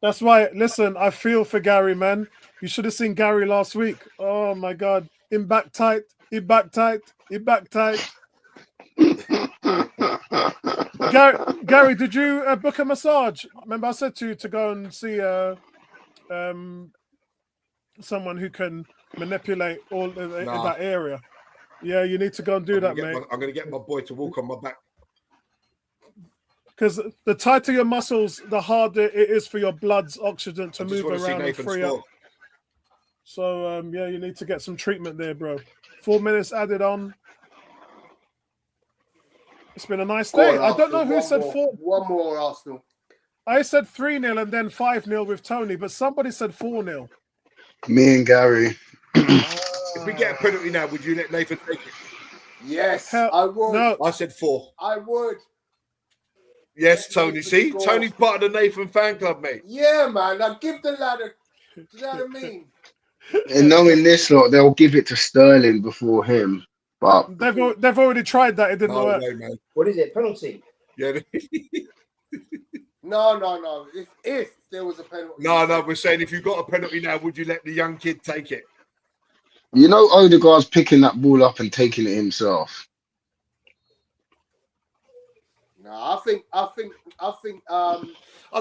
That's why. Listen, I feel for Gary, man. You should have seen Gary last week. Oh my God, him back tight. He back tight. He back tight. Gary, did you book a massage? Remember, I said to you to go and see someone who can manipulate all that area. Yeah, you need to go and do that, mate.
I'm going to get my boy to walk on my back.
Because the tighter your muscles, the harder it is for your blood's oxygen to move around and free up. So, yeah, you need to get some treatment there, bro. 4 minutes added on. It's been a nice day. I don't know who said 4.
One more, Arsenal.
I said 3-0 and then 5-0 with Tony, but somebody said 4-0.
Me and Gary.
If we get a penalty now, would you let Nathan take it?
Yes, I would.
No.
I said 4.
I would.
Yes, Tony. See? Tony's part of the Nathan fan club, mate.
Yeah, man. Now give the lad a... Do you know what I mean?
And knowing this lot, they'll give it to Sterling before him. But
they've already tried that. It didn't work.
Way, man.
What is it? Penalty?
Yeah.
No. If there was a penalty.
No. We're saying if you got a penalty now, would you let the young kid take it?
You know, Odegaard's picking that ball up and taking it himself.
No, I think.
I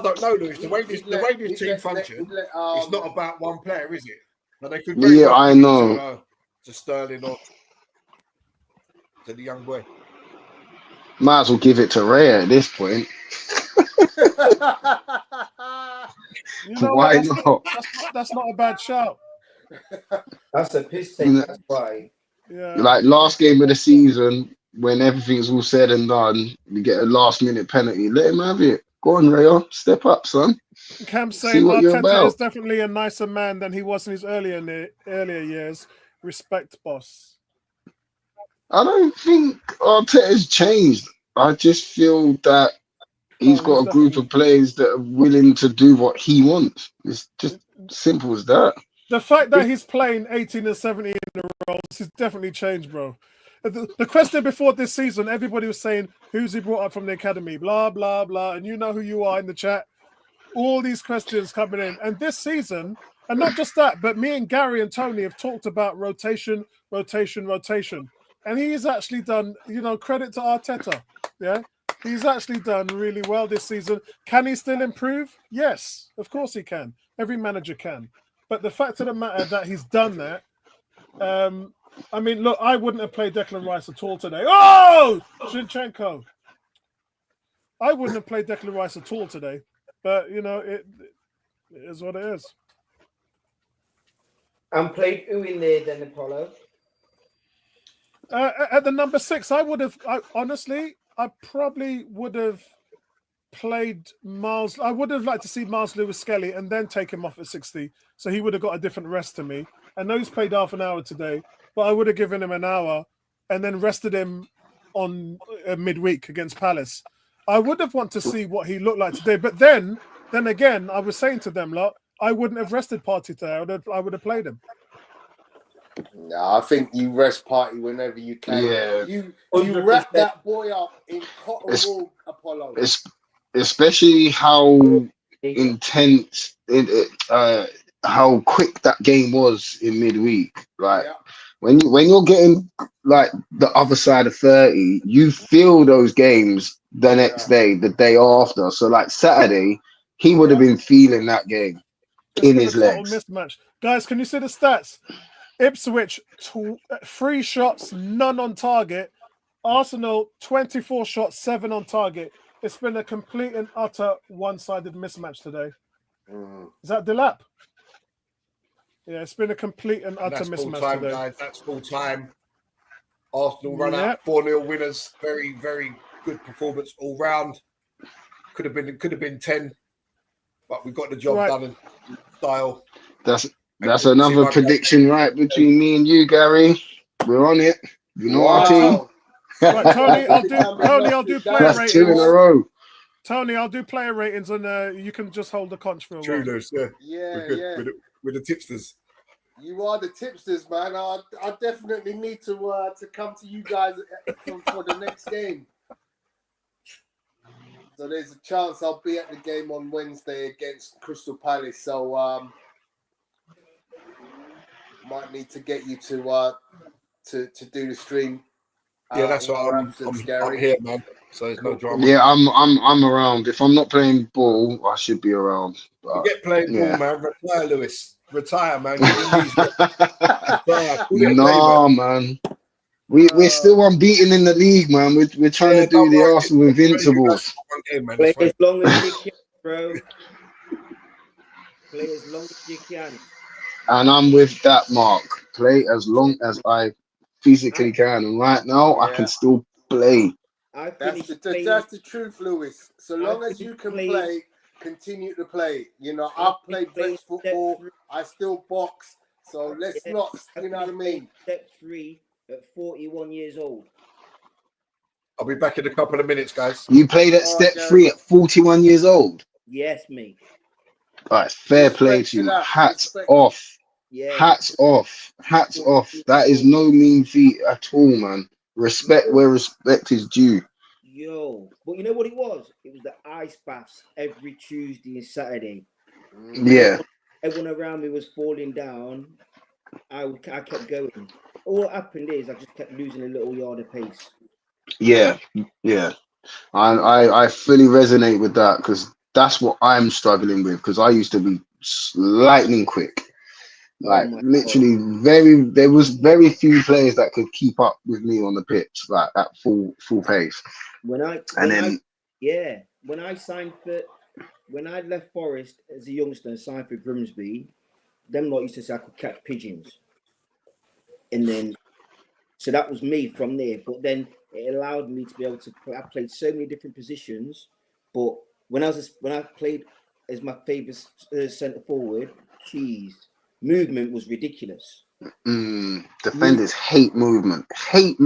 don't know, Lewis. The way this team functions, it's not about one player, is it? And they could
I know.
To Sterling or to the young boy.
Might as well give it to Raya at this point. Why not?
That's not a bad shout.
That's a piss take. That's why.
Yeah.
Like last game of the season, when everything's all said and done, you get a last-minute penalty. Let him have it. Go on, Raya. Step up, son.
Camp saying Arteta is definitely a nicer man than he was in his earlier years. Respect, boss.
I don't think Arteta's changed. I just feel that he's got a group of players that are willing to do what he wants. It's just simple as that.
The fact that he's playing 18 and 17 in a row has definitely changed, bro. The question before this season, everybody was saying, who's he brought up from the academy? Blah, blah, blah. And you know who you are in the chat. All these questions coming in. And this season, and not just that, but me and Gary and Tony have talked about rotation. And he's actually done, credit to Arteta. Yeah. He's actually done really well this season. Can he still improve? Yes, of course he can. Every manager can. But the fact of the matter that he's done that, I mean, look, I wouldn't have played Declan Rice at all today. Oh, Zinchenko. I wouldn't have played Declan Rice at all today. But, it is what it is.
And played who in there then, Apollo?
At the number 6, I probably would have played Miles. I would have liked to see Miles Lewis-Skelly and then take him off at 60. So he would have got a different rest to me. I know he's played half an hour today, but I would have given him an hour and then rested him on midweek against Palace. I would have wanted to see what he looked like today. But then again, I was saying to them, lot, I wouldn't have rested Partey today. I would have played him.
No, I think you rest Partey whenever you can.
Yeah.
You wrap that boy up in cotton wool, Apollo.
Especially how intense how quick that game was in midweek. Like when you're getting like the other side of 30, you feel those games the next day, the day after. So like Saturday, he would have been feeling that game in his legs.
Mismatch. Guys, can you see the stats? Ipswich, 3 shots, none on target. Arsenal, 24 shots, 7 on target. It's been a complete and utter one-sided mismatch today. Is that Delap? Yeah, it's been a complete and utter mismatch today.
Guys. That's full time. Arsenal run out 4-0 winners. Very, very good performance all round. Could have been 10, but we got the job done in style.
That's another prediction right between me and you, Gary. We're on it. You know our team.
Right, Tony, I'll do player ratings.
That's 2 in a row.
Tony, I'll do player ratings, and you can just hold the conch for a while.
True, yeah. With the tipsters.
You are the tipsters, man. I definitely need to come to you guys for the next game. So there's a chance I'll be at the game on Wednesday against Crystal Palace. So might need to get you to do the stream.
Yeah, that's what I'm here, man. So there's no drama.
Yeah, I'm around. If I'm not playing ball, I should be around. But,
get playing ball, man. Retire, Lewis. Retire, man.
Man. We're still unbeaten in the league, man. We're trying to do the Arsenal Invincibles.
Play as long as you can, bro. Play as long as you can.
And I'm with that, Mark. Play as long as I physically can. And right now, I can still play.
That's the truth, Lewis. So long as you can play, continue to play. I've played bench football. I still box. So let's not, you know what I mean?
Step 3 at 41 years old.
I'll be back in a couple of minutes, guys.
You played at step 3 at 41 years old?
Yes, me.
All right, fair play to you. Hats off.
Yeah.
Hats off. Hats off. That is no mean feat at all, man. Respect where respect is due.
Yo, but you know what it was? It was the ice baths every Tuesday and Saturday.
Yeah.
Everyone around me was falling down. I kept going. All that happened is I just kept losing a little yard of pace.
Yeah. Yeah. I fully resonate with that because that's what I'm struggling with because I used to be lightning quick. Like literally there was very few players that could keep up with me on the pitch, like at full pace.
When I left Forest as a youngster and signed for Grimsby, them lot used to say I could catch pigeons. And then so that was me from there. But then it allowed me to be able to play. I played so many different positions, but when I played as my favourite centre forward, movement was ridiculous.
Defenders hate movement, hate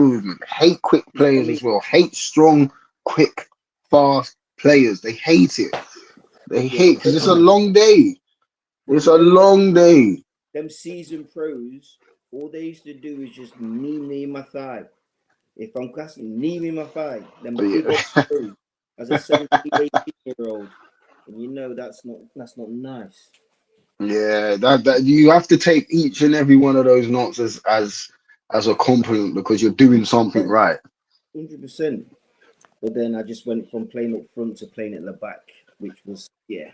quick players as well, hate strong, quick, fast players. They hate it. They hate because it's a long day. It's a long day.
Them seasoned pros, all they used to do is just knee me in my thigh. If I'm classing, knee me in my thigh. Then big old as a 17, 18-year-old, and you know that's not nice.
Yeah, that you have to take each and every one of those knots as a compliment because you're doing something right.
100%. But then I just went from playing up front to playing at the back, which was yeah.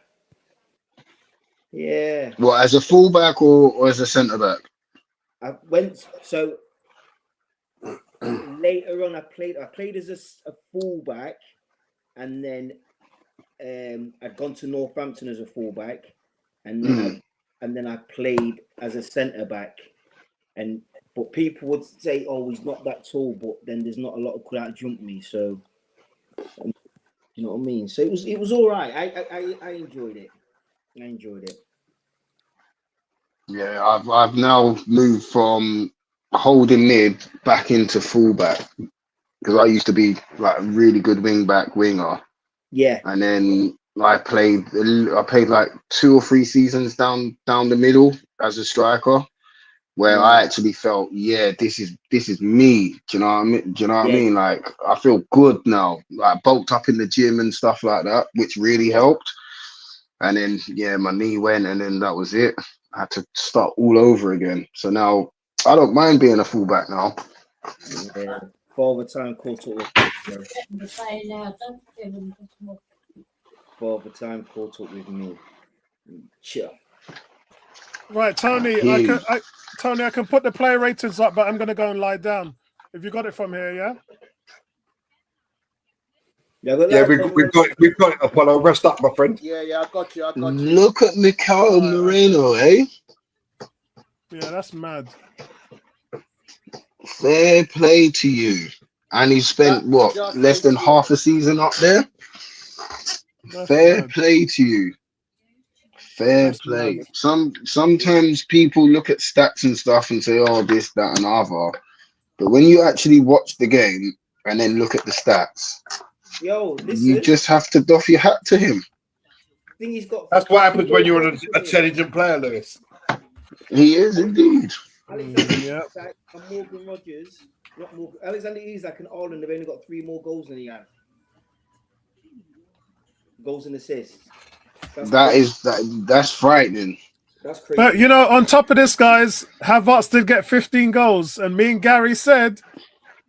Well, as a fullback or as a centre back?
I went so later on. I played as a fullback, and then I'd gone to Northampton as a fullback, and then I played as a centre back. But people would say, "Oh, he's not that tall," but then there's not a lot of could outjump me. So you know what I mean. So it was all right. I enjoyed it.
Yeah, I've now moved from holding mid back into fullback because I used to be like a really good winger.
Yeah.
And then I played like 2 or 3 seasons down the middle as a striker, where I actually felt, this is me. Do you know what I mean? Do you know what I mean? Like I feel good now, like bulked up in the gym and stuff like that, which really helped. And then my knee went, and then that was it. I had to start all over again. So now I don't mind being a fullback now.
Yeah. Father time caught up with me. Sure.
Right, Tony. Tony, I can put the player ratings up, but I'm going to go and lie down. Have you got it from here? Yeah.
We've got it, Apollo. Rest up, my friend.
Yeah, I got you.
Look at Mikel Moreno, eh?
Yeah, that's mad.
Fair play to you. And he spent less than half a season up there. Fair play to you. Fair play. Mad. Sometimes people look at stats and stuff and say, "Oh, this, that, and other," but when you actually watch the game and then look at the stats, you just have to doff your hat to him.
That's what happens when you're an intelligent player, Lewis.
He is indeed.
Alexander Morgan Rogers, not Morgan. Alexander Isak and Ireland have only got 3 more goals than he has. Goals and assists.
That's frightening.
That's crazy.
But on top of this, guys, Havertz did get 15 goals, and me and Gary said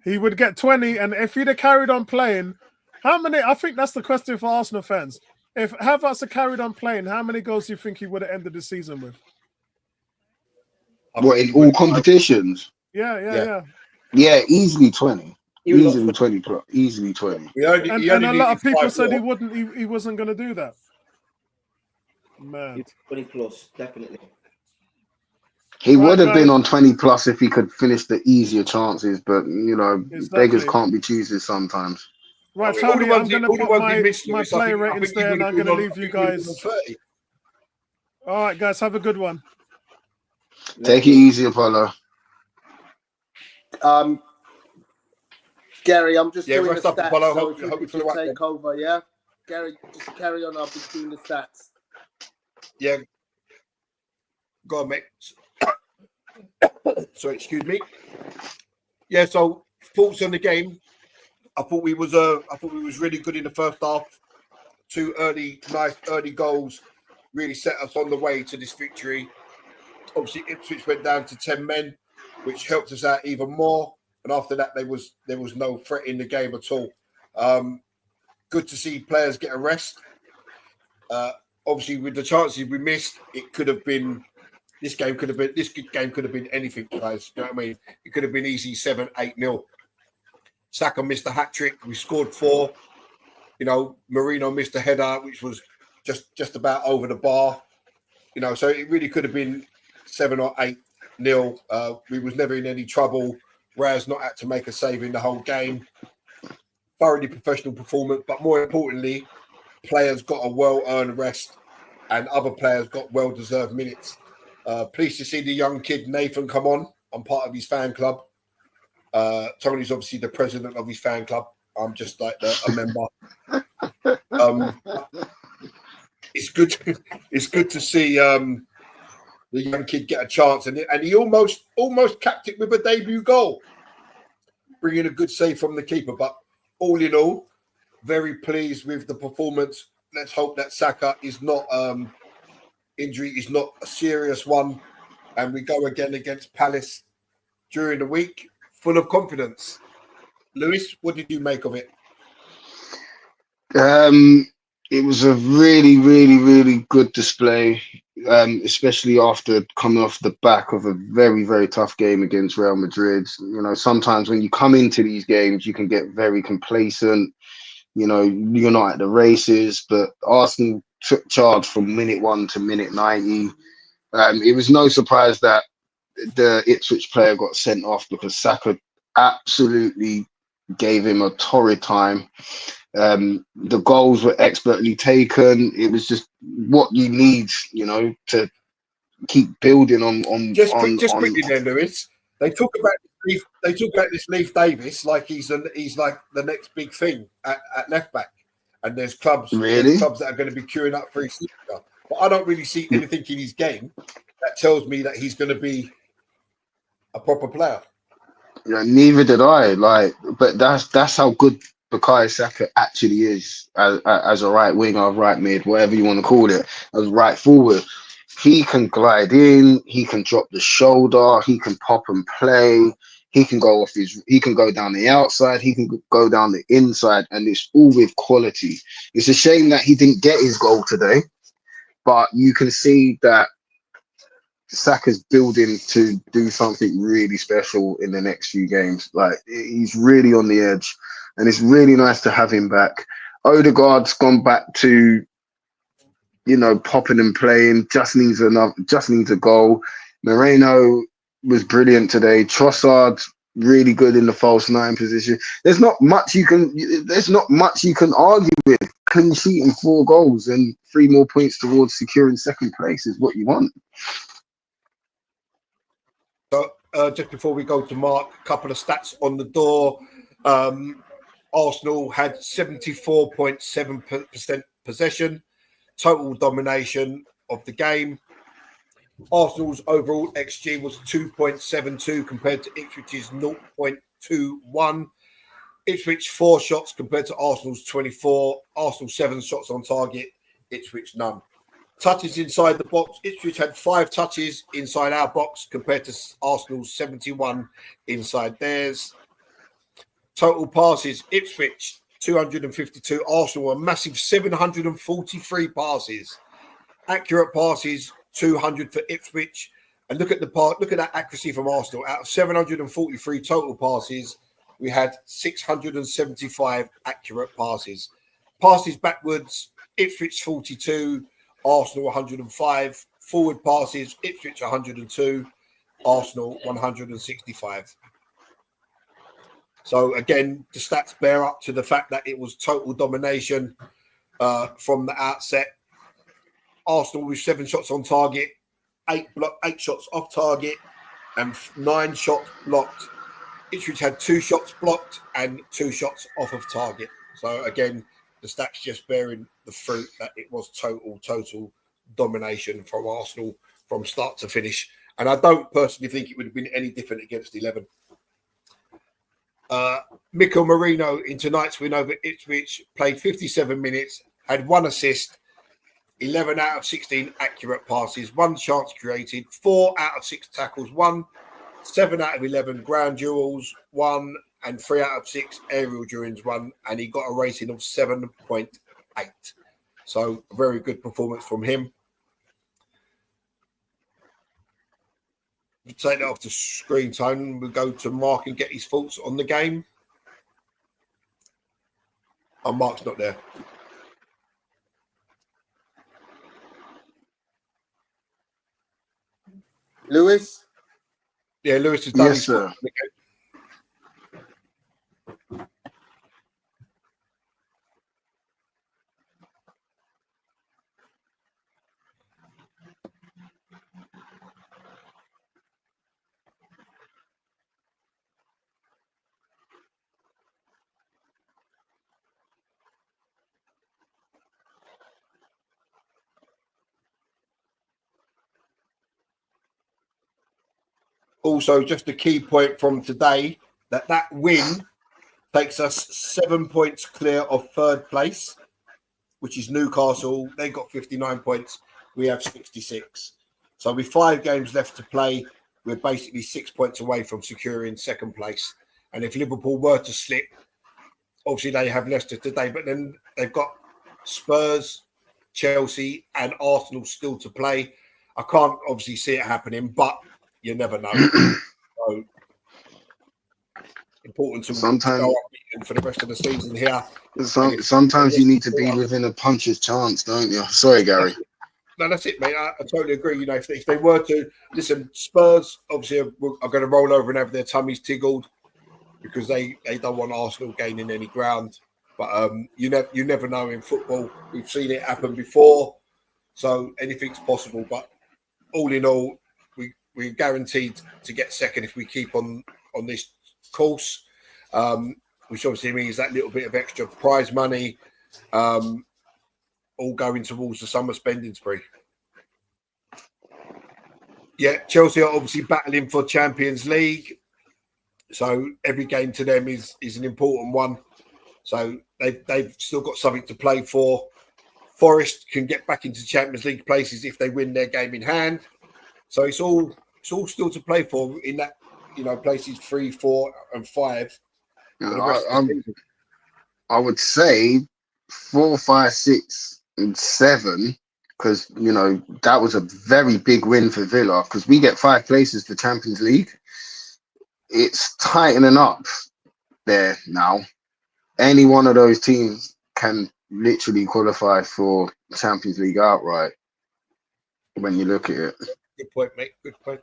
he would get 20, and if he'd have carried on playing, how many? I think that's the question for Arsenal fans. If Havertz had carried on playing, how many goals do you think he would have ended the season with?
What, in all competitions?
Yeah.
Yeah, easily 20. Easily 20 plus. Easily 20.
And a lot of people said he wasn't going to do that. Man.
20 plus, definitely.
He would have been on 20 plus if he could finish the easier chances, but beggars can't be choosers sometimes.
Right, Tony, I'm going to put my player ratings there, and I'm going to leave you guys. All right, guys, have a good one.
Take it easy, Apollo.
Gary, I'm just doing the
rest up,
stats.
Apollo.
So
Hope
you take over, yeah? Gary, just carry on. I'll be doing the stats.
Yeah. Go on, mate. Sorry, excuse me. Yeah, so thoughts on the game. I thought we was really good in the first half. 2 nice early goals really set us on the way to this victory. Obviously, Ipswich went down to 10 men, which helped us out even more. And after that, there was no threat in the game at all. Good to see players get a rest. Obviously, with the chances we missed, this game could have been anything, guys. You know what I mean? It could have been easy 7-8-0. Saka missed a hat trick. We scored 4. You know, Marino missed a header, which was just about over the bar. You know, so it really could have been 7 or 8-0. We was never in any trouble. Raz not had to make a save in the whole game. Thoroughly professional performance, but more importantly, players got a well-earned rest, and other players got well-deserved minutes. Pleased to see the young kid Nathan come on. I'm part of his fan club. Tony's obviously the president of his fan club. I'm just like a member. It's good. It's good to see the young kid get a chance, and he almost capped it with a debut goal, bringing a good save from the keeper. But all in all, very pleased with the performance. Let's hope that Saka is not injury is not a serious one, and we go again against Palace during the week, full of confidence. Lewis, what did you make of it?
It was a really, really, really good display, especially after coming off the back of a very, very tough game against Real Madrid. You know, sometimes when you come into these games, you can get very complacent. You know, you're not at the races, but Arsenal took charge from minute 1 to minute 90. It was no surprise that the Ipswich player got sent off because Saka absolutely gave him a torrid time. The goals were expertly taken. It was just what you need, you know, to keep building on.
Quickly there, Lewis. They talk about this Leif Davis like he's like the next big thing at left back, and there's clubs that are going to be queuing up for his future. But I don't really see anything in his game that tells me that he's going to be a proper player.
Yeah, neither did I. But that's how good Bukayo Saka actually is as a right winger, right mid, whatever you want to call it, as right forward. He can glide in, he can drop the shoulder, he can pop and play, he can go down the outside, he can go down the inside, and it's all with quality. It's a shame that he didn't get his goal today, but you can see that Saka's building to do something really special in the next few games. Like, he's really on the edge, and it's really nice to have him back. Odegaard's gone back to, you know, popping and playing. Just needs a goal. Moreno was brilliant today. Trossard really good in the false 9 position. There's not much you can argue with. Clean sheet and 4 goals and 3 more points towards securing second place is what you want.
So just before we go to Mark, a couple of stats on the door. Arsenal had 74.7% possession, total domination of the game. Arsenal's overall XG was 2.72 compared to Ipswich's 0.21. Ipswich 4 shots compared to Arsenal's 24. Arsenal 7 shots on target, Ipswich none. Touches inside the box. Ipswich had 5 touches inside our box compared to Arsenal's 71 inside theirs. Total passes, Ipswich 252. Arsenal a massive 743 passes. Accurate passes 200 for Ipswich. And look at that accuracy from Arsenal. Out of 743 total passes, we had 675 accurate passes. Passes backwards, Ipswich 42. Arsenal 105. Forward passes, Ipswich 102, Arsenal 165. So again, the stats bear up to the fact that it was total domination from the outset. Arsenal with 7 shots on target, 8 shots off target, and 9 shots blocked. Ipswich had 2 shots blocked and 2 shots off of target. So again, the stats just bearing the fruit that it was total domination from Arsenal from start to finish. And I don't personally think it would have been any different against 11. Mikel Merino in tonight's win over Ipswich played 57 minutes, had 1 assist, 11 out of 16 accurate passes, 1 chance created, 4 out of 6 tackles, 1, 7 out of 11 ground duels, 1, and 3 out of 6 aerial duels, 1, and he got a rating of 7.8. So a very good performance from him. We take that off the screen time. We'll go to Mark and get his thoughts on the game. Oh, Mark's not there.
Lewis?
Yeah, Lewis has done
Yes,
his
sir.
thoughts on the game. Also, just a key point from today, that win takes us 7 points clear of third place, which is Newcastle. They've got 59 points. We have 66. So with 5 games left to play, we're basically 6 points away from securing second place. And if Liverpool were to slip, obviously they have Leicester today, but then they've got Spurs, Chelsea and Arsenal still to play. I can't obviously see it happening, but you never know. So important to
Sometimes
go unbeaten for the rest of the season here.
sometimes you need to be within a puncher's chance, don't you? Sorry, Gary.
No, that's it, mate. I totally agree. You know, if they were to listen, Spurs obviously are going to roll over and have their tummies tiggled because they don't want Arsenal gaining any ground. But you never know in football. We've seen it happen before, so anything's possible. But all in all, we're guaranteed to get second if we keep on this course, which obviously means that little bit of extra prize money, all going towards the summer spending spree. Yeah, Chelsea are obviously battling for Champions League, so every game to them is an important one. So they've still got something to play for. Forest can get back into Champions League places if they win their game in hand. So it's all still to play for in that, you know, places 3, 4, and 5.
I would say 4, 5, 6, and 7, because you know that was a very big win for Villa. Because we get 5 places for Champions League, it's tightening up there now. Any one of those teams can literally qualify for Champions League outright. When you look at it.
Good point, mate. Good point.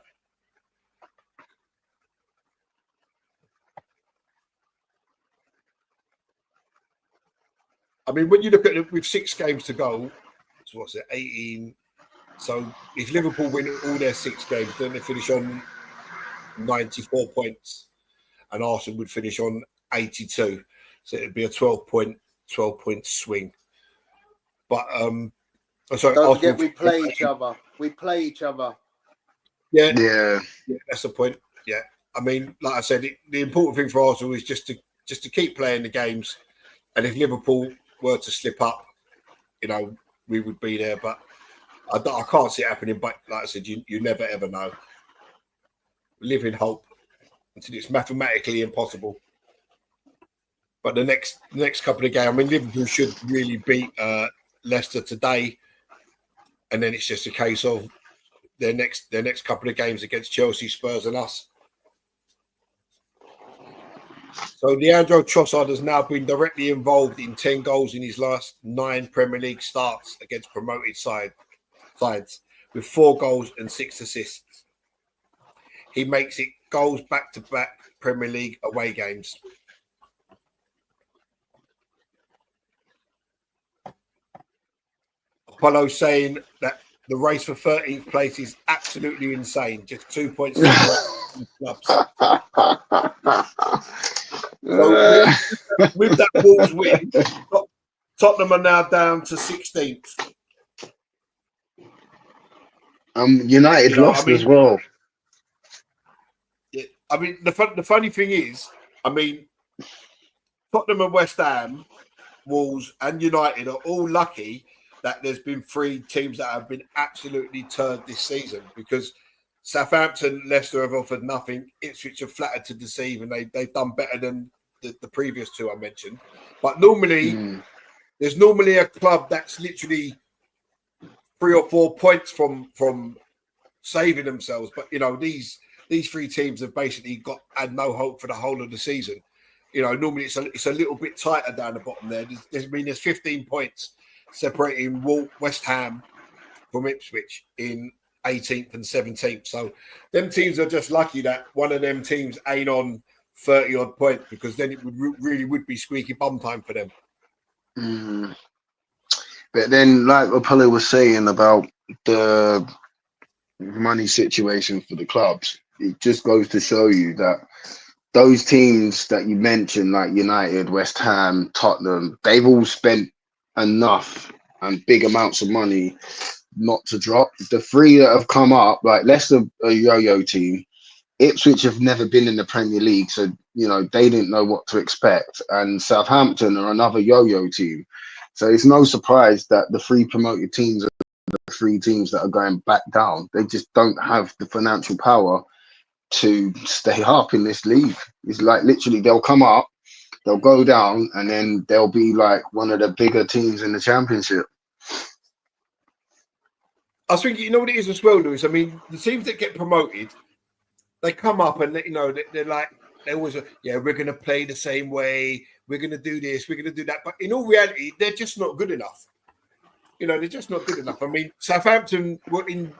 I mean, when you look at it with 6 games to go, so what's it, 18? So if Liverpool win all their 6 games, then they finish on 94 points, and Arsenal would finish on 82. So it'd be a 12-point swing. But sorry,
don't
Arsenal
forget we play each other. We play each other.
Yeah, that's the point. Yeah, I mean, like I said, the important thing for Arsenal is just to keep playing the games, and if Liverpool were to slip up, you know, we would be there. But I can't see it happening. But like I said, you never ever know. Live in hope until it's mathematically impossible. But the next couple of games, I mean, Liverpool should really beat Leicester today, and then it's just a case of their next couple of games against Chelsea, Spurs, and us. So Leandro Trossard has now been directly involved in 10 goals in his last 9 Premier League starts against promoted sides, with 4 goals and 6 assists. He makes it goals back-to-back Premier League away games. Apollo saying that the race for 13th place is absolutely insane. Just 2 points from clubs. So with that Wolves win, Tottenham are now down to 16th.
United lost as well.
Yeah, I mean, the funny thing is, I mean, Tottenham and West Ham, Wolves and United are all lucky that there's been 3 teams that have been absolutely turned this season, because Southampton, Leicester have offered nothing. Ipswich are flattered to deceive, and they've done better than the previous 2 I mentioned. But normally, there's normally a club that's literally 3 or 4 points from saving themselves. But, you know, these 3 teams have basically had no hope for the whole of the season. You know, normally it's a little bit tighter down the bottom there. There's 15 points separating West Ham from Ipswich in 18th and 17th. So them teams are just lucky that one of them teams ain't on 30 odd points, because then it would really be squeaky bum time for them.
But then, like Apollo was saying about the money situation for the clubs, it just goes to show you that those teams that you mentioned, like United, West Ham, Tottenham, they've all spent enough and big amounts of money not to drop. The 3 that have come up, like Leicester, a yo-yo team. Ipswich have never been in the Premier League, so you know they didn't know what to expect. And Southampton are another yo-yo team, so it's no surprise that the 3 promoted teams are the 3 teams that are going back down. They just don't have the financial power to stay up in this league. It's like literally they'll come up, they'll go down, and then they'll be like one of the bigger teams in the Championship.
I was thinking, you know what it is as well, Lewis? I mean, the teams that get promoted, they come up and, you know, they're like, they always, we're going to play the same way. We're going to do this. We're going to do that. But in all reality, they're just not good enough. You know, they're just not good enough. I mean, Southampton were in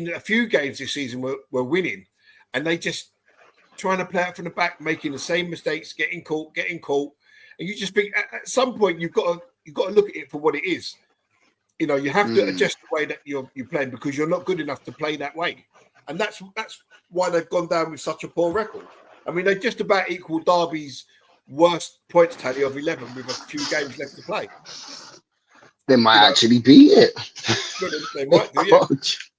a few games this season were winning, and they just trying to play out from the back, making the same mistakes, getting caught. And you just think at some point you've got to look at it for what it is. You know, you have to adjust the way that you're playing, because you're not good enough to play that way. And that's why they've gone down with such a poor record. I mean, they just about equal Derby's worst points tally of 11 with a few games left to play.
They might actually beat it.
They might do, yeah.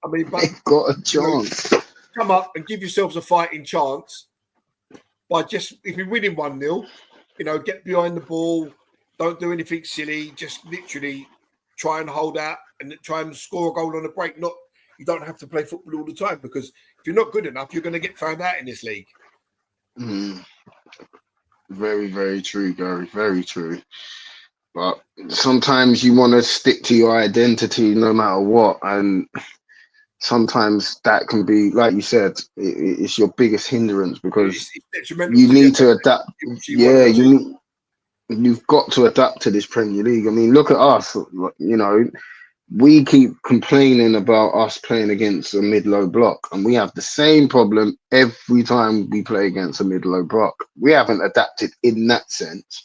I mean, but
they've got a chance.
You know, come up and give yourselves a fighting chance by just, if you're winning 1-0, you know, get behind the ball, don't do anything silly, just literally try and hold out and try and score a goal on the break. You don't have to play football all the time, because if you're not good enough, you're going to get found out in this league.
Very, very true, Gary. Very true. But sometimes you want to stick to your identity no matter what. And sometimes that can be, like you said, it's your biggest hindrance, because you need to adapt. Yeah, you've got to adapt to this Premier League. I mean, look at us. You know, we keep complaining about us playing against a mid-low block, and we have the same problem every time we play against a mid-low block. We haven't adapted in that sense,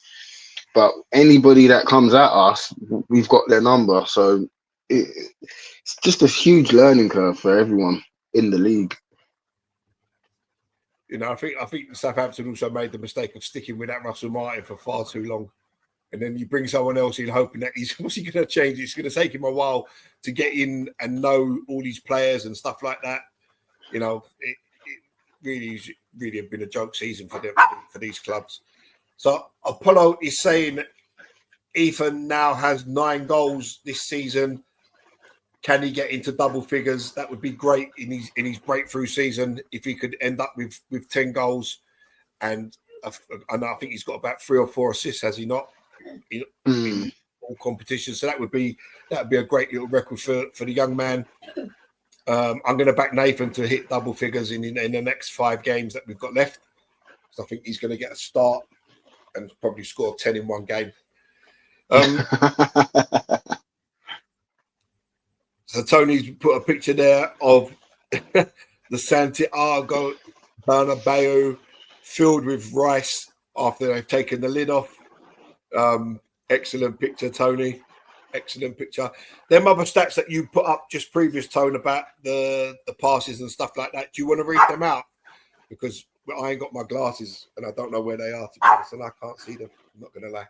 but anybody that comes at us, we've got their number. So it's just a huge learning curve for everyone in the league.
You know, I think Southampton also made the mistake of sticking with that Russell Martin for far too long. And then you bring someone else in hoping that what's he going to change? It's going to take him a while to get in and know all these players and stuff like that. You know, it really have been a joke season for these clubs. So Apollo is saying Ethan now has 9 goals this season. Can he get into double figures? That would be great in his breakthrough season if he could end up with 10 goals. And I think he's got about 3 or 4 assists, has he not? In all competitions. So that would be a great little record for the young man. I'm going to back Nathan to hit double figures in the next 5 games that we've got left. So I think he's going to get a start and probably score 10 in one game. So Tony's put a picture there of the Santiago Bernabeu filled with rice after they've taken the lid off. Excellent picture, Tony. Excellent picture. Them other stats that you put up just previous, Tone, about the passes and stuff like that, do you want to read them out? Because I ain't got my glasses and I don't know where they are, to be honest, and I can't see them. I'm not going to lie.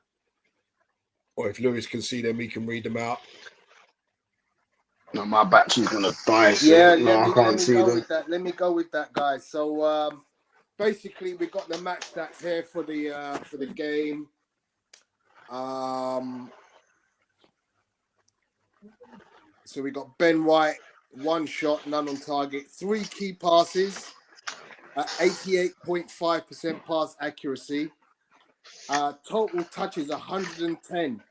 Or if Lewis can see them, he can read them out.
No, my battery's going to die. So I can't see them.
Let me go with that, guys. So basically, we got the match stats here for the game. So we got Ben White, 1 shot, none on target, 3 key passes, 88.5% pass accuracy. Total touches 110.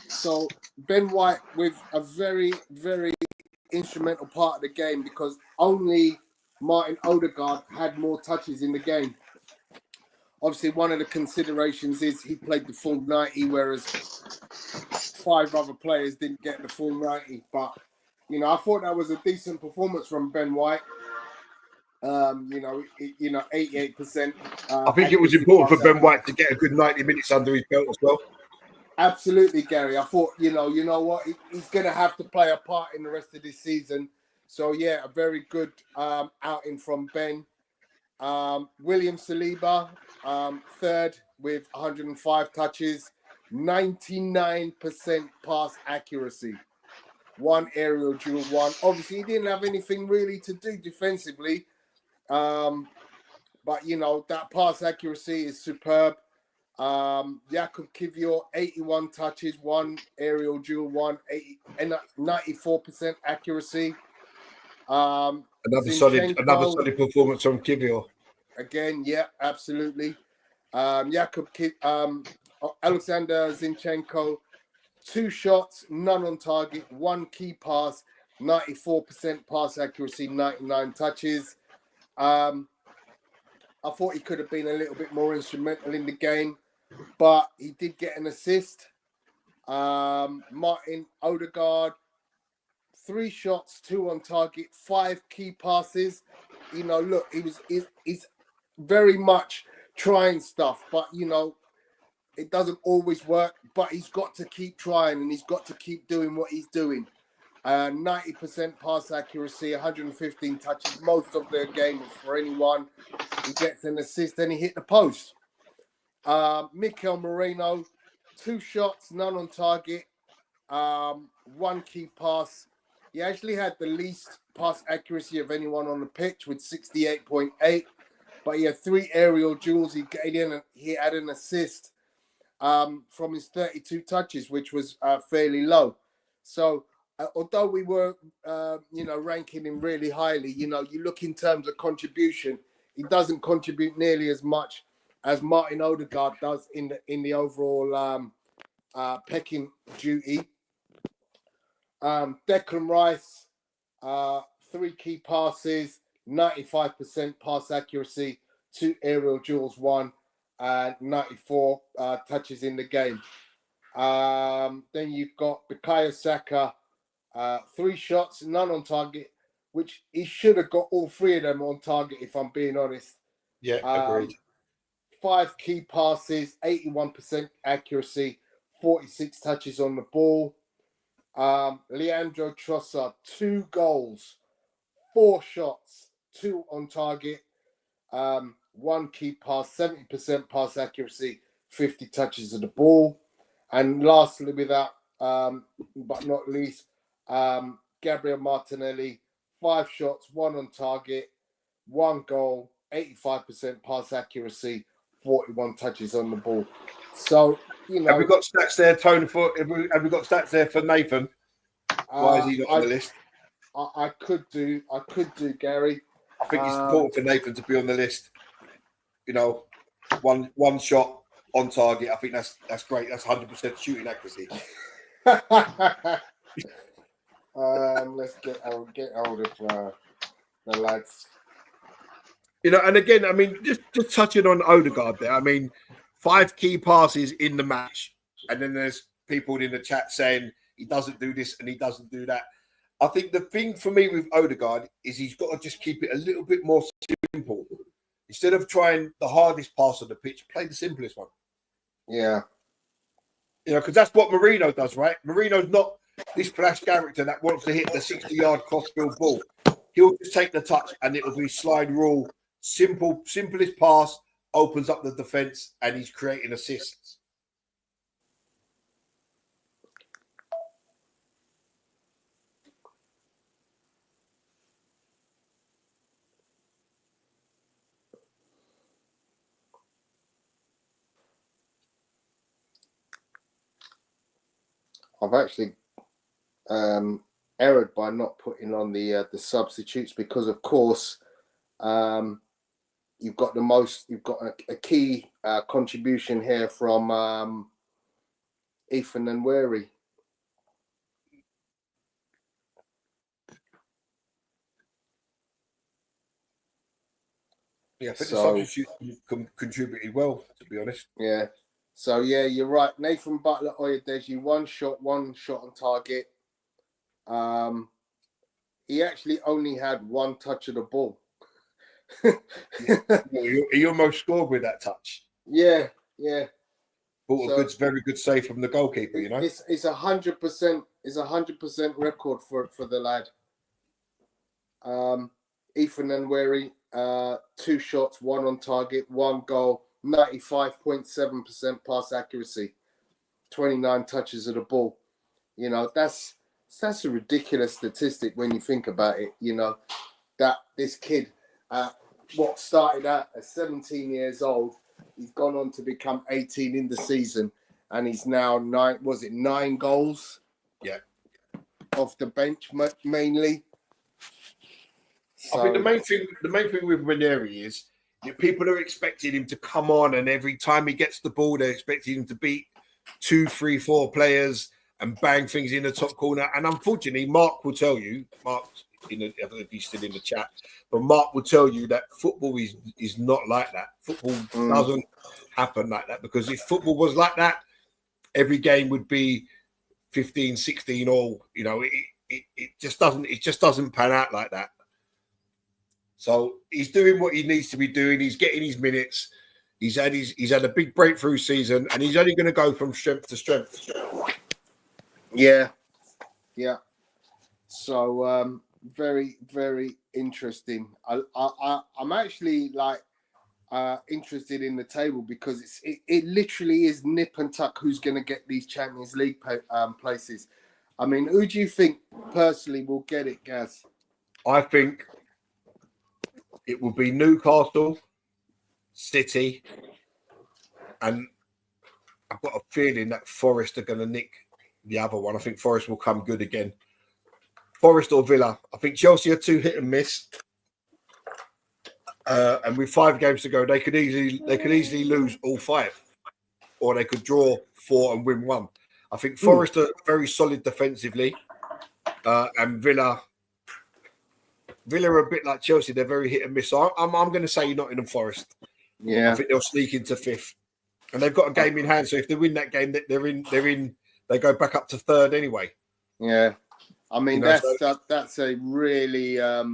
So Ben White with a very, very instrumental part of the game because only Martin Odegaard had more touches in the game. Obviously, one of the considerations is he played the full 90, whereas 5 other players didn't get the full 90. But, I thought that was a decent performance from Ben White. 88%.
I think it was important for Ben White to get a good 90 minutes under his belt as well.
Absolutely, Gary. I thought, you know what, he's going to have to play a part in the rest of this season. So, yeah, a very good outing from Ben. William Saliba, 3rd with 105 touches, 99% pass accuracy, 1 aerial duel, 1. Obviously, he didn't have anything really to do defensively. But, that pass accuracy is superb. Jakub Kivior, 81 touches, 1 aerial duel, 1, 94% accuracy.
Another solid performance from Kivior.
Again, yeah, absolutely. Alexander Zinchenko, 2 shots, none on target, 1 key pass, 94% pass accuracy, 99 touches. I thought he could have been a little bit more instrumental in the game, but he did get an assist. Martin Odegaard, 3 shots, 2 on target, 5 key passes. Look, he's very much trying stuff, but it doesn't always work. But he's got to keep trying and he's got to keep doing what he's doing. 90% pass accuracy, 115 touches. Most of the game was for anyone. He gets an assist and he hit the post. Mikel Moreno, 2 shots, none on target, 1 key pass. He actually had the least pass accuracy of anyone on the pitch with 68.8, but he had 3 aerial duels. He had an assist from his 32 touches, which was fairly low. So although we were, ranking him really highly, you look in terms of contribution, he doesn't contribute nearly as much as Martin Odegaard does in the overall pecking duty. Declan Rice, 3 key passes, 95% pass accuracy, 2 aerial duels, 1, and 94 touches in the game. Then you've got Bukayo Saka, 3 shots, none on target, which he should have got all 3 of them on target, if I'm being honest.
Yeah, agreed.
5 key passes, 81% accuracy, 46 touches on the ball. Leandro Trossard, 2 goals, 4 shots, 2 on target, 1 key pass, 70% pass accuracy, 50 touches of the ball. And lastly, without but not least, Gabriel Martinelli, 5 shots, 1 on target, 1 goal, 85% pass accuracy, 41 touches on the ball. So,
have we got stats there, Tony? Have we got stats there for Nathan? Why is he not on the list?
I could do, Gary.
I think it's important for Nathan to be on the list. One shot on target. I think that's great. That's 100% shooting accuracy.
Let's get hold of the lads.
And again, I mean, just touching on Odegaard there. I mean, 5 key passes in the match, and then there's people in the chat saying he doesn't do this and he doesn't do that. I think the thing for me with Odegaard is he's got to just keep it a little bit more simple. Instead of trying the hardest pass on the pitch, play the simplest one.
Yeah.
Because that's what Marino does, right? Marino's not this flash character that wants to hit the 60-yard crossfield ball. He'll just take the touch and it will be slide rule. Simplest pass, opens up the defense, and he's creating assists.
I've actually erred by not putting on the substitutes because, of course, you've got a key contribution here from Ethan and Weary.
Yeah, I think the substitutes contributed well, to be honest.
Yeah. So, yeah, you're right. Nathan Butler, Oyadeji, one shot on target. He actually only had one touch of the ball.
He almost scored with that touch.
Yeah.
Bought a very good save from the goalkeeper, you know.
It's 100%. It's 100% record for the lad. Ethan and Weary, 2 shots, 1 on target, 1 goal, 95.7% pass accuracy, 29 touches of the ball. You know, that's a ridiculous statistic when you think about it. You know, that this kid, what started out at 17 years old, he's gone on to become 18 in the season, and he's now 9 goals?
Yeah,
off the bench mainly. So,
I think the main thing with Ranieri is people are expecting him to come on, and every time he gets the ball, they're expecting him to beat 2, 3, 4 players and bang things in the top corner. And unfortunately, Mark will tell you, I don't know if he's still in the chat, but Mark will tell you that football is not like that. Football doesn't happen like that, because if football was like that, every game would be 15, 16 all. You know, it just doesn't pan out like that. So he's doing what he needs to be doing. He's getting his minutes. He's had a big breakthrough season, and he's only going to go from strength to strength.
Yeah. So very, very interesting. I'm actually interested in the table because it literally is nip and tuck who's going to get these Champions League places. I mean, who do you think personally will get it, Gaz?
I think it will be Newcastle, City, and I've got a feeling that Forest are going to nick the other one. I think Forest will come good again. Forest or Villa. I think Chelsea are 2 hit and miss. And with 5 games to go, they could easily lose all 5, or they could draw 4 and win 1. I think Forest are very solid defensively, and Villa are a bit like Chelsea. They're very hit and miss. So I'm going to say Nottingham Forest.
Yeah,
I think they'll sneak into 5th, and they've got a game in hand. So if they win that game, they're in. They go back up to 3rd anyway.
Yeah, I mean,
you know,
that's a really a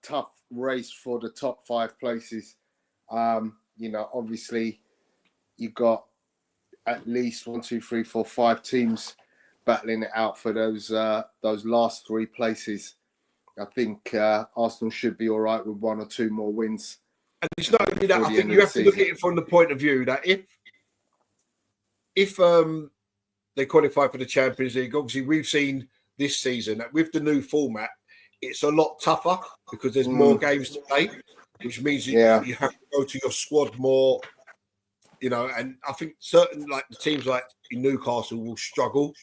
tough race for the top 5 places. You know, obviously you've got at least 1, 2, 3, 4, 5 teams battling it out for those last 3 places. I think Arsenal should be all right with 1 or 2 more wins.
And it's not only that. I think you have to look at it from the point of view that if they qualify for the Champions League, obviously we've seen this season that with the new format, it's a lot tougher because there's more games to play, which means you have to go to your squad more, you know. And I think certain the teams like Newcastle will struggle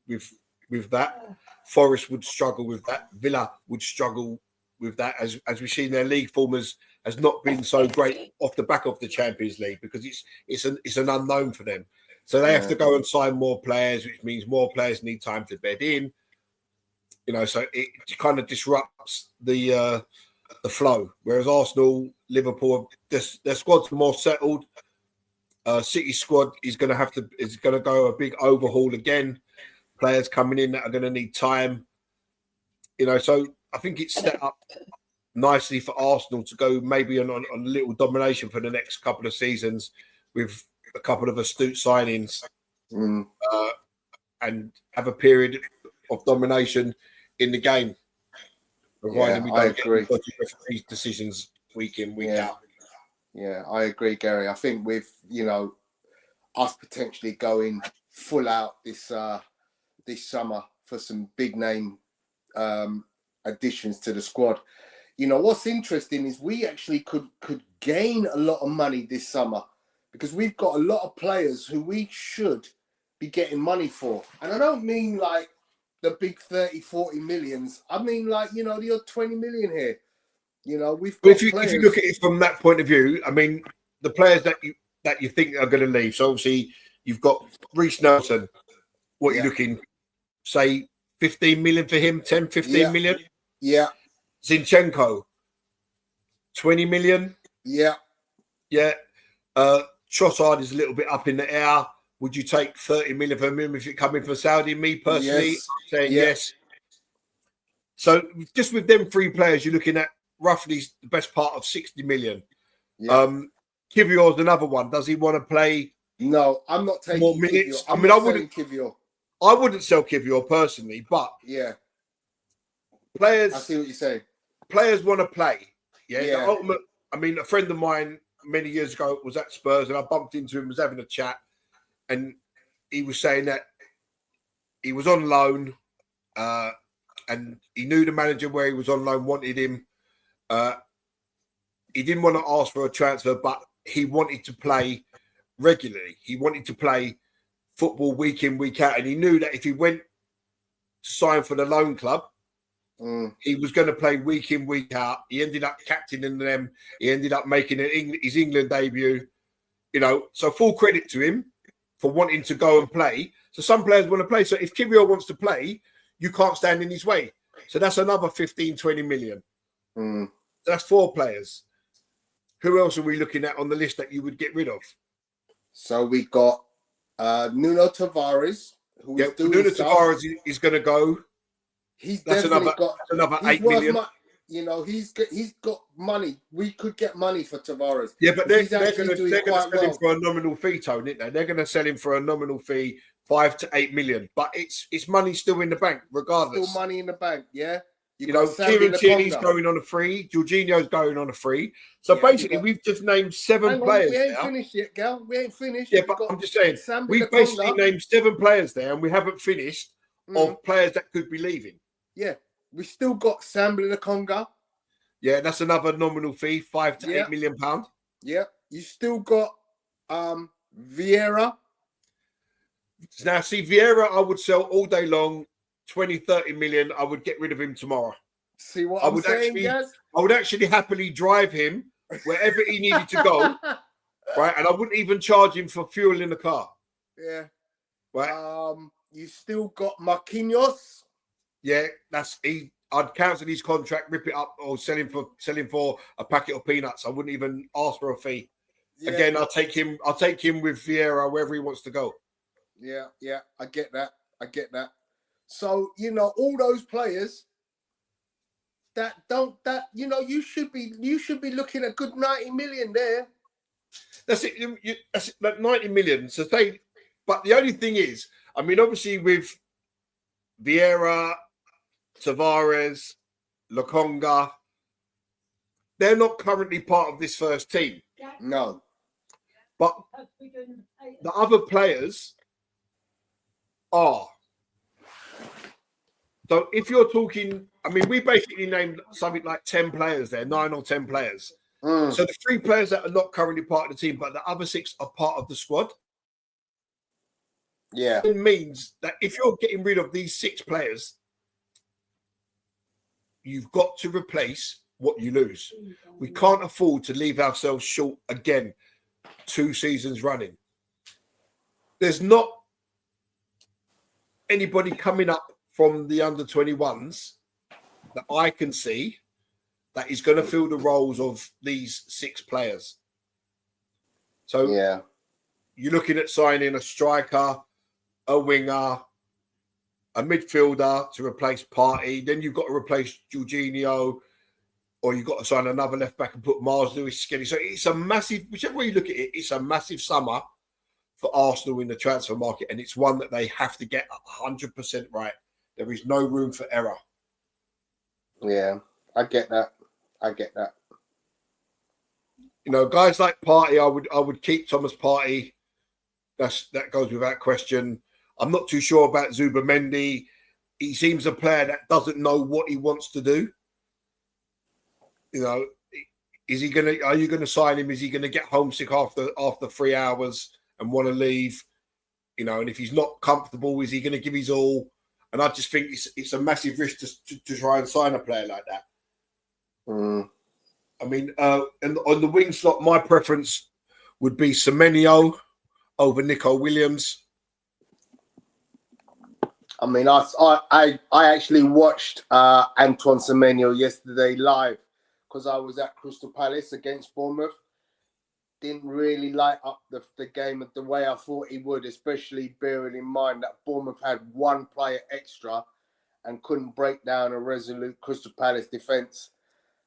with that. Forest would struggle with that. Villa would struggle with that, as we've seen their league form has not been so great off the back of the Champions League because it's an unknown for them. So they have to go and sign more players, which means more players need time to bed in. You know, so it kind of disrupts the flow. Whereas Arsenal, Liverpool, their squads are more settled. City squad is going to go a big overhaul again. Players coming in that are going to need time. You know, so I think it's set up nicely for Arsenal to go maybe on a little domination for the next couple of seasons with a couple of astute signings and have a period of domination in the game. Provided we don't get these decisions week in, week out.
Yeah, I agree, Gary. I think with, you know, us potentially going full out this summer for some big name additions to the squad. You know, what's interesting is we actually could gain a lot of money this summer because we've got a lot of players who we should be getting money for. And I don't mean like the big 30, 40 millions. I mean like, you know, you're 20 million here. You know, we've got
if you
players.
look at it from that point of view, I mean, the players that you think are going to leave. So obviously you've got Reece Nelson. What are you looking? Say 15 million for him, 10, 15 million?
Yeah.
Zinchenko, 20 million?
Yeah.
Yeah. Trossard is a little bit up in the air. Would you take 30 million from him if it coming from Saudi? Me personally, saying yes. So just with them three players, you're looking at roughly the best part of 60 million.
Yeah.
Kivior's another one. Does he want to play?
No, I'm not taking
more minutes.
Kivior. I wouldn't Kivior.
I wouldn't sell Kivior personally, but players.
I see what you're saying.
Players want to play. Yeah. The ultimate. I mean, a friend of mine many years ago was at Spurs, and I bumped into him. Was having a chat, and he was saying that he was on loan, and he knew the manager where he was on loan wanted him. He didn't want to ask for a transfer, but he wanted to play regularly. He wanted to play football week in, week out. And he knew that if he went to sign for the loan club, he was going to play week in, week out. He ended up captaining them. He ended up making his England debut. You know, so full credit to him for wanting to go and play. So some players want to play. So if Kivior wants to play, you can't stand in his way. So that's another 15, 20 million. So that's 4 players. Who else are we looking at on the list that you would get rid of?
So we got Nuno Tavares.
Nuno Tavares is going to go.
That's another
8 million.
You know, he's got money. We could get money for Tavares.
Yeah, but they're going to sell him for a nominal fee, Tony. They're going to sell him for a nominal fee, 5 to 8 million. But it's money still in the bank, regardless.
Still money in the bank, yeah.
You know, Kieran Tierney's going on a free. Jorginho's going on a free. So basically, we've just named 7 players.
We ain't finished yet, Gal. We ain't finished.
Yeah, but I'm just saying, we've basically named 7 players there, and we haven't finished of players that could be leaving.
Yeah, we still got Sambly the Conga.
Yeah, that's another nominal fee, 5 to 8 million pound.
Yeah, you still got Vieira.
Now, see, Vieira, I would sell all day long. 20, 30 million, I would get rid of him tomorrow.
See what I'm saying, guys?
I would actually happily drive him wherever he needed to go, right? And I wouldn't even charge him for fuel in the car.
Yeah.
Right.
You still got Marquinhos.
Yeah, I'd cancel his contract, rip it up, or sell him for a packet of peanuts. I wouldn't even ask for a fee. Yeah. Again, I'll take him with Vieira wherever he wants to go.
Yeah, I get that. So, you know, all those players you should be looking at good 90 million there.
That's it. That's like 90 million. So but the only thing is, I mean, obviously with Vieira, Tavares, Lokonga, they're not currently part of this first team.
No.
But the other players are. So if you're talking, I mean, we basically named something like 10 players there, 9 or 10 players. So the 3 players that are not currently part of the team, but the other 6 are part of the squad.
Yeah.
It means that if you're getting rid of these 6 players, you've got to replace what you lose. We can't afford to leave ourselves short again 2 seasons running. There's not anybody coming up from the under 21s that I can see that is going to fill the roles of these 6 players. So you're looking at signing a striker, a winger, a midfielder to replace Partey. Then you've got to replace Jorginho, or you've got to sign another left back and put Miles Lewis Skelly. So it's a massive, whichever way you look at it, it's a massive summer for Arsenal in the transfer market, and it's one that they have to get 100% right. There is no room for error.
Yeah, I get that.
You know, guys like Partey, I would keep Thomas Partey. That goes without question. I'm not too sure about Zubimendi. He seems a player that doesn't know what he wants to do. You know, are you gonna sign him? Is he gonna get homesick after 3 hours and want to leave? You know, and if he's not comfortable, is he going to give his all? And I just think it's a massive risk to try and sign a player like that. I mean, and on the wing slot, my preference would be Semenyo over Nico Williams.
I mean, I actually watched Antoine Semenyo yesterday live because I was at Crystal Palace against Bournemouth. Didn't really light up the game the way I thought he would, especially bearing in mind that Bournemouth had one player extra and couldn't break down a resolute Crystal Palace defence.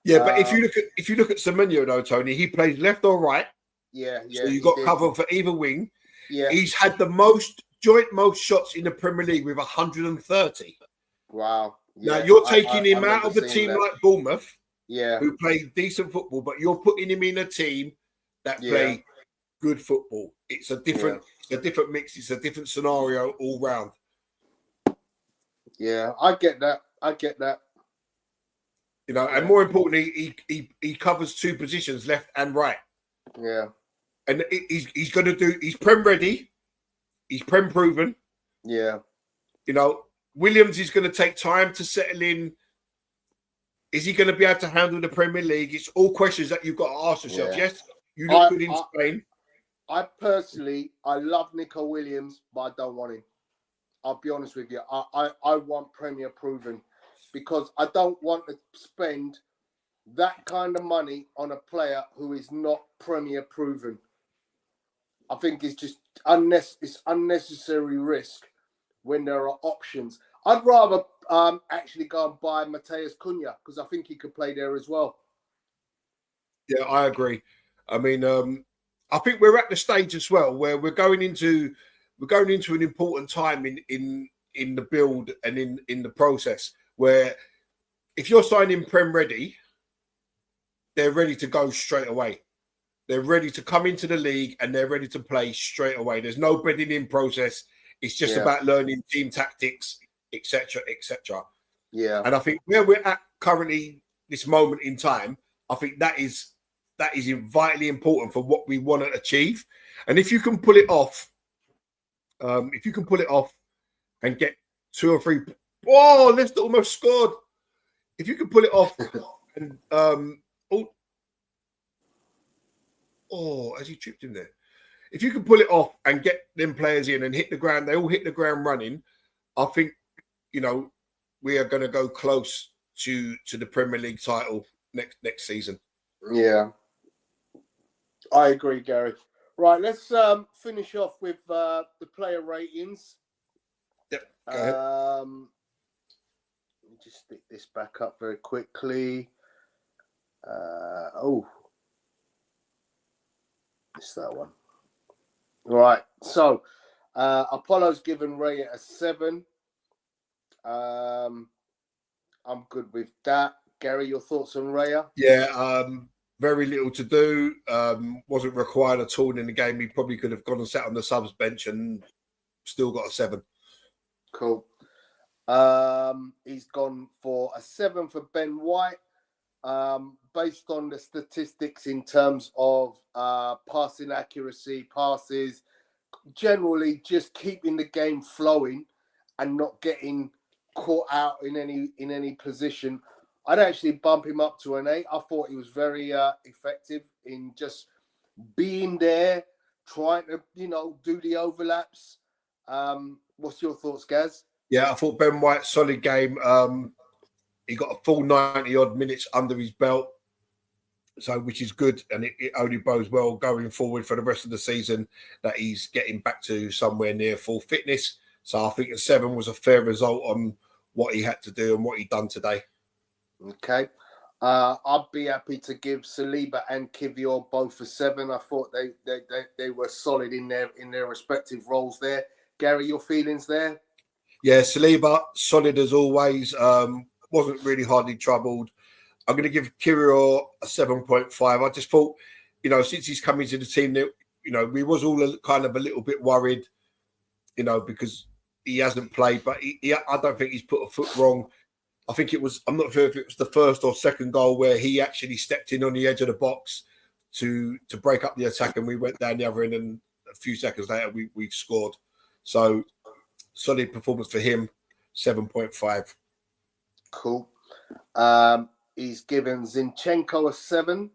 Yeah, but if you look at Semenyo though, Tony, he plays left or right.
Yeah.
So you got cover for either wing.
Yeah.
He's had the most shots in the Premier League with 130.
Wow. Yeah.
Now you're taking him out of a team like Bournemouth, who play decent football, but you're putting him in a team that play good football. It's a different mix. It's a different scenario all round.
Yeah, I get that.
You know, and more importantly, he covers two positions, left and right.
Yeah.
And he's going to do. He's Prem ready. He's Prem proven.
Yeah.
You know, Williams is going to take time to settle in. Is he going to be able to handle the Premier League? It's all questions that you've got to ask yourself.
Yeah.
Yes, you look good in Spain.
I personally love Nico Williams, but I don't want him. I'll be honest with you. I want Premier proven because I don't want to spend that kind of money on a player who is not Premier proven. I think it's just unnecessary risk when there are options. I'd rather actually go and buy Matheus Cunha because I think he could play there as well.
Yeah, I agree. I mean, I think we're at the stage as well where we're going into an important time in the build and in the process where if you're signing Prem ready, they're ready to go straight away. They're ready to come into the league and they're ready to play straight away. There's no bedding in process. It's just about learning team tactics, etc., etc.
Yeah.
And I think where we're at currently, this moment in time, I think that is vitally important for what we want to achieve. And if you can pull it off, and get 2 or 3, Leicester almost scored. If you can pull it off, and as he tripped him there. If you can pull it off and get them players in and hit the ground, they all hit the ground running. I think, you know, we are going to go close to the Premier League title next season.
Yeah, I agree, Gary. Right, let's finish off with the player ratings.
Yep. Go ahead.
Let me just stick this back up very quickly. It's that one. Right, so Apollo's given Ray a 7. I'm good with that. Gary, your thoughts on Raya?
Yeah, very little to do. Wasn't required at all in the game. He probably could have gone and sat on the subs bench and still got a 7.
Cool. He's gone for a 7 for Ben White. Based on the statistics in terms of passing accuracy, passes, generally just keeping the game flowing and not getting caught out in any position. I'd actually bump him up to an 8. I thought he was very effective in just being there, trying to, do the overlaps. What's your thoughts, Gaz?
Yeah, I thought Ben White, solid game. He got a full 90-odd minutes under his belt, so which is good, and it only bodes well going forward for the rest of the season that he's getting back to somewhere near full fitness. So I think a 7 was a fair result on what he had to do and what he done today.
Okay. I'd be happy to give Saliba and Kivior both a 7. I thought they were solid in their respective roles there. Gary, your feelings there?
Yeah, Saliba, solid as always. Wasn't really hardly troubled. I'm going to give Kivior a 7.5. I just thought, since he's come into the team, we was all kind of a little bit worried, because he hasn't played, but I don't think he's put a foot wrong. I think I'm not sure if it was the first or second goal where he actually stepped in on the edge of the box to break up the attack and we went down the other end and a few seconds later we've scored. So solid performance for him, 7.5.
Cool. He's given Zinchenko a 7.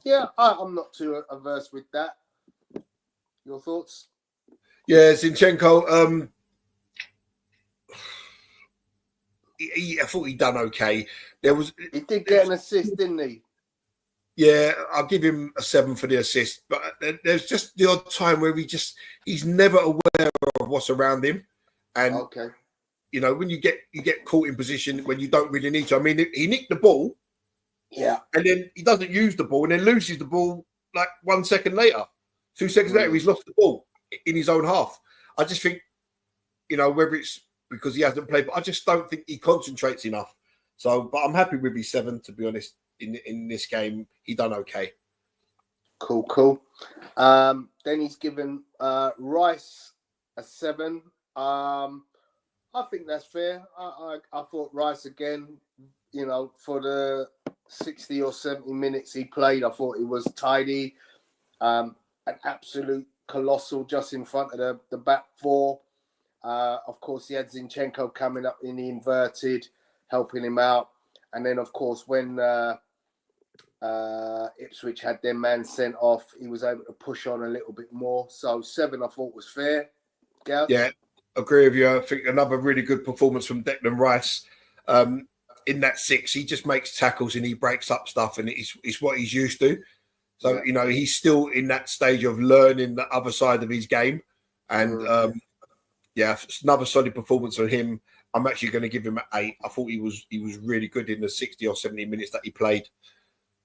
Yeah, I'm not too averse with that. Your thoughts?
Yeah, Zinchenko. I thought he done okay.
He did get an assist, didn't he?
Yeah, I'll give him a 7 for the assist. But there's just the odd time where he's never aware of what's around him, and
okay,
you know, when you get caught in position when you don't really need to. I mean, he nicked the ball,
yeah,
and then he doesn't use the ball, and then loses the ball like 1 second later, 2 seconds later, he's lost the ball in his own half. I just think, you know, whether it's because he hasn't played, but I just don't think he concentrates enough. So, but I'm happy with his 7, to be honest. In this game, he done okay.
Cool. Then he's given Rice a 7. I think that's fair. I thought Rice again, you know, for the 60 or 70 minutes he played, I thought he was tidy. An absolute colossal just in front of the back four. Of course, he had Zinchenko coming up in the inverted, helping him out. And then, of course, when Ipswich had their man sent off, he was able to push on a little bit more. So 7, I thought, was fair. Gaz?
Yeah, agree with you. I think another really good performance from Declan Rice. In that 6, he just makes tackles and he breaks up stuff, and it's what he's used to. So, you know, he's still in that stage of learning the other side of his game. And, it's another solid performance for him. I'm actually going to give him an 8. I thought he was really good in the 60 or 70 minutes that he played.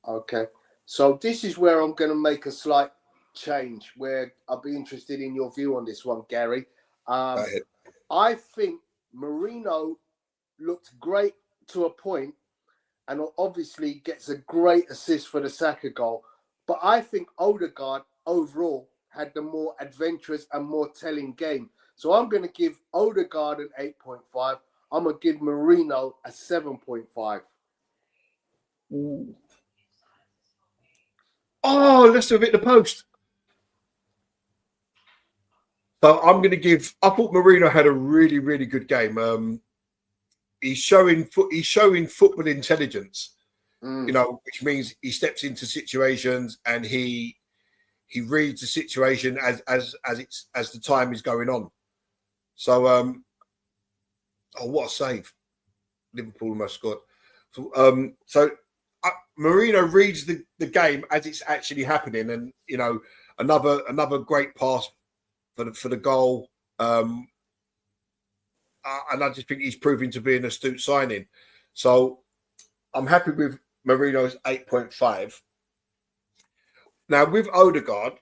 Okay. So this is where I'm going to make a slight change, where I'll be interested in your view on this one, Gary. I think Marino looked great to a point and obviously gets a great assist for the Saka goal. But I think Odegaard overall had the more adventurous and more telling game. So I'm going to give Odegaard an 8.5. I'm going to give Marino a 7.5.
Oh, let's do a bit of the post. So I'm going to give. I thought Marino had a really, really good game. He's showing football intelligence. You know, which means he steps into situations and he reads the situation as the time is going on. So, what a save! Liverpool almost scored. So, Marino reads the game as it's actually happening, and you know, another great pass for the goal. And I just think he's proving to be an astute signing. So, I'm happy with Marino's 8.5. Now, with Odegaard,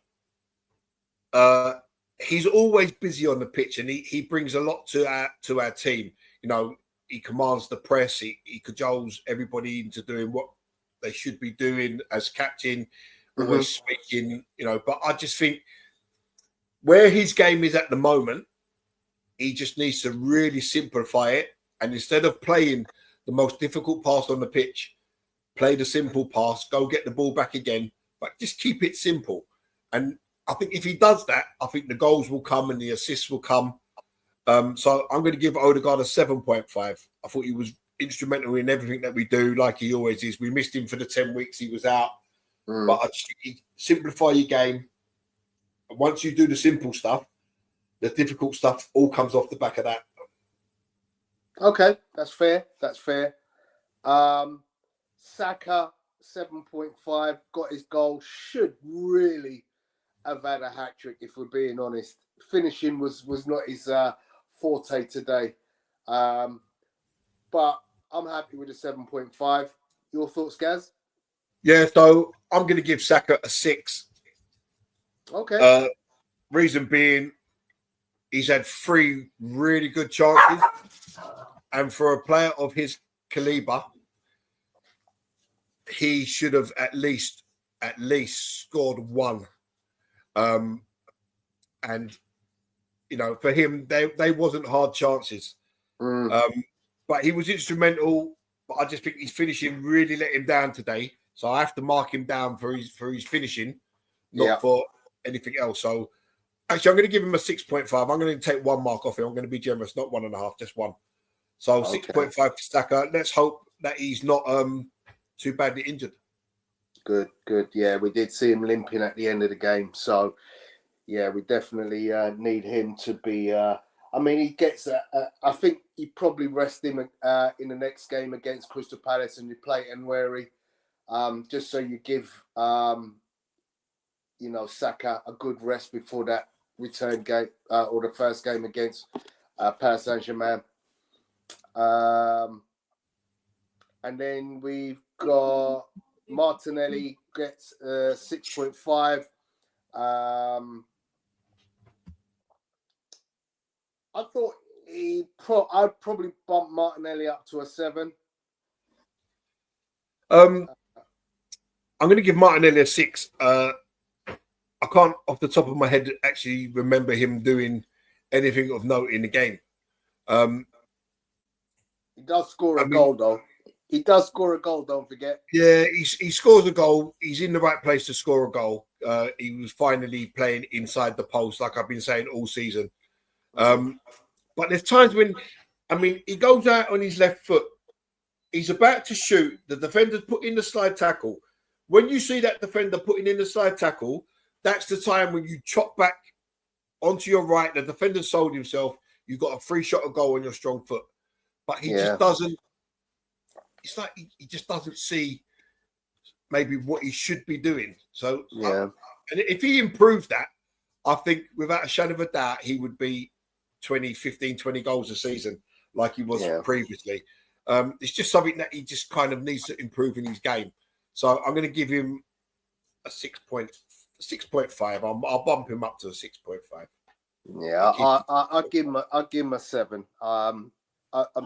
he's always busy on the pitch, and he brings a lot to our team. You know, he commands the press. He cajoles everybody into doing what they should be doing as captain, always speaking, you know. But I just think where his game is at the moment, he just needs to really simplify it. And instead of playing the most difficult pass on the pitch, play the simple pass, go get the ball back again, but just keep it simple. And I think if he does that, I think the goals will come and the assists will come. So I'm going to give Odegaard a 7.5. I thought he was instrumental in everything that we do, like he always is. We missed him for the 10 weeks he was out. But I just think simplify your game. And once you do the simple stuff, the difficult stuff all comes off the back of that.
Okay, that's fair. Saka, 7.5, got his goal. Should really have had a hat-trick, if we're being honest. Finishing was not his forte today. But I'm happy with the 7.5. Your thoughts, Gaz?
Yeah, so I'm going to give Saka a 6.
Okay.
Reason being, he's had 3 really good chances. And for a player of his caliber, he should have at least scored 1. And, you know, for him, they wasn't hard chances. But he was instrumental. But I just think his finishing really let him down today. So I have to mark him down for his finishing, not for anything else. So Actually, I'm going to give him a 6.5. I'm going to take 1 mark off him. I'm going to be generous, not 1.5, just 1. So 6.5 for Saka. Let's hope that he's not too badly injured.
Good. Yeah, we did see him limping at the end of the game. So, yeah, we definitely need him to be. I mean, he gets. I think you probably rest him in the next game against Crystal Palace, and you play Nweri, just so you give Saka a good rest before that return game or the first game against Paris Saint-Germain. And then we've got Martinelli gets 6.5. I thought I'd probably bump Martinelli up to a 7.
I'm going to give Martinelli a 6. I can't, off the top of my head, actually remember him doing anything of note in the game.
He does score a goal, though. He does score a goal, don't forget.
Yeah, he scores a goal. He's in the right place to score a goal. He was finally playing inside the post, like I've been saying all season. But there's times when, he goes out on his left foot. He's about to shoot. The defender's put in the slide tackle. When you see that defender putting in the slide tackle, that's the time when you chop back onto your right. The defender sold himself. You've got a free shot of goal on your strong foot. But he just doesn't. It's like he just doesn't see maybe what he should be doing. So, and if he improves that, I think without a shadow of a doubt, he would be 20 goals a season like he was previously. It's just something that he just kind of needs to improve in his game. So I'm going to give him a 6.5. I'll bump him up to a 6.5.
Yeah, I'll give him a 7. I'm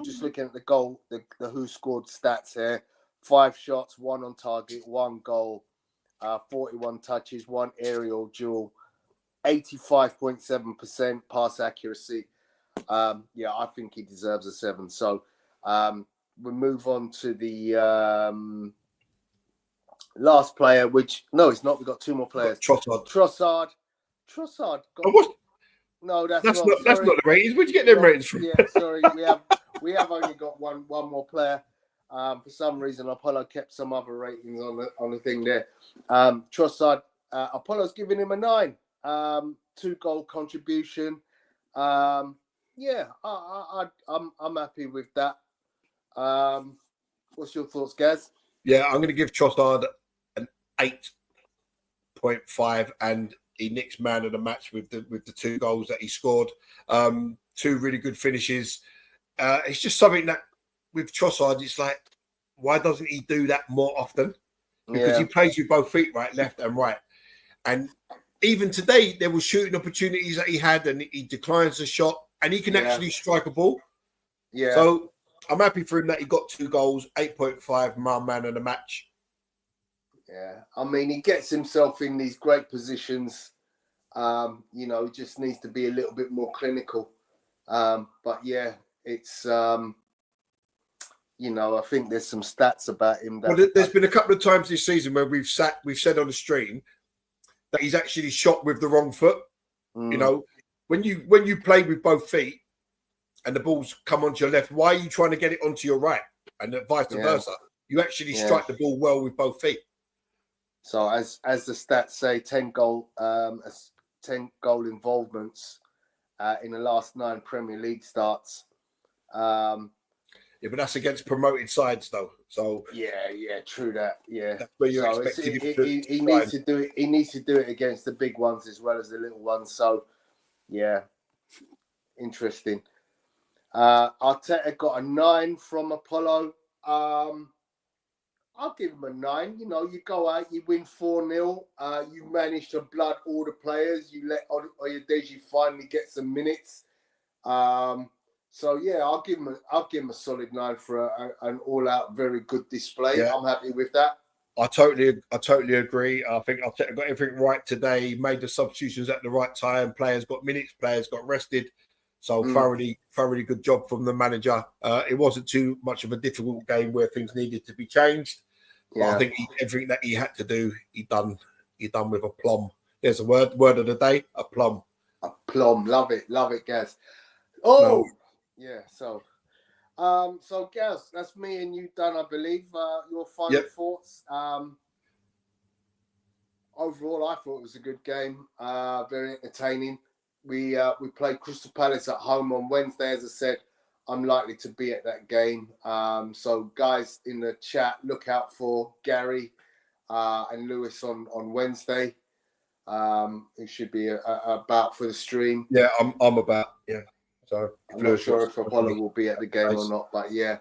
just looking at the goal, the who scored stats here. 5 shots, 1 on target, 1 goal, 41 touches, 1 aerial duel, 85.7% pass accuracy. I think he deserves a 7. So we'll move on to the last player, which it's not. We've got 2 more players. Trossard. No, that's not
the ratings. Where'd you get them ratings from?
Yeah, sorry. We have only got one more player. For some reason, Apollo kept some other ratings on the thing there. Trossard, Apollo's giving him a 9. 2 goal contribution. I'm happy with that. What's your thoughts, Gaz?
Yeah, I'm going to give Trossard an 8.5, and he nicks man of the match with the 2 goals that he scored. 2 really good finishes. It's just something that with Trossard, it's like, why doesn't he do that more often? Because he plays with both feet, right, left and right. And even today, there were shooting opportunities that he had, and he declines the shot, and he can actually strike a ball. Yeah. So I'm happy for him that he got 2 goals, 8.5, my man of the match.
Yeah, he gets himself in these great positions. He just needs to be a little bit more clinical. It's I think there's some stats about him.
There's been a couple of times this season where we've said on the stream that he's actually shot with the wrong foot. When you play with both feet and the balls come onto your left, why are you trying to get it onto your right, and vice versa? You actually strike the ball well with both feet.
So as the stats say, 10 goal involvements in the last 9 Premier League starts.
But that's against promoted sides, though. So
true that. Yeah,
that's where you're expecting
he needs to do it. He needs to do it against the big ones as well as the little ones. So, interesting. Arteta got a 9 from Apollo. I'll give him a 9. You go out, you win 4-0. You manage to blood all the players. You let Oyedeji finally get some minutes. I'll give him a solid 9 for an all-out very good display. Yeah. I'm happy with that.
I totally agree. I think Arteta got everything right today. Made the substitutions at the right time. Players got minutes. Players got rested. So thoroughly good job from the manager. It wasn't too much of a difficult game where things needed to be changed. Yeah. I think everything that he had to do, he done with aplomb. There's a word of the day, aplomb.
Aplomb. Love it, Gaz. Oh, yeah. So Gaz, that's me and you done, I believe. Your final thoughts. Overall, I thought it was a good game. Very entertaining. We played Crystal Palace at home on Wednesday. As I said, I'm likely to be at that game. So guys in the chat, look out for Gary and Lewis on Wednesday. It should be about for the stream.
Yeah, I'm about. Yeah. So
I'm not sure if Apollo will be at the game or not, but yeah.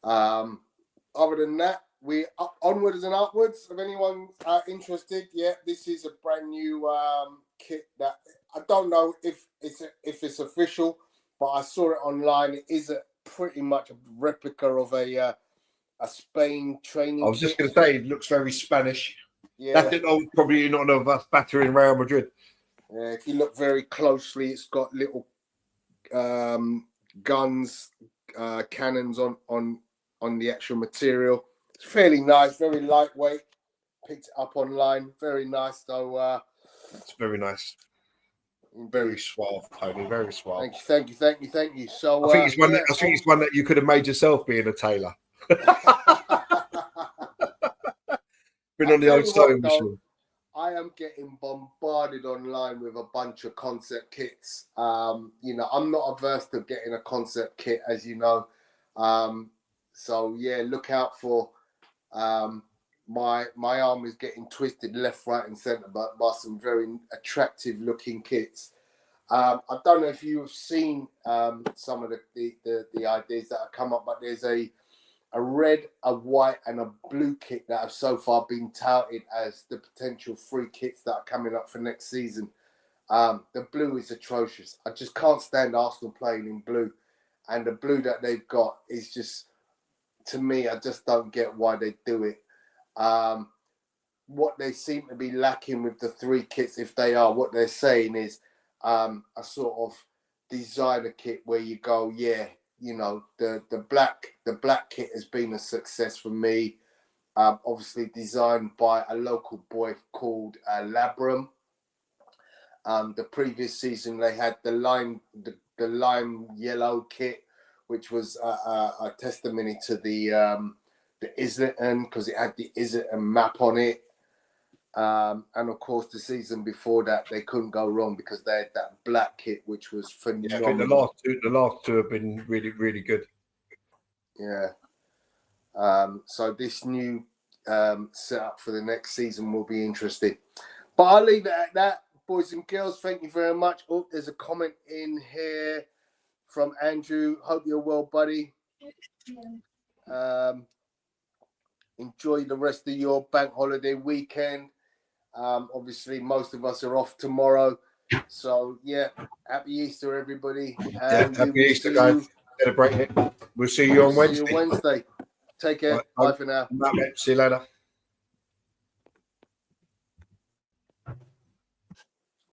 Other than that, we onwards and upwards. If anyone's interested, yeah, this is a brand new kit that I don't know if it's official, but I saw it online. It is pretty much a replica of a Spain training.
I was just going to say, it looks very Spanish.
Yeah,
that's it. Probably not of us battering Real Madrid.
Yeah, if you look very closely, it's got little guns, cannons on the actual material. It's fairly nice, very lightweight. Picked it up online, very nice. So
it's very nice, very suave, Tony. Very suave.
Thank you. So
I think it's one. I think it's one that you could have made yourself being a tailor. Been on the old sewing machine.
I am getting bombarded online with a bunch of concept kits. I'm not averse to getting a concept kit, as you know. So yeah, look out for. My arm is getting twisted left, right, and centre by some very attractive looking kits. I don't know if you have seen some of the ideas that have come up, but there's a red, a white, and a blue kit that have so far been touted as the potential free kits that are coming up for next season. The blue is atrocious. I just can't stand Arsenal playing in blue, and the blue that they've got is just, to me, I just don't get why they do it. What they seem to be lacking with the three kits, if they are, what they're saying is a sort of designer kit where you go, yeah, the black kit has been a success for me. Obviously designed by a local boy called Labram. The previous season they had the lime yellow kit, which was a testimony to the Islington, because it had the Islington map on it. And of course, the season before that, they couldn't go wrong because they had that black kit, which was phenomenal.
Yeah, I think the last two have been really, really good.
Yeah. So this new setup for the next season will be interesting. But I'll leave it at that, boys and girls. Thank you very much. Oh, there's a comment in here from Andrew. Hope you're well, buddy. Enjoy the rest of your bank holiday weekend. Obviously, most of us are off tomorrow. So, yeah, happy Easter, everybody. And
happy Easter, guys. Celebrate it. We'll see you on Wednesday.
See you Wednesday. Take care. Bye for now.
See you later.